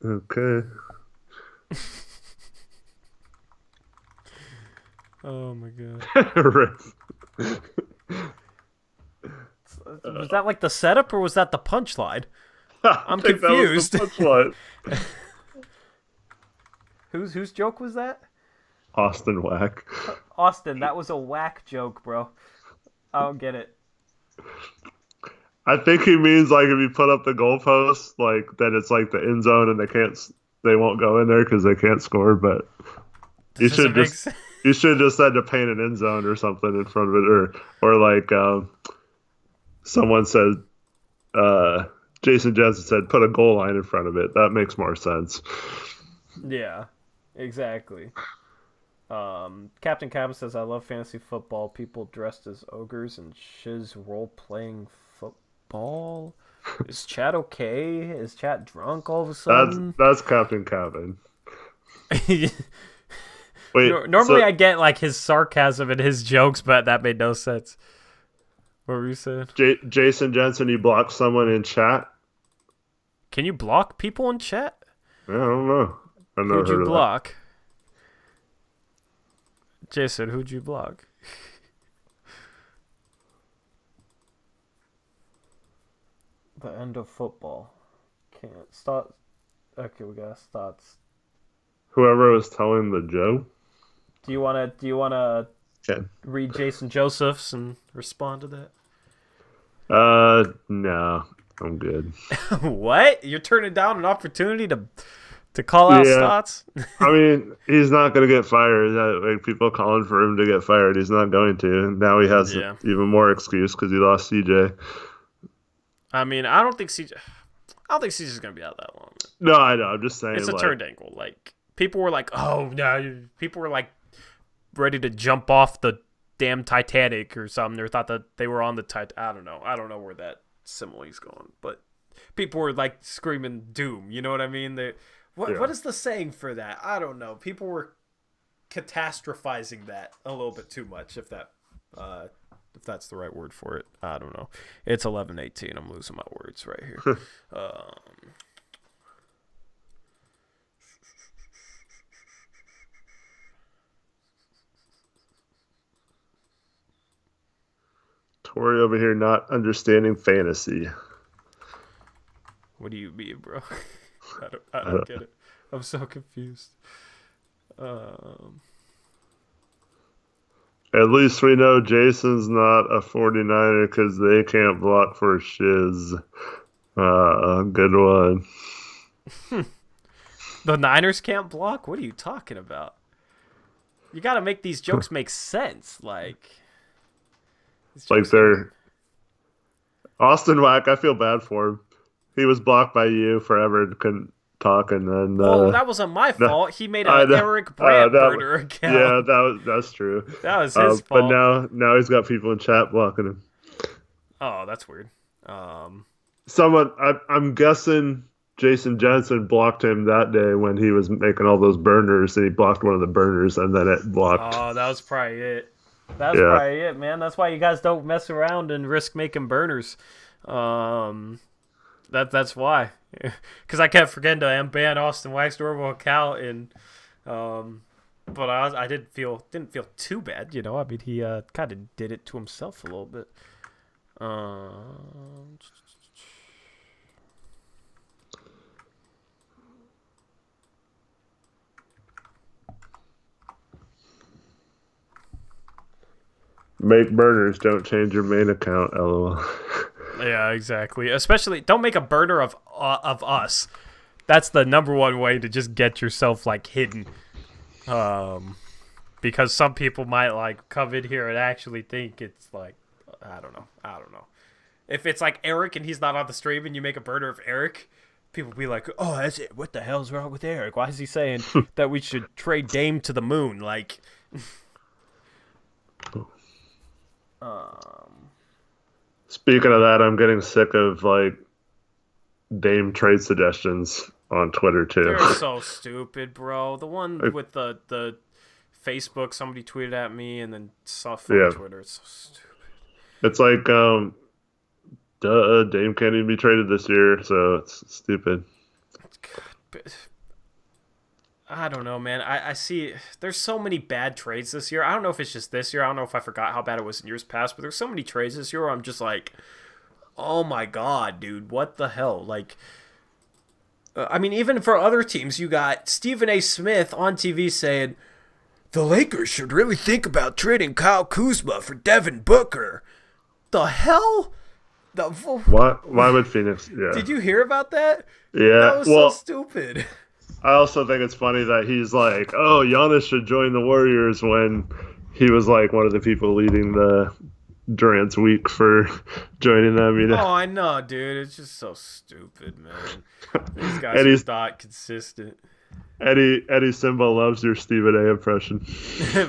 Okay. Oh my god. Riff. Was that like the setup or was that the punchline? I I'm think that was the confused. punchline. Whose joke was that? Austin Whack. Austin, that was a whack joke, bro. I don't get it. I think he means like if you put up the goalpost, like then it's like the end zone and they won't go in there because they can't score. But you Does it should make just sense? you should just had to paint an end zone or something in front of it, or like someone said, Jason Jensen said, put a goal line in front of it. That makes more sense. Yeah, exactly. Captain Cabin says, I love fantasy football. People dressed as ogres and shiz role-playing football. Is chat okay? Is chat drunk all of a sudden? That's Captain Cabin. Wait, Normally so I get like his sarcasm and his jokes, but that made no sense. What were you saying? Jason Jensen, you blocked someone in chat? Can you block people in chat? Yeah, I don't know. I've never Who'd you heard of block? Jason, who'd you block? The end of football. Can't start. Okay, we got stats. that. Whoever was telling the joke. Do you wanna Okay. read Jason Joseph's and respond to that? No, I'm good. What? You're turning down an opportunity to call out Yeah, stats? I mean, he's not going to get fired. Like people calling for him to get fired, he's not going to. And now he has Yeah. even more excuse because he lost CJ. I mean, I don't think CJ's gonna be out that long. No, I know. I'm just saying, It's a like, turned ankle. Like people were like, "Oh no!" People were like ready to jump off the damn Titanic or something. Or thought that they were on the Titanic. I don't know. I don't know where that simile's going, but people were like screaming doom. You know what I mean? What is the saying for that? I don't know. People were catastrophizing that a little bit too much. If that's the right word for it, I don't know. It's 11:18. I'm losing my words right here. Tori over here not understanding fantasy. What do you mean, bro? I don't get it. I'm so confused. At least we know Jason's not a 49er because they can't block for shiz. Good one. The Niners can't block? What are you talking about? You got to make these jokes make sense. Like They're Austin Whack. I feel bad for him. He was blocked by you forever and couldn't talk, and then well, that wasn't my fault. He made an Eric Brandt burner account. Yeah, that's true. That was his fault. But now he's got people in chat blocking him. Oh, that's weird. I'm guessing Jason Jensen blocked him that day when he was making all those burners, and he blocked one of the burners, and then it blocked. Oh, that was probably it. That's probably it, man. That's why you guys don't mess around and risk making burners. That's why. Because I kept forgetting to unban Austin Wax Orville account, and but I didn't feel too bad, you know. I mean, he kind of did it to himself a little bit. Make burners, don't change your main account, lol. Yeah, exactly. Especially, don't make a burner of us. That's the number one way to just get yourself like hidden. Because some people might like come in here and actually think it's like, I don't know. If it's like Eric and he's not on the stream and you make a burner of Eric, people will be like, oh, that's it. What the hell's wrong with Eric? Why is he saying that we should trade Dame to the moon? Like, Speaking of that, I'm getting sick of like Dame trade suggestions on Twitter too. they're so stupid, bro. The one with the Facebook, somebody tweeted at me and then saw from Twitter. It's so stupid. It's like, Dame can't even be traded this year, so it's stupid. I don't know, man. I see there's so many bad trades this year. I don't know if it's just this year. I don't know if I forgot how bad it was in years past, but there's so many trades this year where I'm just like, oh my god, dude, what the hell? Like, I mean, even for other teams, you got Stephen A. Smith on TV saying, the Lakers should really think about trading Kyle Kuzma for Devin Booker. The hell? Why would Phoenix? Yeah. Did you hear about that? Yeah. That was so stupid. I also think it's funny that he's like, oh, Giannis should join the Warriors when he was like one of the people leading the Durant's week for joining them. You know? Oh, I know, dude. It's just so stupid, man. These guys are not consistent. Eddie Simba loves your Stephen A. impression.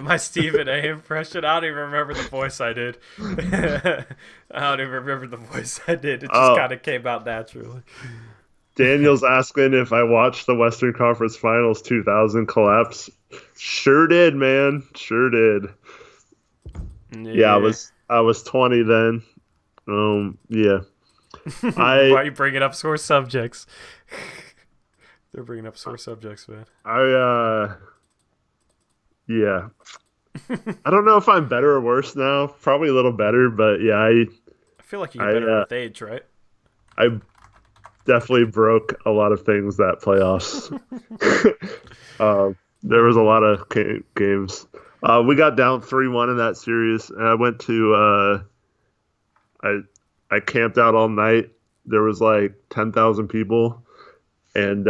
My Stephen A. impression? I don't even remember the voice I did. I don't even remember the voice I did. It just kind of came out naturally. Daniel's asking if I watched the Western Conference Finals 2000 collapse. Sure did, man. Sure did. Yeah, I was 20 then. Yeah. Why are you bringing up sore subjects? They're bringing up sore subjects, man. Yeah. I don't know if I'm better or worse now. Probably a little better, but yeah, I feel like you get better with age, right? I definitely broke a lot of things that playoffs. There was a lot of games. We got down 3-1 in that series, and I went to I camped out all night. There was like 10,000 people, and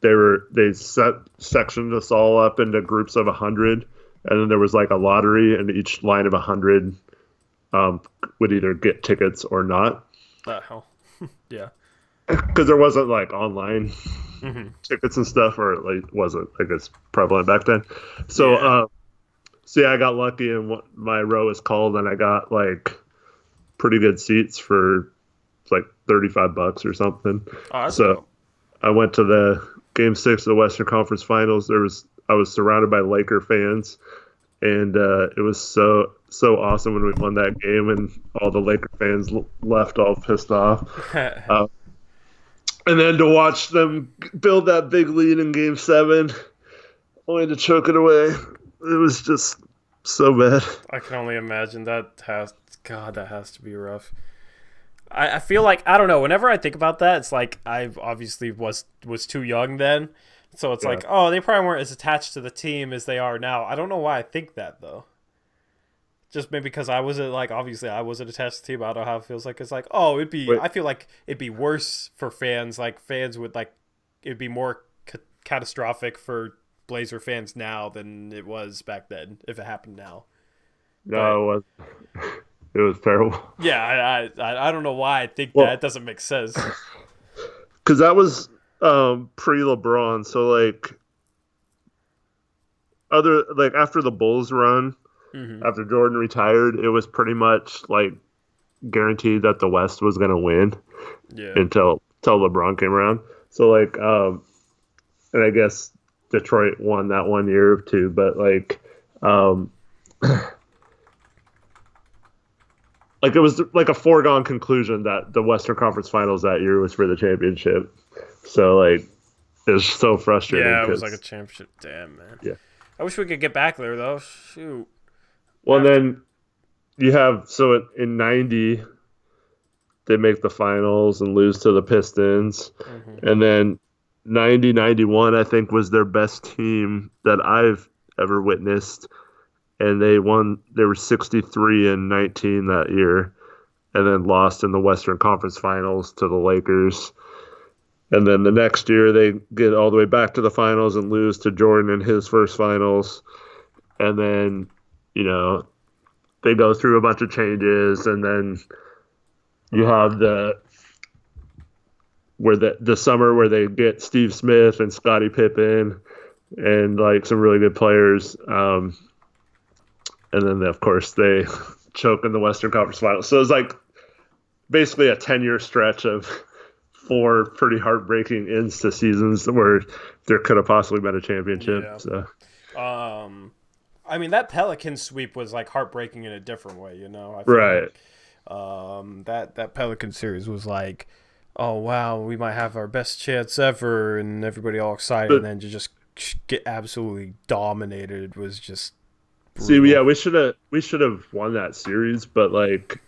they sectioned us all up into groups of 100, and then there was like a lottery, and each line of 100 would either get tickets or not. The hell. Yeah, because there wasn't like online tickets and stuff, or like wasn't, I guess, prevalent back then. So I got lucky, and my row was called, and I got like pretty good seats for like $35 or something. Oh, so cool. I went to the Game 6 of the Western Conference Finals. I was surrounded by Laker fans, and it was so awesome when we won that game, and all the Laker fans left all pissed off. And then to watch them build that big lead in Game 7, only to choke it away, it was just so bad. I can only imagine. That has to be rough. I feel like, I don't know, whenever I think about that, it's like I obviously was too young then. So it's like, oh, they probably weren't as attached to the team as they are now. I don't know why I think that, though. Just maybe because I wasn't, like, obviously I wasn't attached to the team. I don't know how it feels like. It's like, oh, I feel like it'd be worse for fans. Like, fans would, like, it'd be more catastrophic for Blazer fans now than it was back then, if it happened now. No, it was. It was terrible. Yeah, I don't know why I think that. It doesn't make sense. Because that was pre-LeBron, so after the Bulls run, after Jordan retired, it was pretty much like guaranteed that the West was going to win. Yeah. Until LeBron came around. So and I guess Detroit won that 1 year or two, but it was like a foregone conclusion that the Western Conference Finals that year was for the championship. So it was so frustrating. Yeah, it was like a championship. Damn, man. Yeah. I wish we could get back there though. Shoot. Well, then you have in '90 they make the finals and lose to the Pistons, and then '90-91 I think was their best team that I've ever witnessed. And they won. They were 63-19 that year, and then lost in the Western Conference Finals to the Lakers. And then the next year they get all the way back to the finals and lose to Jordan in his first finals. And then, they go through a bunch of changes, and then you have the summer where they get Steve Smith and Scottie Pippen and some really good players. And then, of course, they choke in the Western Conference Finals. So it was basically a 10-year stretch of 4 pretty heartbreaking ends to seasons where there could have possibly been a championship. Yeah. So, I mean, that Pelican sweep was heartbreaking in a different way, I feel right. That Pelican series was oh wow, we might have our best chance ever, and everybody all excited, But and then to just get absolutely dominated was just see, brutal. yeah, we should have won that series, but like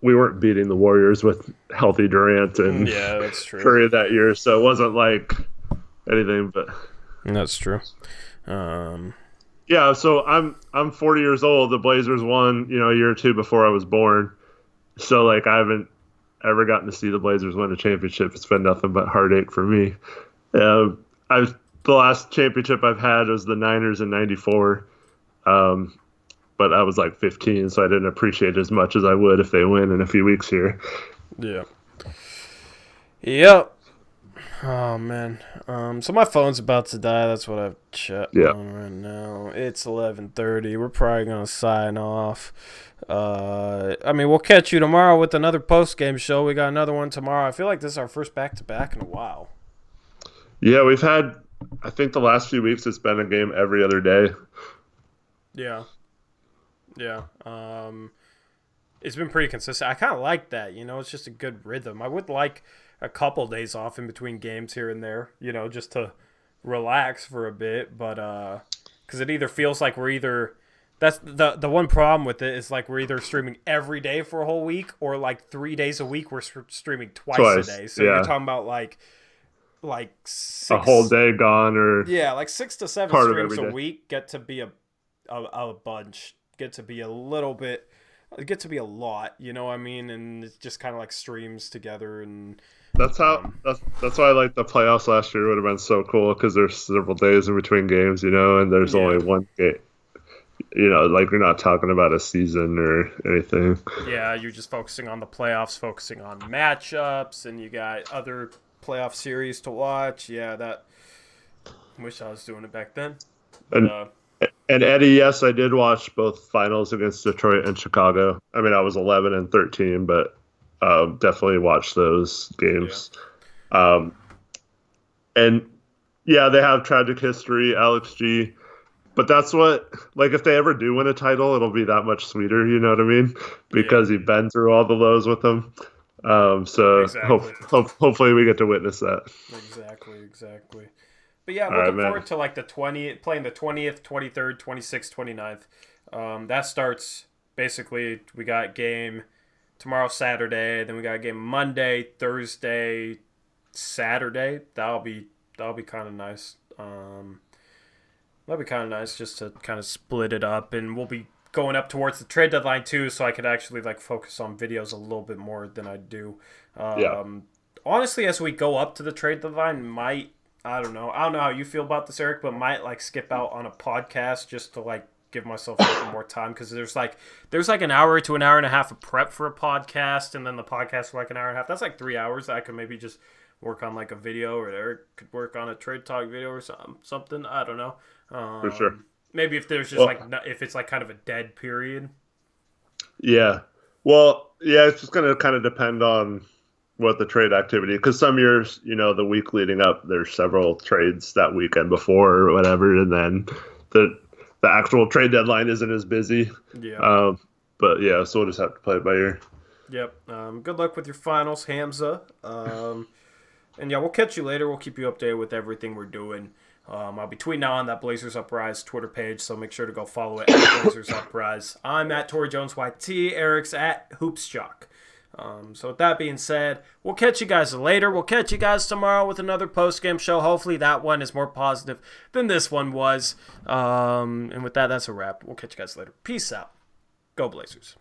we weren't beating the Warriors with healthy Durant and Yeah, that's true. Curry that year, so it wasn't like anything. But That's true. Um, yeah, so I'm 40 years old. The Blazers won, a year or two before I was born. So like I haven't ever gotten to see the Blazers win a championship. It's been nothing but heartache for me. I've the last championship I've had was the Niners in '94. Um, but I was like 15, so I didn't appreciate it as much as I would if they win in a few weeks here. yeah. Yep. Oh man. So my phone's about to die. That's what I've chat Yeah. on right now. It's 11:30. We're probably gonna sign off. We'll catch you tomorrow with another post-game show. We got another one tomorrow. I feel like this is our first back-to-back in a while. Yeah, we've had, I think the last few weeks it's been a game every other day. Yeah. Yeah. It's been pretty consistent. I kind of like that. It's just a good rhythm. I would like a couple days off in between games here and there, just to relax for a bit. But because it either feels like that's the one problem with it is like we're either streaming every day for a whole week or like 3 days a week we're streaming twice a day. So yeah. you're talking about like A whole day gone or like 6 to 7 part of streams every a day. week get to be a bunch, get to be a little bit, get to be a lot, you know what I mean? And it's just kind of like streams together and That's why I like the playoffs last year would have been so cool because there's several days in between games, and there's yeah. only one game. Like you're not talking about a season or anything. Yeah, you're just focusing on the playoffs, focusing on matchups, and you got other playoff series to watch. Yeah, that. Wish I was doing it back then. But, And Eddie, yes, I did watch both finals against Detroit and Chicago. I mean, I was 11 and 13, but definitely watched those games. Yeah. And yeah, they have tragic history, Alex G. But that's what, like, if they ever do win a title, it'll be that much sweeter. You know what I mean? Because you've been through all the lows with them. So Exactly. hopefully we get to witness that. Exactly. But yeah, I'm All right, looking man. forward to like playing the 20th, 23rd, 26th, 29th. That starts basically, we got game tomorrow, Saturday, then we got a game Monday, Thursday, Saturday. That'll be kind of nice. That'll be kind of nice just to kind of split it up, and we'll be going up towards the trade deadline too, so I could actually like focus on videos a little bit more than I do. Yeah. Honestly, as we go up to the trade deadline, I don't know how you feel about this, Eric, but might like skip out on a podcast just to like give myself a little more time because there's like an hour to an hour and a half of prep for a podcast, and then the podcast for like an hour and a half. That's like 3 hours that I could maybe just work on like a video, or Eric could work on a trade talk video or something. I don't know. For sure. Maybe if there's just if it's like kind of a dead period. Yeah. Well, yeah, it's just going to kind of depend on what the trade activity, because some years, the week leading up, there's several trades that weekend before or whatever, and then the actual trade deadline isn't as busy. Yeah. But yeah, so we'll just have to play it by ear. Yep. Good luck with your finals, Hamza. And yeah, we'll catch you later. We'll keep you updated with everything we're doing. I'll be tweeting out on that Blazers Uprise Twitter page, so make sure to go follow it at Blazers Uprise. I'm at Tori Jones YT. Eric's at Hoopsjock. So with that being said, we'll catch you guys later. We'll catch you guys tomorrow with another post-game show. Hopefully that one is more positive than this one was. And with that, that's a wrap. We'll catch you guys later. Peace out. Go Blazers.